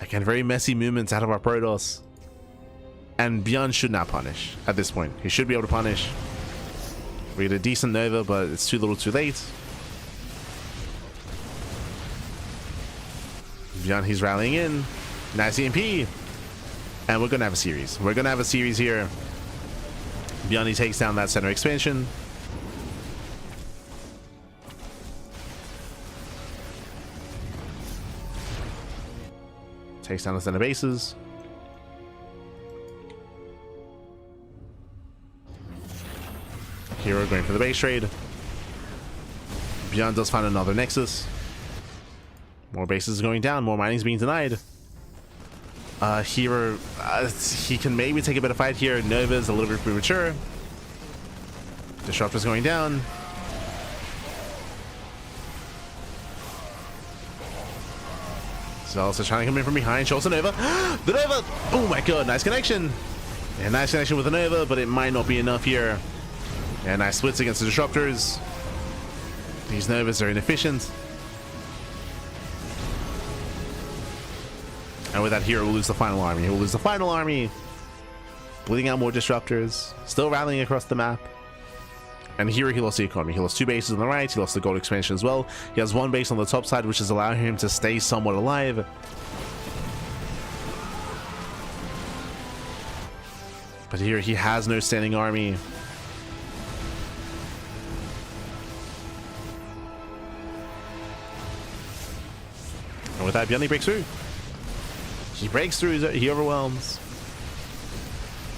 Again, very messy movements out of our Protoss. And ByuN should not punish at this point. He should be able to punish. We get a decent Nova, but it's too little too late. ByuN, he's rallying in. Nice EMP. And we're going to have a series. We're going to have a series here. ByuN, he takes down that center expansion. Takes down the center bases. Hero going for the base trade. ByuN does find another Nexus. More bases going down, more mining's being denied. Hero, he can maybe take a bit of fight here. Nova's a little bit premature. Disruptor's going down. Also trying to come in from behind, shows the Nova. The Nova! Oh my god, nice connection. Yeah, nice connection with the Nova, but it might not be enough here. Yeah, nice splits against the Disruptors. These Novas are inefficient. And with that, herO will lose the final army. He will lose the final army. Bleeding out more disruptors. Still rallying across the map. And here he lost the economy. He lost 2 bases on the right. He lost the gold expansion as well. He has 1 base on the top side, which is allowing him to stay somewhat alive. But here he has no standing army. And with that, ByuN breaks through. He breaks through, he overwhelms.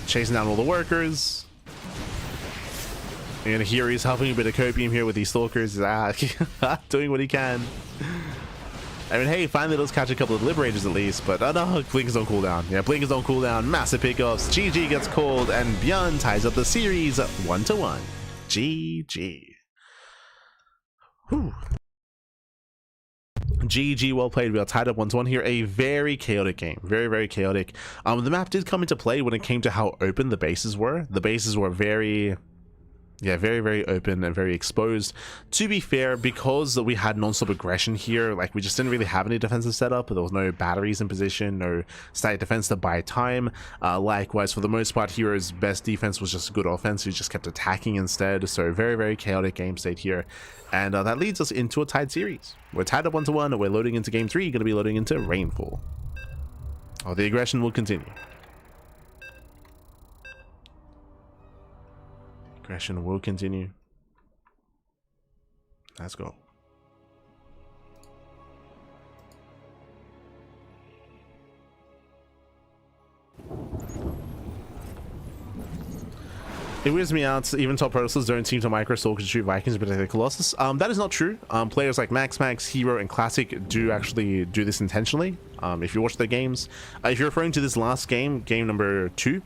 Chasing down all the workers. And here he's helping a bit of copium here with these stalkers. Doing what he can. I mean, hey, finally let's catch a couple of liberators at least, but no, blinkers don't cool down. Yeah, blinkers don't cool down. Massive pickups. GG gets called, and ByuN ties up the series 1-1. GG. Whew. GG, well played. We are tied up 1-1 here. A very chaotic game. Very, very chaotic. The map did come into play when it came to how open the bases were. The bases were very... yeah, very, very open and very exposed. To be fair, because we had non-stop aggression here, like we just didn't really have any defensive setup. There was no batteries in position, no static defense to buy time. Likewise, for the most part, herO's best defense was just good offense. He just kept attacking instead. So very, very chaotic game state here. And that leads us into a tied series. We're tied up 1-1. We're loading into game 3. Going to be loading into Rainfall. Oh, the aggression will continue. Aggression will continue. Let's go. It weirds me out, even top protocols don't seem to micro-stalk and shoot Vikings, but the Colossus. That is not true. Players like Max, herO, and Classic do actually do this intentionally. If you watch their games. If you're referring to this last game, game number 2,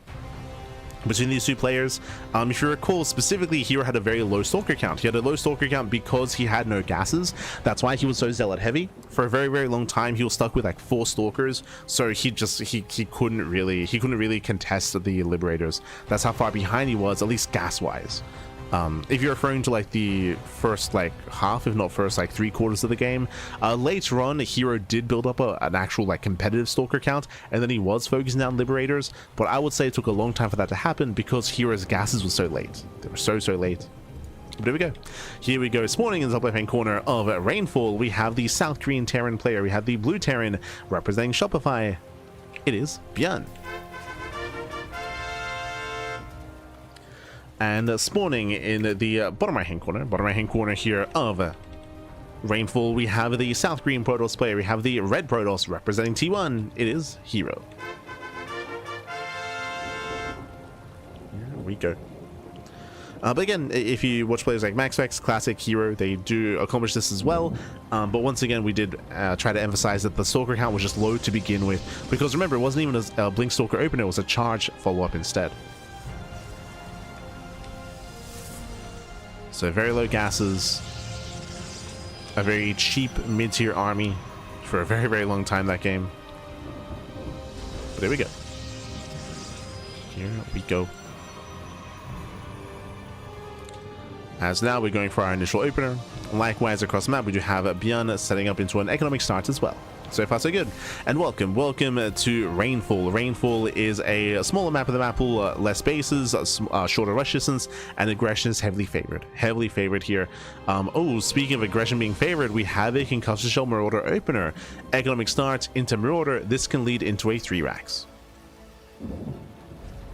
between these 2 players, if you recall, specifically herO had a very low stalker count. He had a low stalker count because he had no gases. That's why he was so zealot heavy. For a very, very long time, he was stuck with like 4 stalkers, so he couldn't really contest the liberators. That's how far behind he was, at least gas wise. If you're referring to like the first like half, if not first like 3/4 of the game, later on herO did build up an actual like competitive stalker count, and then he was focusing down liberators, but I would say it took a long time for that to happen because herO's gases were so late. They were so late. But here we go. Here we go. Spawning in the top left hand corner of Rainfall, we have the South Korean Terran player. We have the blue Terran representing Shopify. It is ByuN. And spawning in the bottom right hand corner here of Rainfall, we have the South Korean Protoss player. We have the red Protoss representing T1. It is herO. Here we go. But again, if you watch players like MaxX, Classic, herO, they do accomplish this as well. But once again, we did try to emphasize that the stalker count was just low to begin with, because remember, it wasn't even a blink stalker opener, it was a charge follow-up instead. So very low gases, a very cheap mid-tier army for a very, very long time that game. But here we go. Here we go. As now we're going for our initial opener. Likewise, across the map, we do have ByuN setting up into an economic start as well. So far, so good. And welcome to Rainfall. Rainfall is a smaller map of the map pool, less bases, shorter rush distance, and aggression is heavily favored here. Oh, speaking of aggression being favored, we have a Concussion Shell Marauder opener. Economic start into Marauder. This can lead into a 3-racks.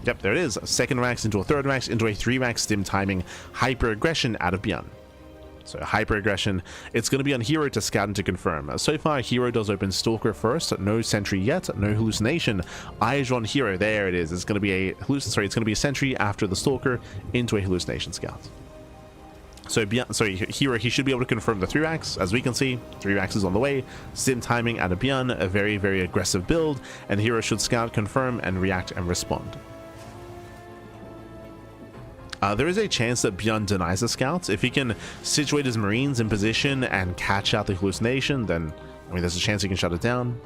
Yep, there it is. A second racks into a third racks into a 3-rack stim timing hyper aggression out of ByuN. So hyper aggression, it's going to be on herO to scout and to confirm. So far, herO does open Stalker first, no Sentry yet, no hallucination. Eyes on herO, there it is. It's going to be a Sentry after the Stalker into a hallucination scout. So herO, he should be able to confirm the 3-racks. As we can see, 3-racks is on the way. Stim timing out of ByuN, a very, very aggressive build, and herO should scout, confirm, and react and respond. There is a chance that ByuN denies the scouts. If he can situate his Marines in position and catch out the hallucination, then, I mean, there's a chance he can shut it down.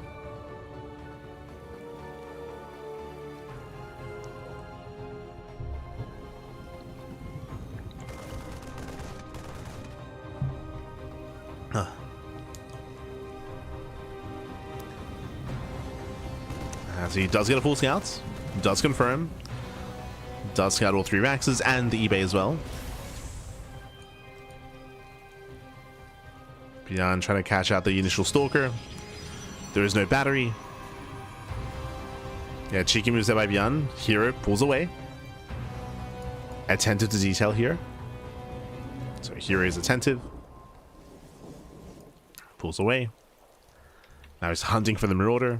As he does get a full scout, does confirm, does scout all 3 Raxes and the eBay as well. ByuN trying to catch out the initial Stalker. There is no battery. Yeah, cheeky moves there by ByuN. herO pulls away. Attentive to detail here. So herO is attentive. Pulls away. Now he's hunting for the Marauder.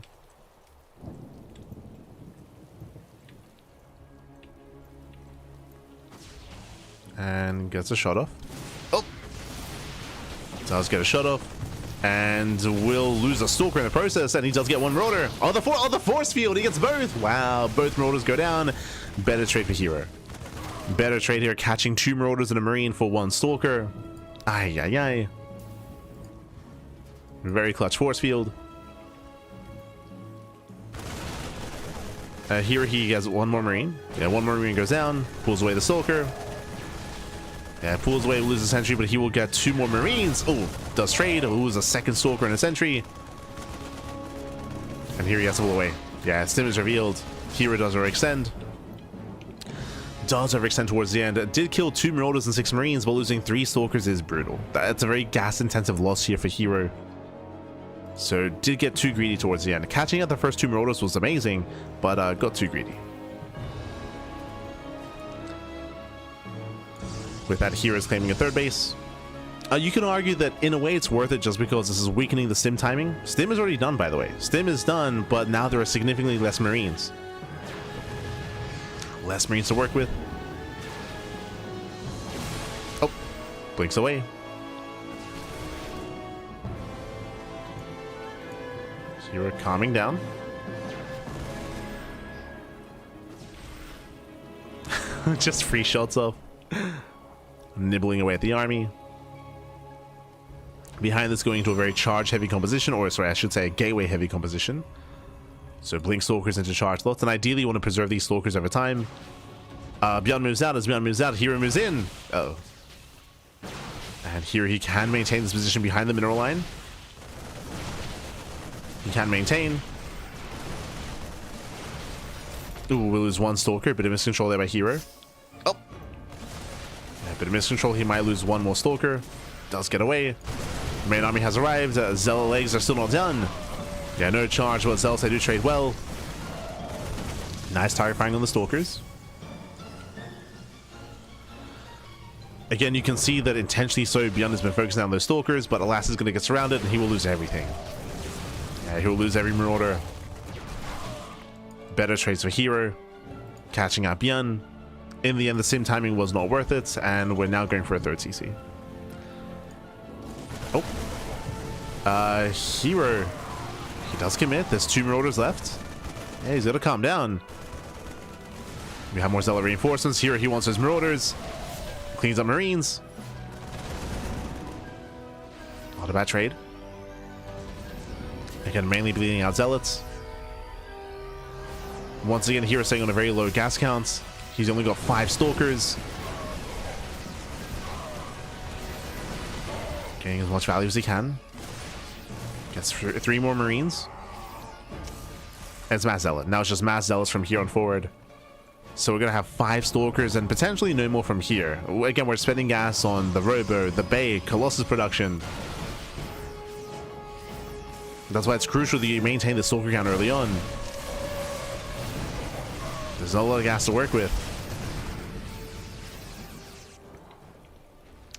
And gets a shot off. Oh! Does get a shot off. And will lose a Stalker in the process. And he does get one Marauder. On the force field, he gets both. Wow, both Marauders go down. Better trade for herO. Better trade here, catching 2 Marauders and a Marine for 1 Stalker. Ay, ay, ay. Very clutch force field. Here he has 1 more Marine. Yeah, 1 more Marine goes down. Pulls away the Stalker. Yeah, pulls away, loses a sentry, but he will get 2 more Marines. Oh, does trade. Loses a second Stalker and a sentry. And here he has to pull away. Yeah, Stim is revealed. herO does overextend. Does overextend towards the end. Did kill 2 Marauders and 6 Marines, but losing 3 Stalkers is brutal. That's a very gas-intensive loss here for herO. So did get too greedy towards the end. Catching out the first 2 Marauders was amazing, but got too greedy. With that, herO's claiming a 3rd base. You can argue that in a way it's worth it just because this is weakening the Stim timing. Stim is already done, by the way. Stim is done, but now there are significantly less Marines. Less Marines to work with. Oh, blinks away. herO calming down. Just free shots off. Nibbling away at the army. Behind this, going into a very charge heavy composition, or sorry, I should say a gateway heavy composition. So blink Stalkers into charge slots, and ideally you want to preserve these Stalkers over time. ByuN moves out. As ByuN moves out, herO moves in. Oh. And here he can maintain this position behind the mineral line. He can maintain. Ooh, we'll lose 1 Stalker. Bit of miscontrol there by herO. Oh. Yeah, bit of miscontrol. He might lose 1 more Stalker. Does get away. Main army has arrived. Zealot legs are still not done. Yeah, no charge, but Zealots, they do trade well. Nice target firing on the Stalkers. Again, you can see that intentionally so ByuN has been focusing on those Stalkers, but alas is going to get surrounded and he will lose everything. Yeah, he will lose every Marauder. Better trades for herO. Catching out ByuN. In the end, the sim timing was not worth it, and we're now going for a 3rd CC. Oh. herO. He does commit. There's 2 Marauders left. Yeah, he's got to calm down. We have more Zealot reinforcements. herO, he wants his Marauders. Cleans up Marines. Not a bad trade. Again, mainly bleeding out Zealots. Once again, herO staying on a very low gas count. He's only got 5 Stalkers. Getting as much value as he can. Gets 3 more Marines. And it's Mass Zealot. Now it's just Mass Zealots from here on forward. So we're going to have 5 Stalkers and potentially no more from here. Again, we're spending gas on the Robo, the Bay, Colossus production. That's why it's crucial that you maintain the Stalker count early on. There's not a lot of gas to work with.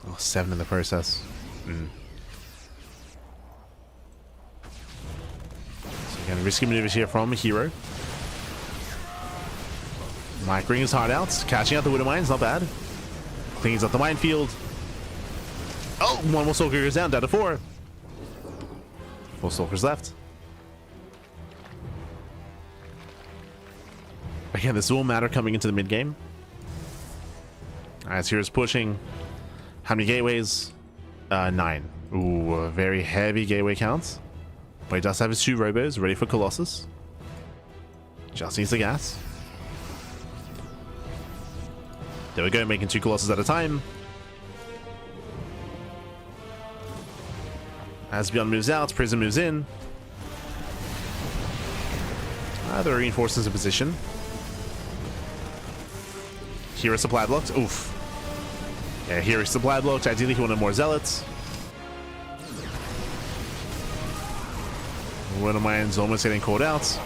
Oh, 7 in the process. So again, risky maneuvers here from herO. Microing his heart out, catching out the Widow Mines, not bad. Cleans up the minefield. Oh, 1 more Stalker goes down to 4. 4 Stalkers left. Again, this will matter coming into the mid game. Alright, so here's pushing. How many gateways? 9. Ooh, a very heavy gateway count. But he does have his 2 Robos ready for Colossus. Just needs the gas. There we go, making 2 Colossus at a time. As ByuN moves out, Prism moves in. The reinforces the position. Here is supply blocked. Oof. Yeah, here is supply blocked. Ideally, he wanted more zealots. One of mine's almost getting called out.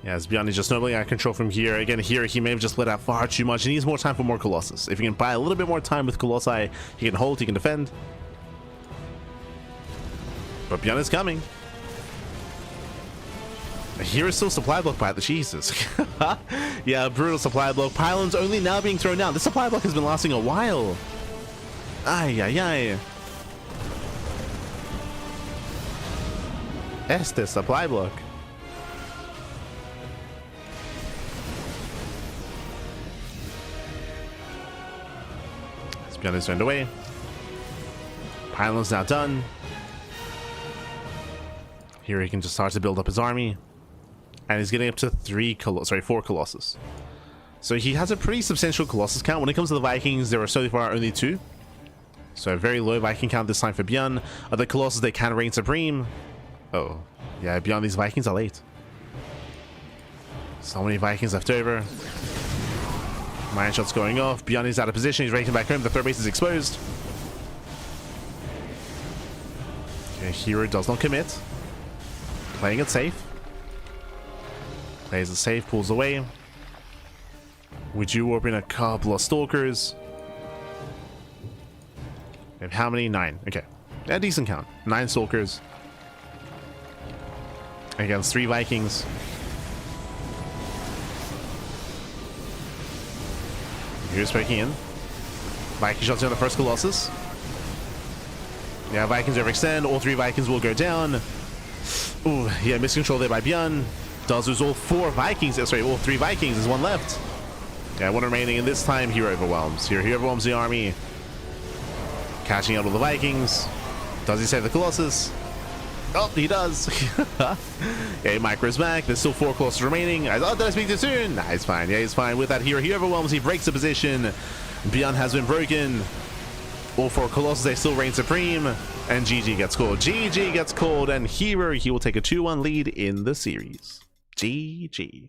Yeah, as ByuN is just nobly out of control from here. Again, here he may have just let out far too much. He needs more time for more Colossus. If he can buy a little bit more time with Colossi, he can hold, he can defend. But ByuN is coming. Here is still supply block by the Jesus. Yeah, brutal supply block. Pylons only now being thrown down. This supply block has been lasting a while. Ay, ay, ay. Este supply block. ByuN is turned away. Pylon's now done. Here he can just start to build up his army. And he's getting up to 4 Colossus. So he has a pretty substantial Colossus count. When it comes to the Vikings, there are so far only 2. So a very low Viking count this time for ByuN. The Colossus, they can reign supreme. Oh, yeah, ByuN, these Vikings are late. So many Vikings left over. Mine shots going off. ByuN is out of position. He's racing back home. The third base is exposed. Okay, herO does not commit. Playing it safe. Plays it safe, pulls away. We do warp in a couple of Stalkers. We have how many? 9. Okay. A decent count. 9 Stalkers. Against 3 Vikings. Here's poking in. Viking shots down the first Colossus. Yeah, Vikings overextend. All 3 Vikings will go down. Ooh, yeah, miscontrol there by ByuN. Does lose all 4 Vikings. Sorry, all 3 Vikings. There's 1 left. Yeah, 1 remaining, and this time herO overwhelms. Here, he overwhelms the army. Catching out all the Vikings. Does he save the Colossus? Oh, he does. Yeah, he micros back. There's still 4 Colossus remaining. Oh, did I speak too soon? Nah, he's fine. Yeah, he's fine. With that herO, he overwhelms. He breaks the position. ByuN has been broken. All 4 Colossus, they still reign supreme. And GG gets called. GG gets called. And herO, he will take a 2-1 lead in the series. GG.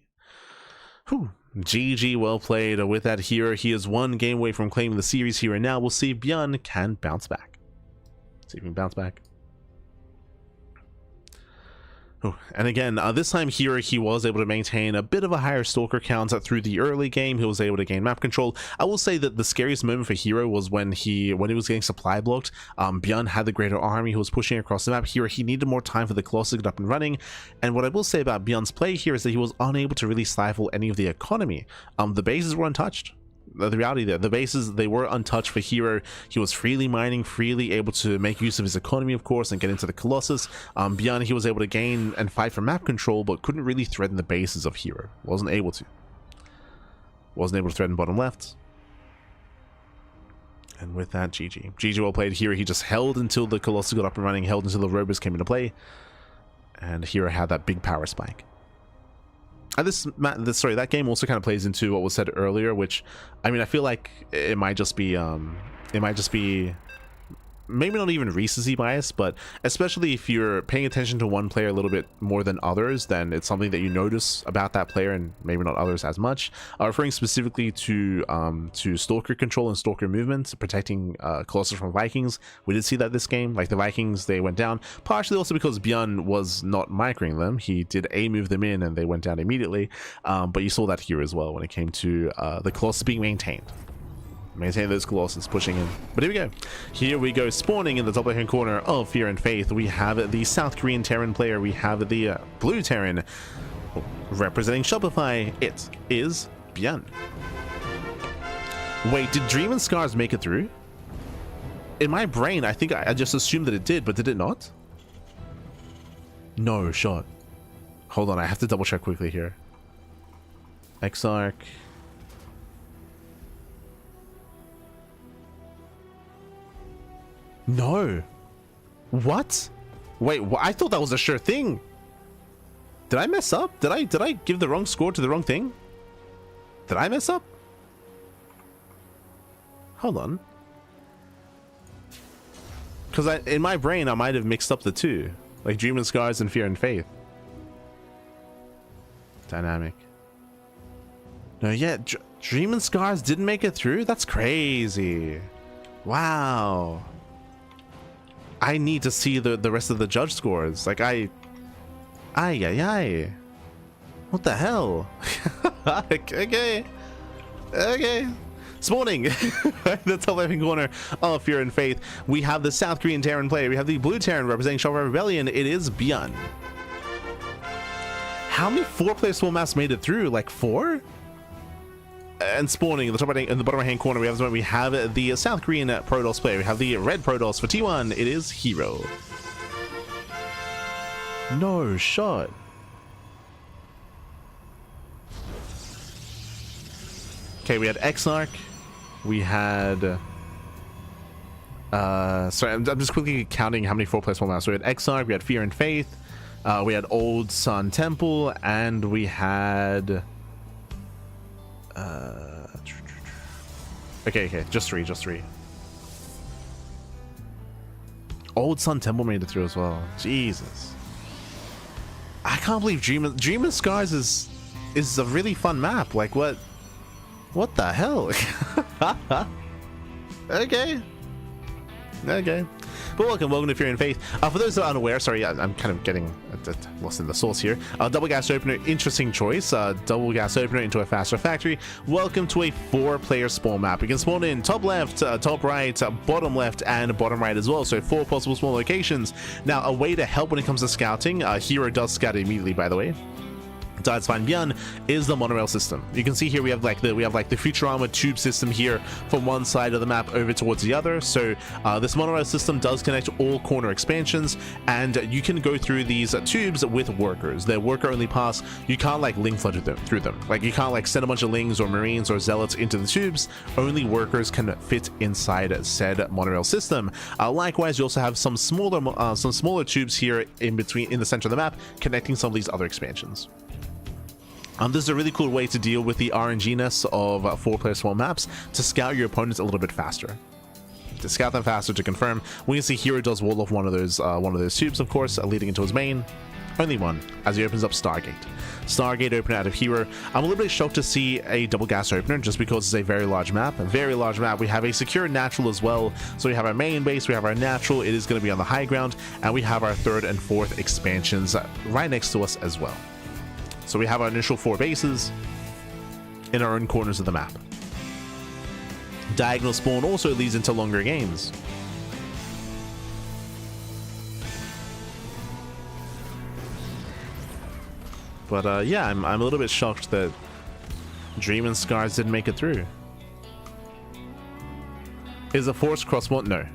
Whew. GG, well played. With that herO, he is 1 game away from claiming the series here. And now we'll see if ByuN can bounce back. See if he can bounce back. Oh, and again, this time here, he was able to maintain a bit of a higher Stalker count through the early game. He was able to gain map control. I will say that the scariest moment for herO was when he was getting supply blocked. ByuN had the greater army. He was pushing across the map. Here, he needed more time for the Colossus to get up and running. And what I will say about ByuN's play here is that he was unable to really stifle any of the economy. The bases were untouched. The reality there, the bases, they were untouched for herO. He was freely mining, freely able to make use of his economy, of course, and get into the Colossus. ByuN, he was able to gain and fight for map control, but couldn't really threaten the bases of herO. Wasn't able to threaten bottom left. And with that, GG. GG, well played. herO, he just held until the Colossus got up and running, held until the Robos came into play, and herO had that big power spike. And that game also kind of plays into what was said earlier, which, I mean, I feel like it might just be maybe not even recency bias, but especially if you're paying attention to one player a little bit more than others, then it's something that you notice about that player and maybe not others as much. Referring specifically to Stalker control and Stalker movement, protecting Colossus from Vikings. We did see that this game, like the Vikings, they went down, partially also because ByuN was not microing them. He did move them in and they went down immediately, but you saw that here as well when it came to the Colossus being maintained. Maintain those Colossus pushing in. But here we go, spawning in the top left hand corner of Fear and Faith. We have the South Korean Terran player. We have the blue Terran representing Shopify. It is ByuN. Wait, did Dream and Scars make it through? In my brain, I think I just assumed that it did, but did it not? No shot. Hold on, I have to double check quickly here. Exarch. No. What? Wait, I thought that was a sure thing. Did I mess up? Did I give the wrong score to the wrong thing? Did I mess up? Hold on. Because in my brain, I might have mixed up the two. Like Dream and Scars and Fear and Faith. Dynamic. No, yeah, Dream and Scars didn't make it through? That's crazy. Wow. I need to see the rest of the judge scores. Like Ay. What the hell? Okay. Spawning the top left corner of Fear and Faith. We have the South Korean Terran player. We have the blue Terran representing Shovel Rebellion. It is ByuN. How many 4-player small maps made it through? Like 4? And spawning in the top right, in the bottom right hand corner, we have the South Korean Protoss player. We have the red Protoss for T1. It is herO. No shot. Okay, we had Exarch. We had sorry, I'm just quickly counting how many 4-player small maps. We had Exarch, we had Fear and Faith, we had Old Sun Temple, and we had okay, just three. Old Sun Temple made it through as well. Jesus. I can't believe Dream and Scars is a really fun map. Like what the hell? Okay. But welcome to Fear and Faith. For those that are unaware, sorry, I'm kind of getting lost in the sauce here. Double gas opener, interesting choice. Double gas opener into a faster factory. Welcome to a 4-player spawn map. You can spawn in top left, top right, bottom left, and bottom right as well. So 4 possible spawn locations. Now, a way to help when it comes to scouting. herO does scout immediately, by the way. That's fine. ByuN is the monorail system. You can see here we have like the Futurama tube system here from one side of the map over towards the other. So this monorail system does connect all corner expansions, and you can go through these tubes with workers. They're worker only pass. You can't like link through them. Like you can't like send a bunch of lings or marines or zealots into the tubes. Only workers can fit inside said monorail system. Likewise, you also have some smaller tubes here in the center of the map connecting some of these other expansions. This is a really cool way to deal with the RNG-ness of 4-player small maps to scout your opponents a little bit faster. To scout them faster to confirm. We can see herO does wall off one of those tubes, of course, leading into his main. Only one, as he opens up Stargate. Stargate opener out of herO. I'm a little bit shocked to see a double gas opener just because it's a very large map. We have a secure natural as well. So we have our main base, we have our natural. It is going to be on the high ground, and we have our 3rd and 4th expansions right next to us as well. So we have our initial 4 bases in our own corners of the map. Diagonal spawn also leads into longer games. But yeah, I'm a little bit shocked that Dream and Scars didn't make it through. Is a forced cross spawn? No.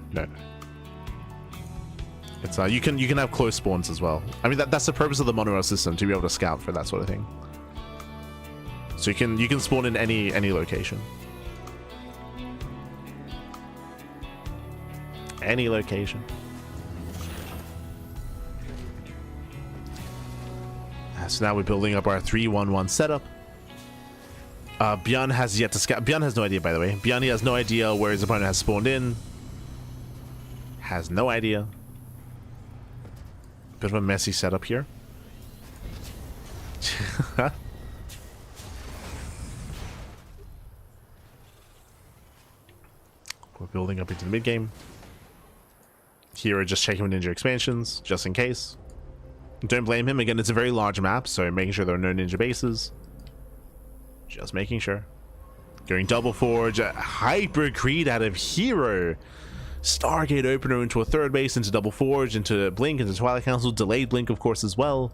It's you can have close spawns as well. I mean that's the purpose of the monorail system, to be able to scout for that sort of thing. So you can spawn in any location. Any location. So now we're building up our 3-1-1 setup. ByuN has yet to scout. ByuN has no idea, by the way. ByuN has no idea where his opponent has spawned in. Has no idea. Bit of a messy setup here. We're building up into the mid game. Here, just checking with ninja expansions, just in case. Don't blame him. Again, it's a very large map, so making sure there are no ninja bases. Just making sure. Going double forge, hyper creed out of herO. Stargate opener into a 3rd base, into double forge, into blink, into Twilight Council, delayed blink, of course, as well.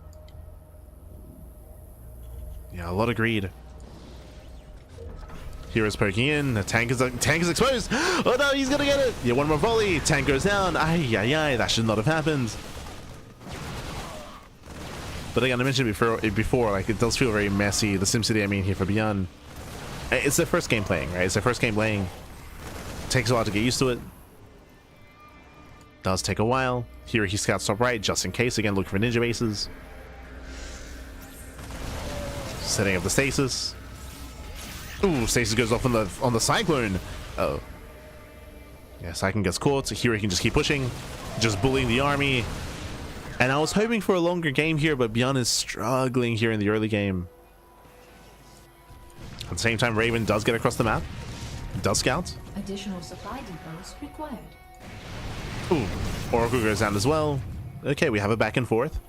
Yeah, a lot of greed. hero's poking in. The tank is exposed. Oh no, he's gonna get it. Yeah, one more volley. Tank goes down. Ay, that should not have happened. But again, I mentioned before, like, it does feel very messy. The SimCity, I mean, here for ByuN. It's their first game playing, right? It's their first game playing. Takes a while to get used to it. Does take a while. Here he scouts top right, just in case. Again, looking for ninja bases. Setting up the stasis. Ooh, stasis goes off on the cyclone. Uh oh. Yeah, Cyclone gets caught. Here he can just keep pushing, just bullying the army. And I was hoping for a longer game here, but ByuN is struggling here in the early game. At the same time, Raven does get across the map. Does scout. Additional supply depots required. Ooh, Oracle goes down as well. Okay, we have a back and forth.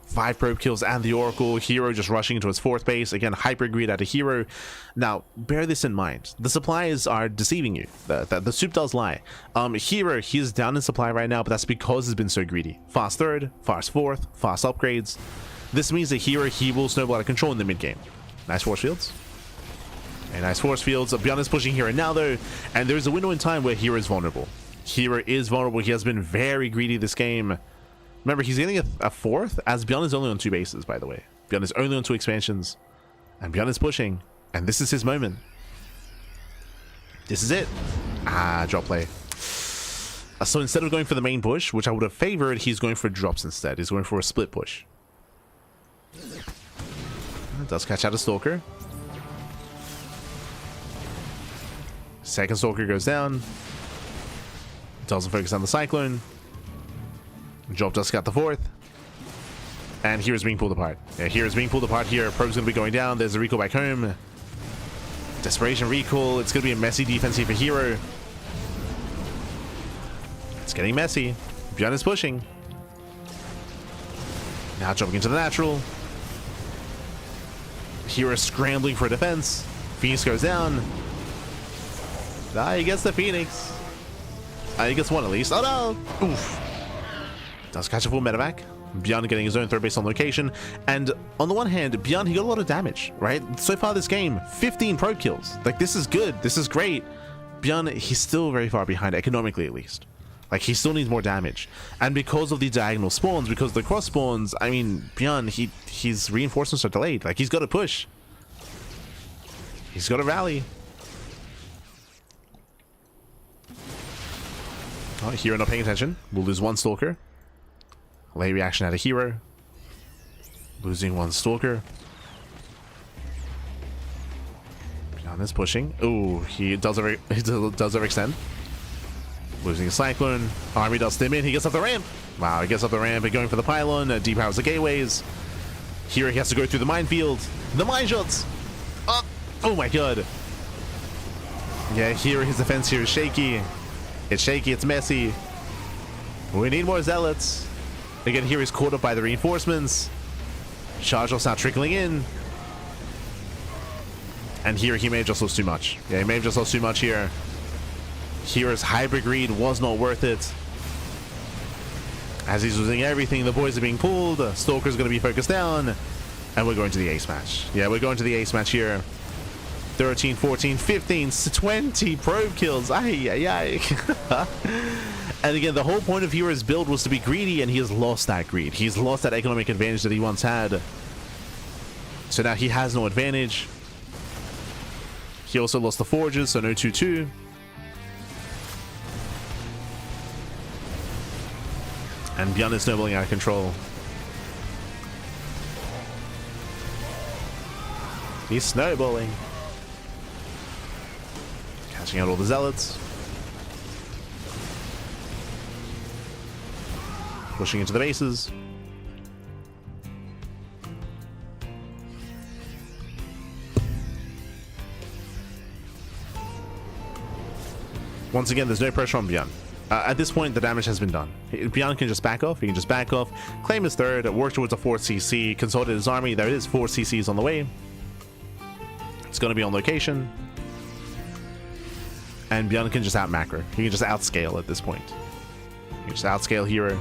5 probe kills and the Oracle. herO just rushing into his 4th base. Again, hyper greed out of herO. Now, bear this in mind. The supplies are deceiving you. The soup does lie. herO, he is down in supply right now, but that's because he's been so greedy. Fast 3rd, fast 4th, fast upgrades. This means that herO, he will snowball out of control in the mid game. Nice force fields. A nice force fields. ByuN is pushing herO now, though, and there's a window in time where herO is vulnerable. herO is vulnerable. He has been very greedy this game. Remember, he's getting a 4th, as ByuN is only on 2 bases, by the way. ByuN is only on 2 expansions. And ByuN is pushing. And this is his moment. This is it. Ah, drop play. So instead of going for the main push, which I would have favored, he's going for drops instead. He's going for a split push. Does catch out a Stalker. Second Stalker goes down. Doesn't focus on the Cyclone. Drop does scout the 4th. And here is being pulled apart. Yeah, here is being pulled apart here. Probe's going to be going down. There's a recall back home. Desperation recall. It's going to be a messy defense here for herO. It's getting messy. ByuN is pushing. Now jumping into the natural. herO scrambling for defense. Phoenix goes down. He gets the Phoenix. He gets one at least. Oh no! Oof. Does catch a full medevac. ByuN getting his own 3rd base on location. And on the one hand, ByuN, he got a lot of damage, right? So far this game, 15 probe kills. Like, this is good. This is great. ByuN, he's still very far behind, economically at least. Like, he still needs more damage. And because of the diagonal spawns, because of the cross spawns, I mean, ByuN, his reinforcements are delayed. Like, he's got to push. He's got to rally. Oh, herO not paying attention. We'll lose 1 Stalker. Late reaction out of herO. Losing 1 Stalker. ByuN is pushing. Ooh, he does overextend. Losing a Cyclone. Army does stim in. He gets up the ramp. Wow, he gets up the ramp and going for the pylon. Depowers the gateways. herO, he has to go through the minefield. The mine shots. Oh my god. Yeah, herO, his defense here is shaky. It's shaky, it's messy. We need more zealots. Again, here he's caught up by the reinforcements. Charge loss now trickling in. And here he may have just lost too much. Yeah, he may have just lost too much here. hero's hyper greed was not worth it. As he's losing everything, the boys are being pulled. Stalker's going to be focused down. And we're going to the ace match. Yeah, we're going to the ace match here. 13, 14, 15, 20 probe kills. Ay, ay, ay. And again, the whole point of hero's build was to be greedy, and he has lost that greed. He's lost that economic advantage that he once had. So now he has no advantage. He also lost the forges, so no 2-2. And ByuN is snowballing out of control. He's snowballing. Catching out all the zealots. Pushing into the bases. Once again, there's no pressure on ByuN. At this point, the damage has been done. ByuN can just back off. He can just back off, claim his third, work towards a 4th CC, consolidate his army. There is 4 CCs on the way. It's going to be on location. And ByuN can just out-macro. He can just outscale at this point. He can just outscale hero.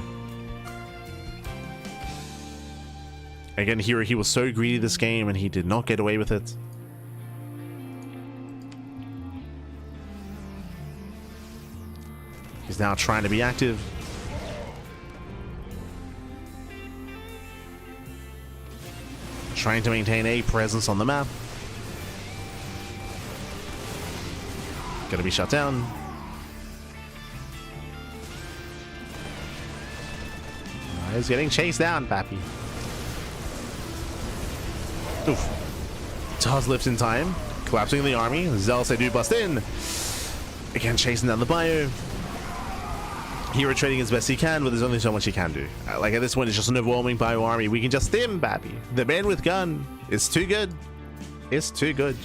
Again, hero, he was so greedy this game, and he did not get away with it. He's now trying to be active. trying to maintain a presence on the map. Gonna be shut down. He's getting chased down, Pappy. Oof. Does lift in time. Collapsing the army. Zealots, they do bust in. Again, chasing down the bio. Hero trading as best he can, but there's only so much he can do. Like at this point, it's just an overwhelming bio army. We can just stim, Pappy. The man with gun is too good. It's too good.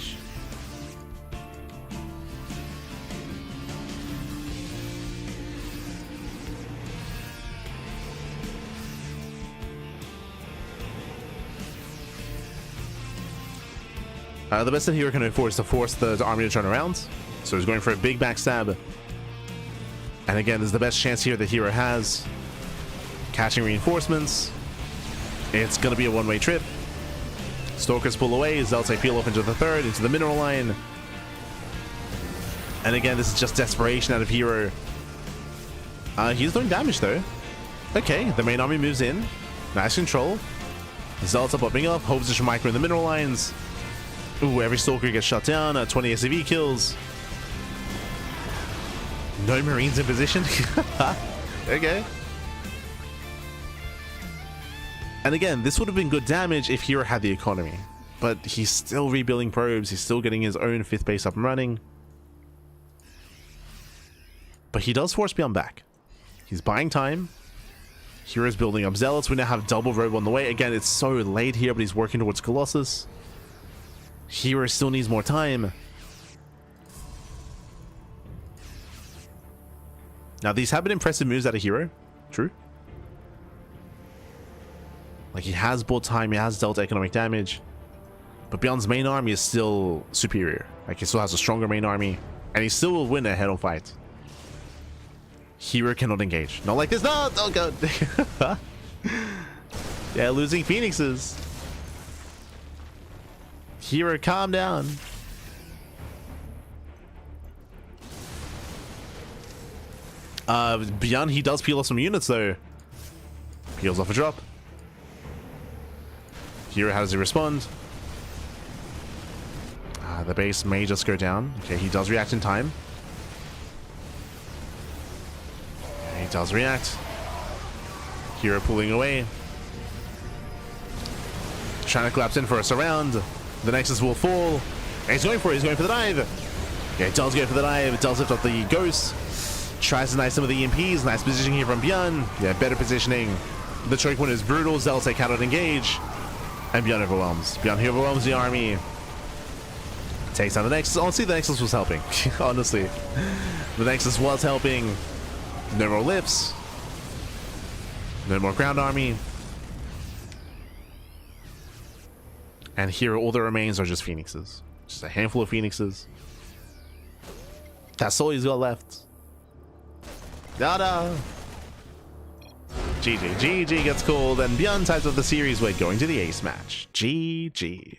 The best that Hero can hope for is to force the army to turn around. So he's going for a big backstab. And again, this is the best chance here that Hero has. Catching reinforcements. It's going to be a one-way trip. Stalkers pull away. Zealots peel off into the third, into the mineral line. And again, this is just desperation out of Hero. He's doing damage though. Okay, the main army moves in. Nice control. Zealots are popping up. Hopes to micro in the mineral lines. Ooh, every Stalker gets shut down. 20 SCV kills. No Marines in position. Okay. And again, this would have been good damage if Hero had the economy. But he's still rebuilding probes. He's still getting his own 5th base up and running. But he does force ByuN back. He's buying time. Hero's building up Zealots. We now have double robe on the way. Again, it's so late here, but he's working towards Colossus. Hero still needs more time. Now, these have been impressive moves out of Hero. True. Like, he has bought time, he has dealt economic damage. But ByuN's main army is still superior. Like, he still has a stronger main army. And he still will win a head-on fight. Hero cannot engage. Not like this. No! Oh, God. Yeah, losing Phoenixes. Hero, calm down. ByuN, he does peel off some units though. Peels off a drop. Hero, how does he respond? The base may just go down. Okay, he does react in time. He does react. Hero pulling away. Trying to collapse in for a surround. The Nexus will fall. And he's going for it. He's going for the dive. Yeah, it does go for the dive. It does lift up the Ghost. Tries to knife some of the EMPs. Nice positioning here from ByuN. Yeah, better positioning. The choke point is brutal. Zealots cannot engage. And ByuN overwhelms. ByuN, he overwhelms the army. Takes down the Nexus. Honestly, the Nexus was helping. Honestly. The Nexus was helping. No more lifts. No more ground army. And here, all that remains are just Phoenixes. Just a handful of Phoenixes. That's all he's got left. No. GG. GG gets called, and ByuN ties up the series. We're going to the ace match. GG.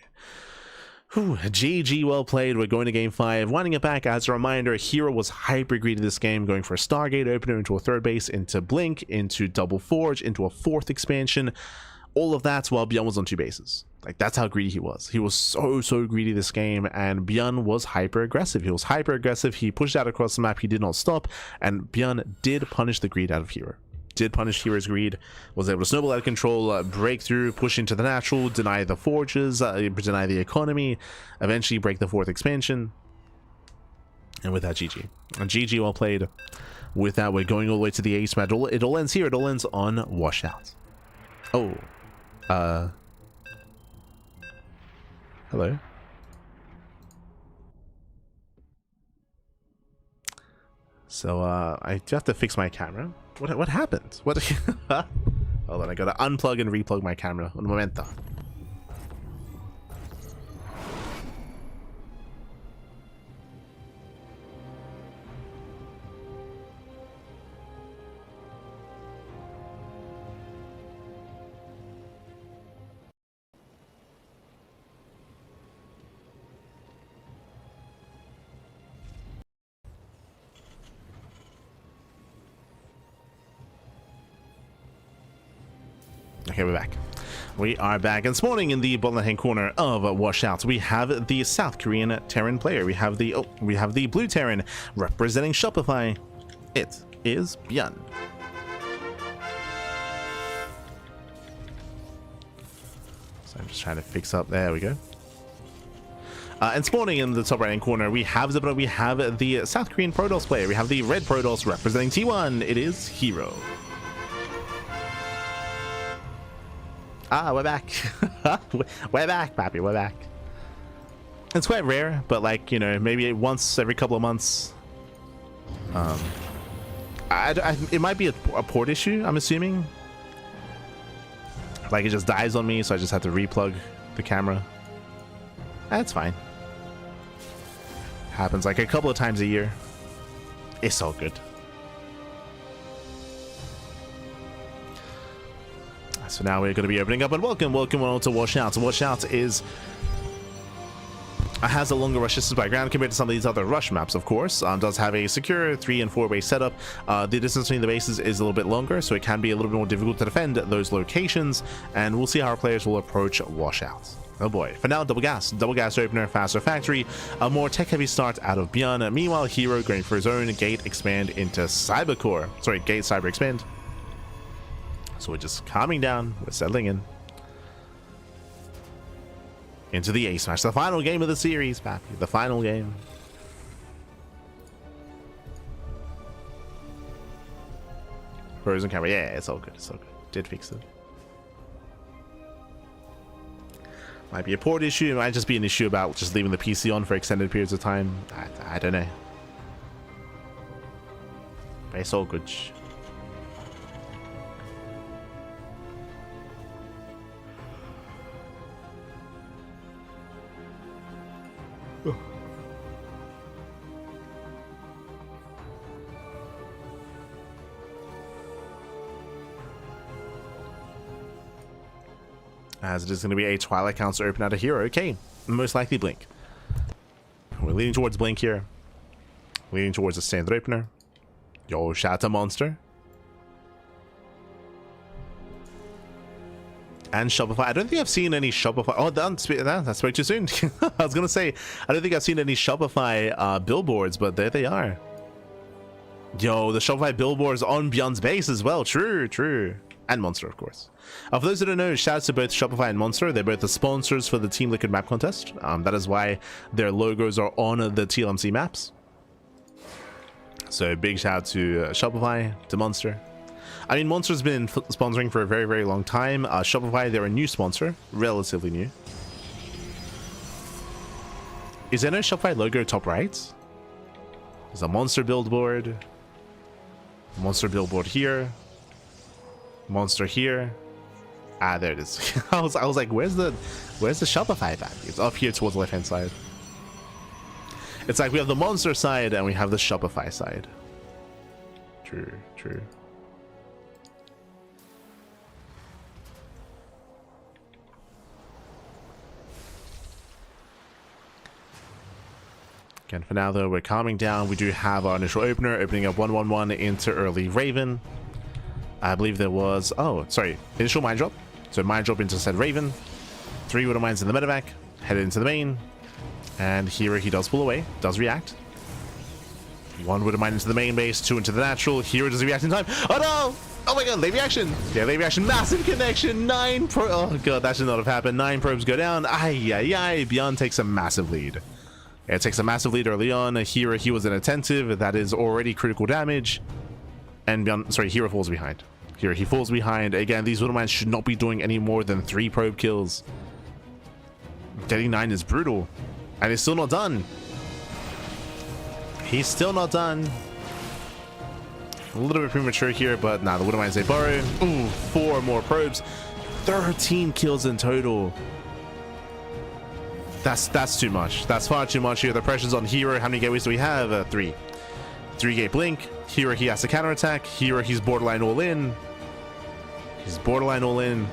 Whew, GG, well played. We're going to game 5. Winding it back, as a reminder, Hero was hyper greedy this game, going for a Stargate opener into a 3rd base, into Blink, into Double Forge, into a 4th expansion. All of that while ByuN was on 2 bases. Like, that's how greedy he was. He was so greedy this game, and ByuN was hyper aggressive. He was hyper aggressive. He pushed out across the map. He did not stop, and ByuN did punish the greed out of Hero. Did punish Hero's greed, was able to snowball out of control, break through, push into the natural, deny the forges, deny the economy, eventually break the 4th expansion. And with that, GG. And GG, well played. With that, we're going all the way to the ace match. It all ends here. It all ends on washout. Oh. Hello. So, I do have to fix my camera. What happened? What? Hold on, I gotta unplug and replug my camera. Un momento. Okay, we're back. We are back and spawning in the bottom left-hand corner of Washout. We have the South Korean Terran player. We have the blue Terran representing Shopify. It is ByuN. So I'm just trying to fix up. There we go. And spawning in the top right-hand corner, we have the South Korean Protoss player. We have the red Protoss representing T1. It is herO. Ah, we're back. We're back, papi. We're back. It's quite rare, but like, you know, maybe once every couple of months. It might be a port issue, I'm assuming. Like it just dies on me, so I just have to replug the camera. That's fine. Happens like a couple of times a year. It's all good. So now we're going to be opening up, and welcome on to Washout. Washout has a longer rush distance by ground compared to some of these other rush maps, of course. Does have a secure 3- and 4-way setup. The distance between the bases is a little bit longer, so it can be a little bit more difficult to defend those locations, and we'll see how our players will approach Washout. Oh boy. For now, double gas opener, faster factory, a more tech-heavy start out of ByuN. Meanwhile, herO going for his own gate expand into cybercore. Sorry, gate cyber expand. So we're just calming down, we're settling in. Into the A smash, the final game of the series, papi. The final game. Frozen camera, yeah, it's all good, it's all good. Did fix it. Might be a port issue, it might just be an issue about just leaving the PC on for extended periods of time. I don't know. But it's all good. As it is going to be a Twilight Council open out of herO. Okay, most likely Blink. We're leaning towards Blink here. Leaning towards the standard opener. Yo, Shatter Monster. And Shopify. I don't think I've seen any Shopify. Oh, that's way too soon. I was going to say, I don't think I've seen any Shopify billboards, but there they are. Yo, the Shopify billboards on ByuN's base as well. True, true. And Monster, of course. For those who don't know, shouts to both Shopify and Monster. They're both the sponsors for the Team Liquid map contest. That is why their logos are on the TLMC maps. So big shout to Shopify, to Monster. I mean, Monster's been sponsoring for a very, very long time. Shopify, they're a new sponsor, relatively new. Is there no Shopify logo top right? There's a Monster billboard. Monster billboard here. Monster here. Ah, there it is. I was like, where's the Shopify back? It's up here towards the left hand side. It's like we have the Monster side and we have the Shopify side. True, true. Again, for now though, we're calming down. We do have our initial opener, opening up 1-1-1 into early Raven. I believe there was, oh, sorry, initial mine drop. So mine drop into said Raven. 3 Widow Mines in the medevac, headed into the main. And here he does pull away, does react. 1 Widow Mine into the main base, 2 into the natural. herO does react in time. Oh no! Oh my god, late reaction! Yeah, late reaction, massive connection, 9 pro. Oh god, that should not have happened. 9 probes go down. Ay, ay, ay. ByuN takes a massive lead. Yeah, it takes a massive lead early on. Here he was inattentive. That is already critical damage. And ByuN, sorry, herO falls behind. Here he falls behind. Again, these Widow Mines should not be doing any more than 3 probe kills. Getting 9 is brutal. And it's still not done. He's still not done. A little bit premature here, but nah, the Widow Mines they borrow. Ooh, 4 more probes. 13 kills in total. That's too much. That's far too much here. The pressure's on herO. How many gateways do we have? 3. 3 gate blink. herO, he has to counterattack. herO, he's borderline all in. He's borderline all in.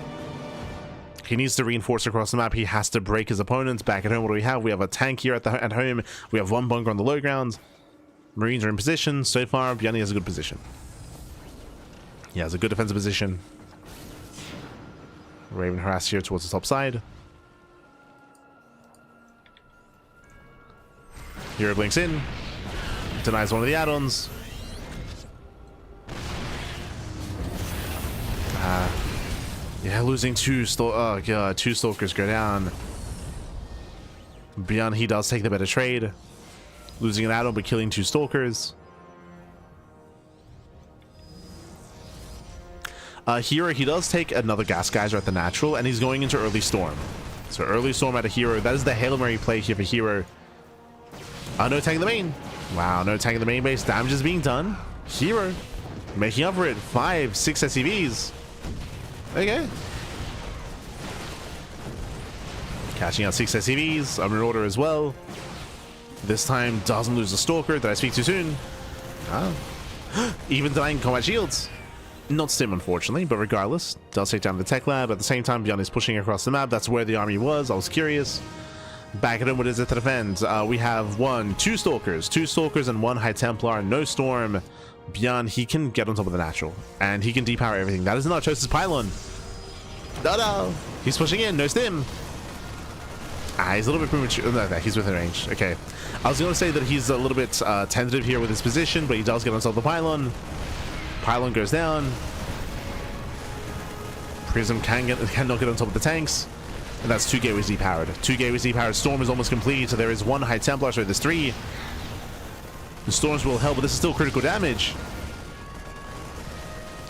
He needs to reinforce across the map. He has to break his opponents. Back at home, what do we have? We have a tank here at home. We have 1 bunker on the low ground. Marines are in position. So far, ByuN has a good position. He has a good defensive position. Raven harass here towards the top side. herO blinks in. Denies one of the add-ons. Yeah, losing two stalkers go down. ByuN, he does take the better trade. Losing an add-on but killing two stalkers. herO, he does take another gas geyser at the natural, and he's going into early storm. So early storm at a herO. That is the Hail Mary play here for herO. No tank in the main. Wow, no tank in the main base. Damage is being done. herO making up for it. 5, 6 SCVs. Okay. Catching out 6 SCVs. I'm in order as well. This time doesn't lose the stalker. Did I speak too soon? Oh. Even denying combat shields. Not Stim, unfortunately, but regardless, does take down the tech lab. At the same time, ByuN is pushing across the map. That's where the army was. I was curious. Back at him, what is it to defend? We have two stalkers and 1 High Templar. No storm. ByuN, he can get on top of the natural, and he can depower everything. That is not Chose's pylon. No. He's pushing in. No Stim. He's a little bit premature. No, he's within range. Okay. I was going to say that he's a little bit tentative here with his position, but he does get on top of the pylon. Pylon goes down. Prism cannot get on top of the tanks. And that's 2 gateways depowered. 2 gateways depowered. Storm is almost complete. So there is 1 High Templar. So there's 3. The storms will help, but this is still critical damage.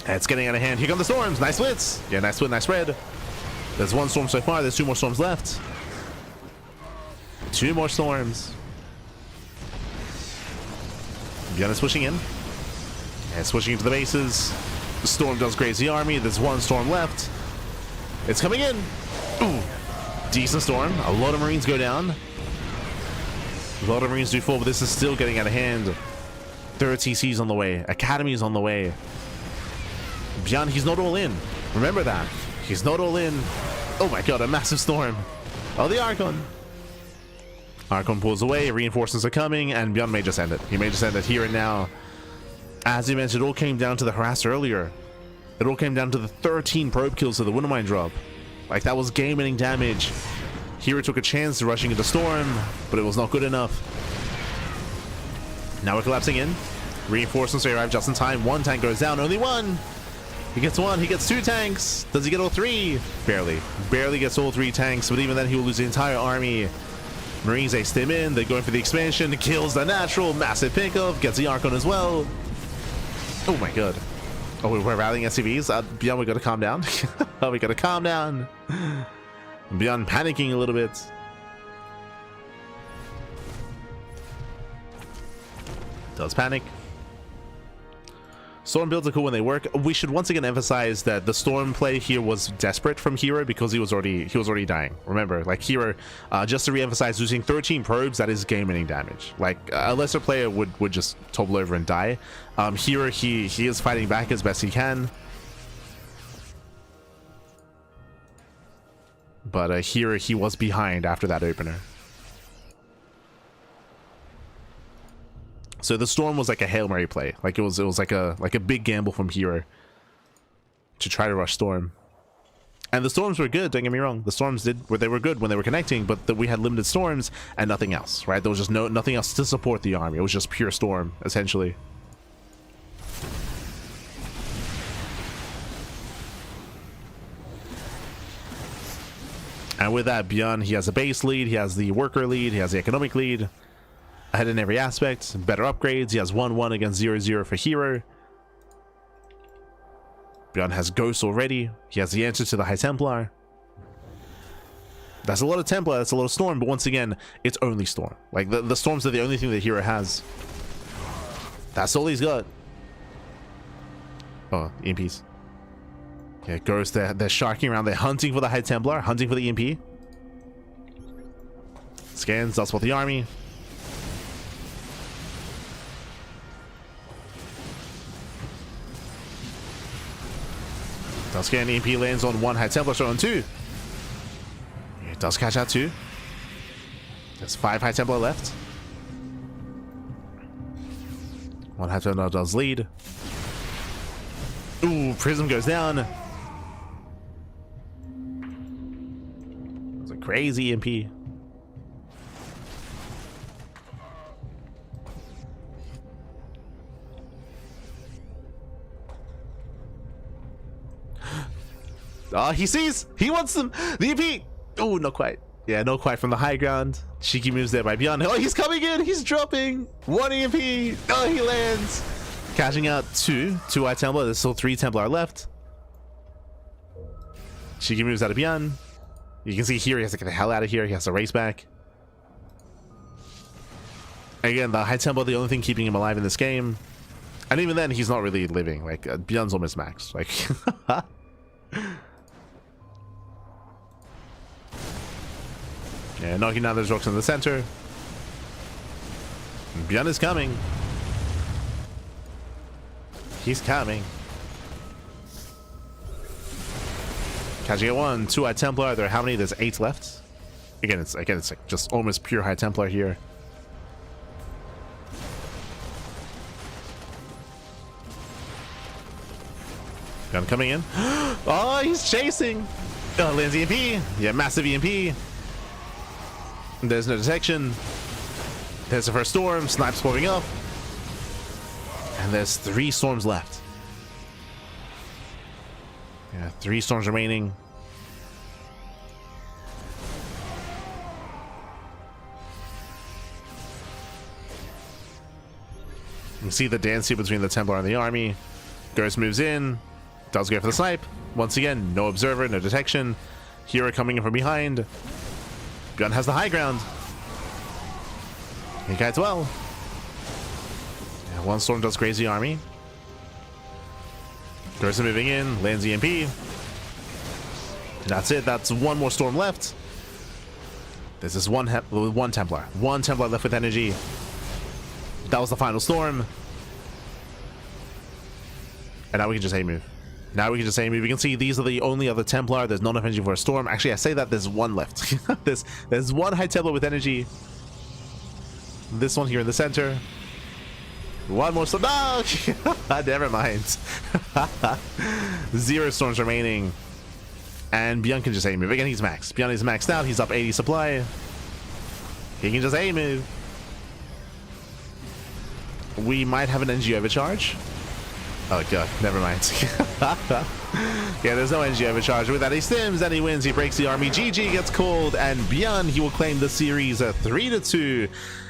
It's getting out of hand. Here come the storms. Nice blitz. Yeah, nice split, nice spread. There's 1 storm so far. There's 2 more storms left. 2 more storms. ByuN is pushing in. And switching into the bases. The storm does graze the army. There's 1 storm left. It's coming in. Ooh. Decent storm. A lot of Marines go down. A lot of Marines do fall, but this is still getting out of hand. 3rd TC is on the way. Academy is on the way. ByuN, he's not all in. Remember that. He's not all in. Oh my god, a massive storm. Oh, the Archon. Archon pulls away. Reinforcements are coming, and ByuN may just end it. He may just end it here and now. As you mentioned, it all came down to the harass earlier. It all came down to the 13 probe kills to the Wintermine drop. Like, that was game-ending damage. herO took a chance rushing into Storm, but it was not good enough. Now we're collapsing in. Reinforcements arrive just in time. 1 tank goes down. Only 1. He gets 1. He gets 2 tanks. Does he get all 3? Barely. Barely gets all 3 tanks, but even then he will lose the entire army. Marines, they stim in. They're going for the expansion. Kills the natural. Massive pickup. Gets the Archon as well. Oh my god. Oh, we're rallying SCVs? ByuN, we gotta calm down. Oh, we gotta calm down. ByuN panicking a little bit. Does panic. Storm builds are cool when they work. We should once again emphasize that the Storm play here was desperate from herO because he was already dying. Remember, like herO, just to re-emphasize, using 13 probes, that is game-ending damage. Like a lesser player would just topple over and die. herO, he is fighting back as best he can. But herO, he was behind after that opener. So the Storm was like a Hail Mary play. Like it was like a big gamble from herO to try to rush Storm. And the Storms were good, don't get me wrong. The Storms they were good when they were connecting, but we had limited Storms and nothing else, right? There was just nothing else to support the army. It was just pure Storm, essentially. And with that, ByuN, he has a base lead, he has the worker lead, he has the economic lead. Ahead in every aspect, better upgrades. He has 1-1 against 0-0 for herO. ByuN has Ghost already. He has the answer to the High Templar. That's a lot of Templar, that's a lot of Storm, but once again, it's only Storm. Like, the Storms are the only thing that herO has. That's all he's got. Oh, EMPs. Yeah, Ghost, they're sharking around. They're hunting for the High Templar, hunting for the EMP. Scans, that's what the army. Does scan EMP lands on 1 High Templar, so on 2. It does catch out 2. There's 5 High Templar left. 1 High Templar does lead. Ooh, Prism goes down. crazy EMP. Oh, he sees! He wants them! The EMP! Oh, not quite. Yeah, not quite from the high ground. Cheeky moves there by ByuN. Oh, he's coming in! He's dropping! One EMP! Oh, he lands! Cashing out two White Templar. There's still 3 Templar left. Cheeky moves out of ByuN. You can see here he has to get the hell out of here. He has to race back. Again, the High Templar, the only thing keeping him alive in this game. And even then, he's not really living. Like, ByuN's almost maxed. Like, yeah, knocking down those rocks in the center. ByuN is coming. He's coming. Catching it 1, 2 High Templar. There are how many? There's 8 left. Again, it's like just almost pure High Templar here. ByuN coming in. Oh, he's chasing. Oh, lands EMP. Yeah, massive EMP. There's no detection. There's the first storm. Snipes moving up. And there's 3 storms left. Yeah, 3 storms remaining. You can see the dance here between the Templar and the army. Ghost moves in. Does go for the snipe. Once again, no observer, no detection. herO coming in from behind. ByuN has the high ground. He kites well. Yeah, 1 storm does crazy army. Ghost moving in, lands EMP. That's it. That's 1 more storm left. This is one Templar. 1 Templar left with energy. That was the final storm. And now we can just A-move. Now we can just A-move. You can see these are the only other Templar. There's not enough energy for a storm. Actually, I say that there's 1 left. there's 1 High Templar with energy. This one here in the center. 1 more storm. No! Never mind. 0 storms remaining. And ByuN can just A-move. Again, he's maxed. ByuN is maxed out. He's up 80 supply. He can just A-move. We might have an NG overcharge. Oh god, never mind. Yeah, there's no NG overcharge. With that, he stims and he wins. He breaks the army. GG gets called, and ByuN, he will claim the series 3-2,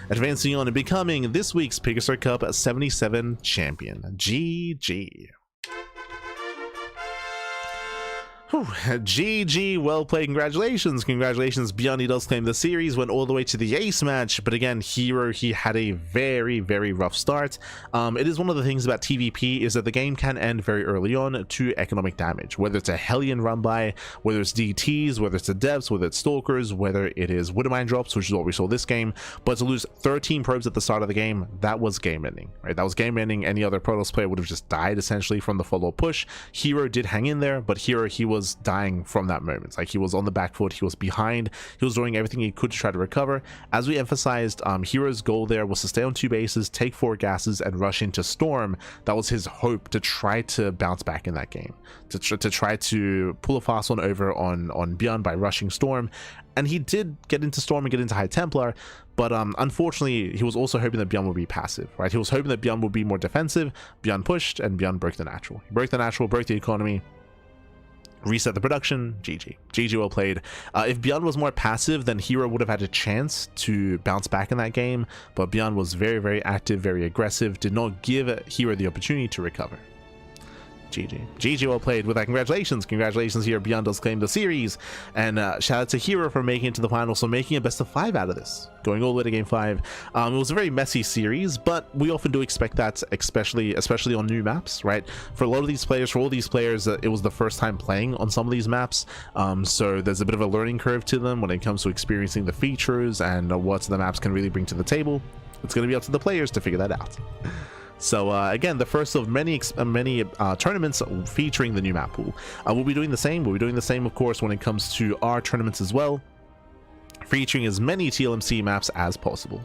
advancing on and becoming this week's PiGosaur Cup 77 champion. GG. Whew. GG, well played. Congratulations, ByuN. He does claim the series, went all the way to the ace match, but again, herO, he had a very rough start. It is one of the things about TVP is that the game can end very early on to economic damage, whether it's a Hellion run by, whether it's DTs, whether it's the depths, whether it's stalkers, whether it is Widowmine drops, which is what we saw this game. But to lose 13 probes at the start of the game, that was game ending, right? That was game ending. Any other Protoss player would have just died essentially from the follow-up push. herO did hang in there, but herO, he was dying from that moment. Like, he was on the back foot, he was behind, he was doing everything he could to try to recover. As we emphasized, herO's goal there was to stay on 2 bases, take 4 gases, and rush into storm. That was his hope, to try to bounce back in that game, to try to pull a fast one over on ByuN by rushing storm. And he did get into storm and get into High Templar, but unfortunately he was also hoping that ByuN would be passive, right? He was hoping that ByuN would be more defensive. ByuN pushed, and ByuN broke the natural. He broke the natural, broke the economy, reset the production. GG, well played. If ByuN was more passive, then herO would have had a chance to bounce back in that game, but ByuN was very active, very aggressive, did not give herO the opportunity to recover. GG, well played. With that, congratulations here. ByuN does claim the series, and shout out to herO for making it to the final, so making a best of 5 out of this, going all the way to game 5. It was a very messy series, but we often do expect that, especially on new maps, right? For a lot of these players, for all these players, it was the first time playing on some of these maps, so there's a bit of a learning curve to them when it comes to experiencing the features and what the maps can really bring to the table. It's going to be up to the players to figure that out. So again, the first of many tournaments featuring the new map pool. We'll be doing the same. Of course, when it comes to our tournaments as well, featuring as many TLMC maps as possible.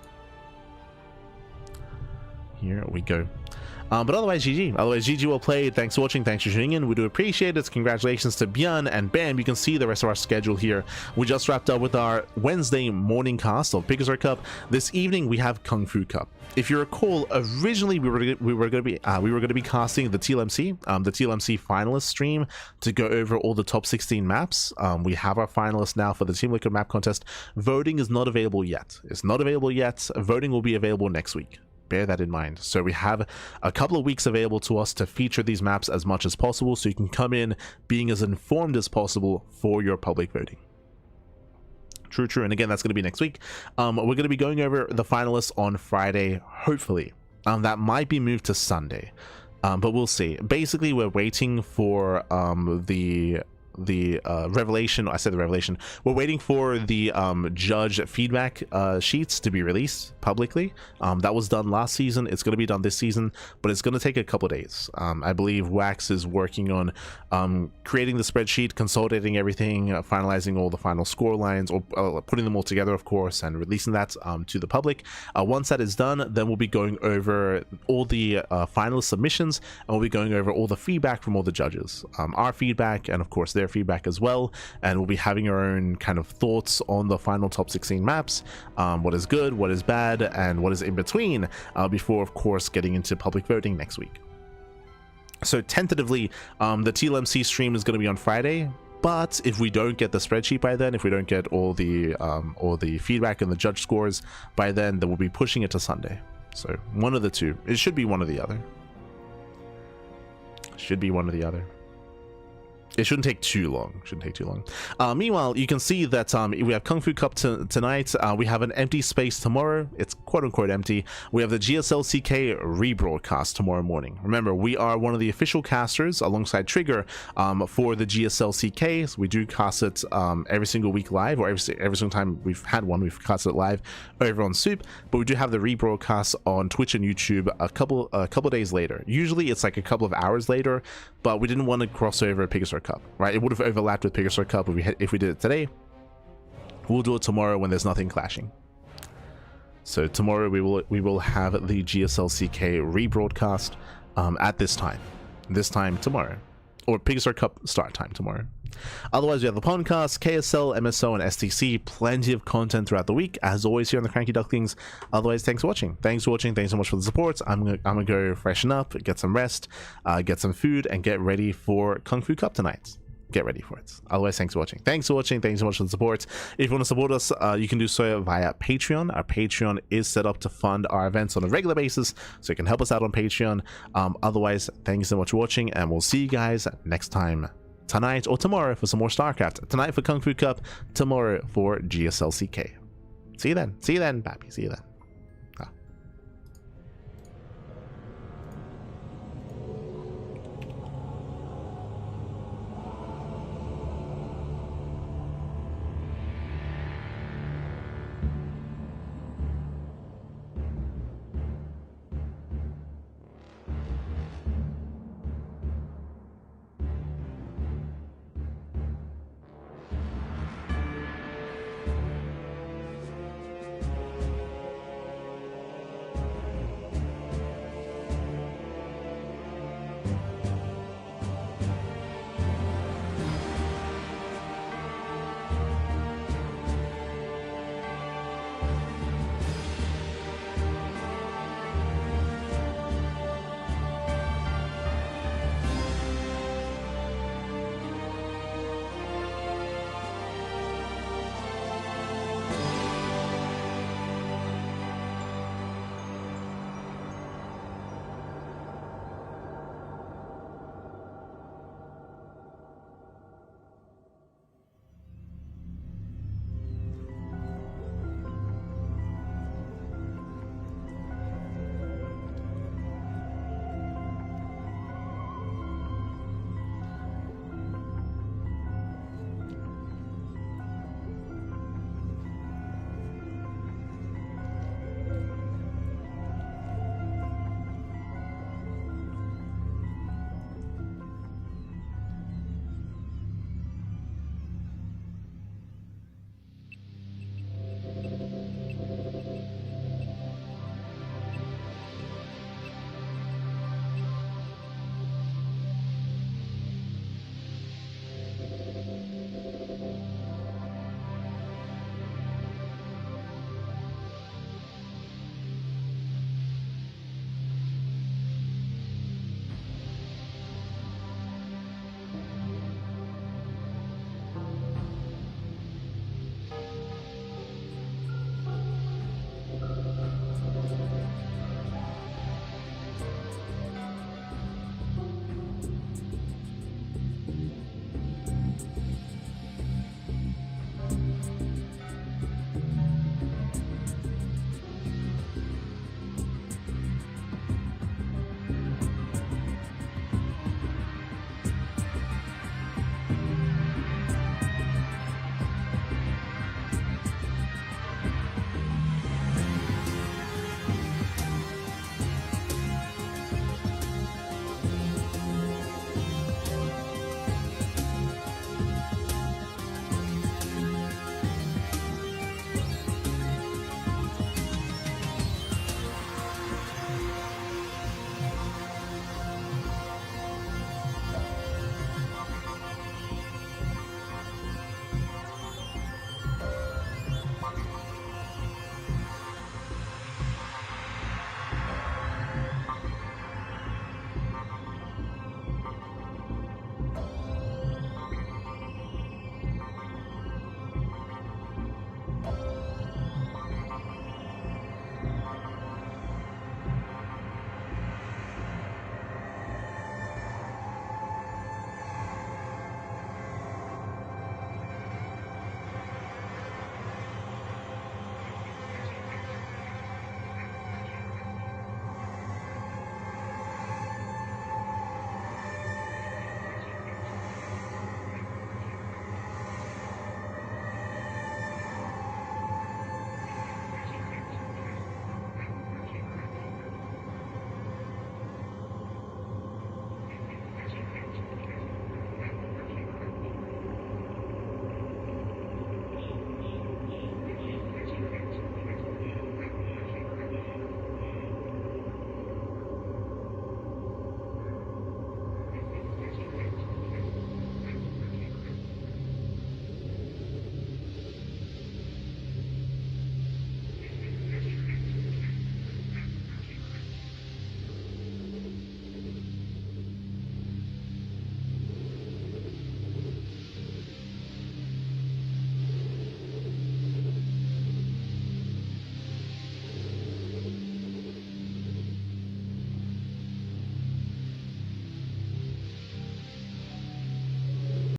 Here we go. But otherwise, GG. Otherwise, GG well played. Thanks for watching. Thanks for tuning in. We do appreciate it. Congratulations to ByuN, and bam, you can see the rest of our schedule here. We just wrapped up with our Wednesday morning cast of PiGosaur Cup. This evening we have Kung Fu Cup. If you recall, originally we were going to be casting the TLMC finalist stream to go over all the top 16 maps. We have our finalists now for the Team Liquid map contest. Voting is not available yet. It's not available yet. Voting will be available next week. Bear that in mind. So we have a couple of weeks available to us to feature these maps as much as possible, so you can come in being as informed as possible for your public voting. True. And again, that's going to be next week. We're going to be going over the finalists on Friday, hopefully. That might be moved to Sunday, but we'll see. Basically, we're waiting for the revelation. I said the revelation. We're waiting for the judge feedback sheets to be released publicly. That was done last season. It's going to be done this season, but it's going to take a couple days. I believe Wax is working on creating the spreadsheet, consolidating everything, finalizing all the final score lines, or putting them all together, of course, and releasing that to the public. Once that is done, then we'll be going over all the final submissions, and we'll be going over all the feedback from all the judges, our feedback, and of course their feedback as well. And we'll be having our own kind of thoughts on the final top 16 maps, what is good, what is bad, and what is in between, before of course getting into public voting next week. So tentatively, the TLMC stream is going to be on Friday, but if we don't get the spreadsheet by then, if we don't get all the feedback and the judge scores by then we'll be pushing it to Sunday. So one of the two. It should be one or the other. Should be one or the other. It shouldn't take too long. Meanwhile, you can see that we have Kung Fu Cup tonight. We have an empty space tomorrow. It's quote-unquote empty. We have the GSLCK rebroadcast tomorrow morning. Remember, we are one of the official casters alongside Trigger for the GSLCK. So we do cast it every single week live, or every single time we've had one, we've casted it live over on Soup. But we do have the rebroadcast on Twitch and YouTube a couple days later. Usually it's like a couple of hours later, but we didn't want to cross over PiGosaur Cup, right? It would have overlapped with PiGosaur Cup if we did it today. We'll do it tomorrow when there's nothing clashing. So tomorrow we will have the GSLCK rebroadcast at this time tomorrow, or PiGosaur Cup start time tomorrow. Otherwise, we have the podcast, KSL, MSO, and STC. Plenty of content throughout the week, as always, here on the CranKy Ducklings. Otherwise, thanks for watching. Thanks so much for the support. I'm gonna go freshen up, get some rest, get some food, and get ready for Kung Fu Cup tonight. Get ready for it. Otherwise, thanks for watching. Thanks so much for the support. If you want to support us, you can do so via Patreon. Our Patreon is set up to fund our events on a regular basis, so you can help us out on Patreon. Otherwise, thank you so much for watching, and we'll see you guys next time. Tonight or tomorrow for some more StarCraft. Tonight for Kung Fu Cup, tomorrow for GSLCK. See you then, Pappy. See you then.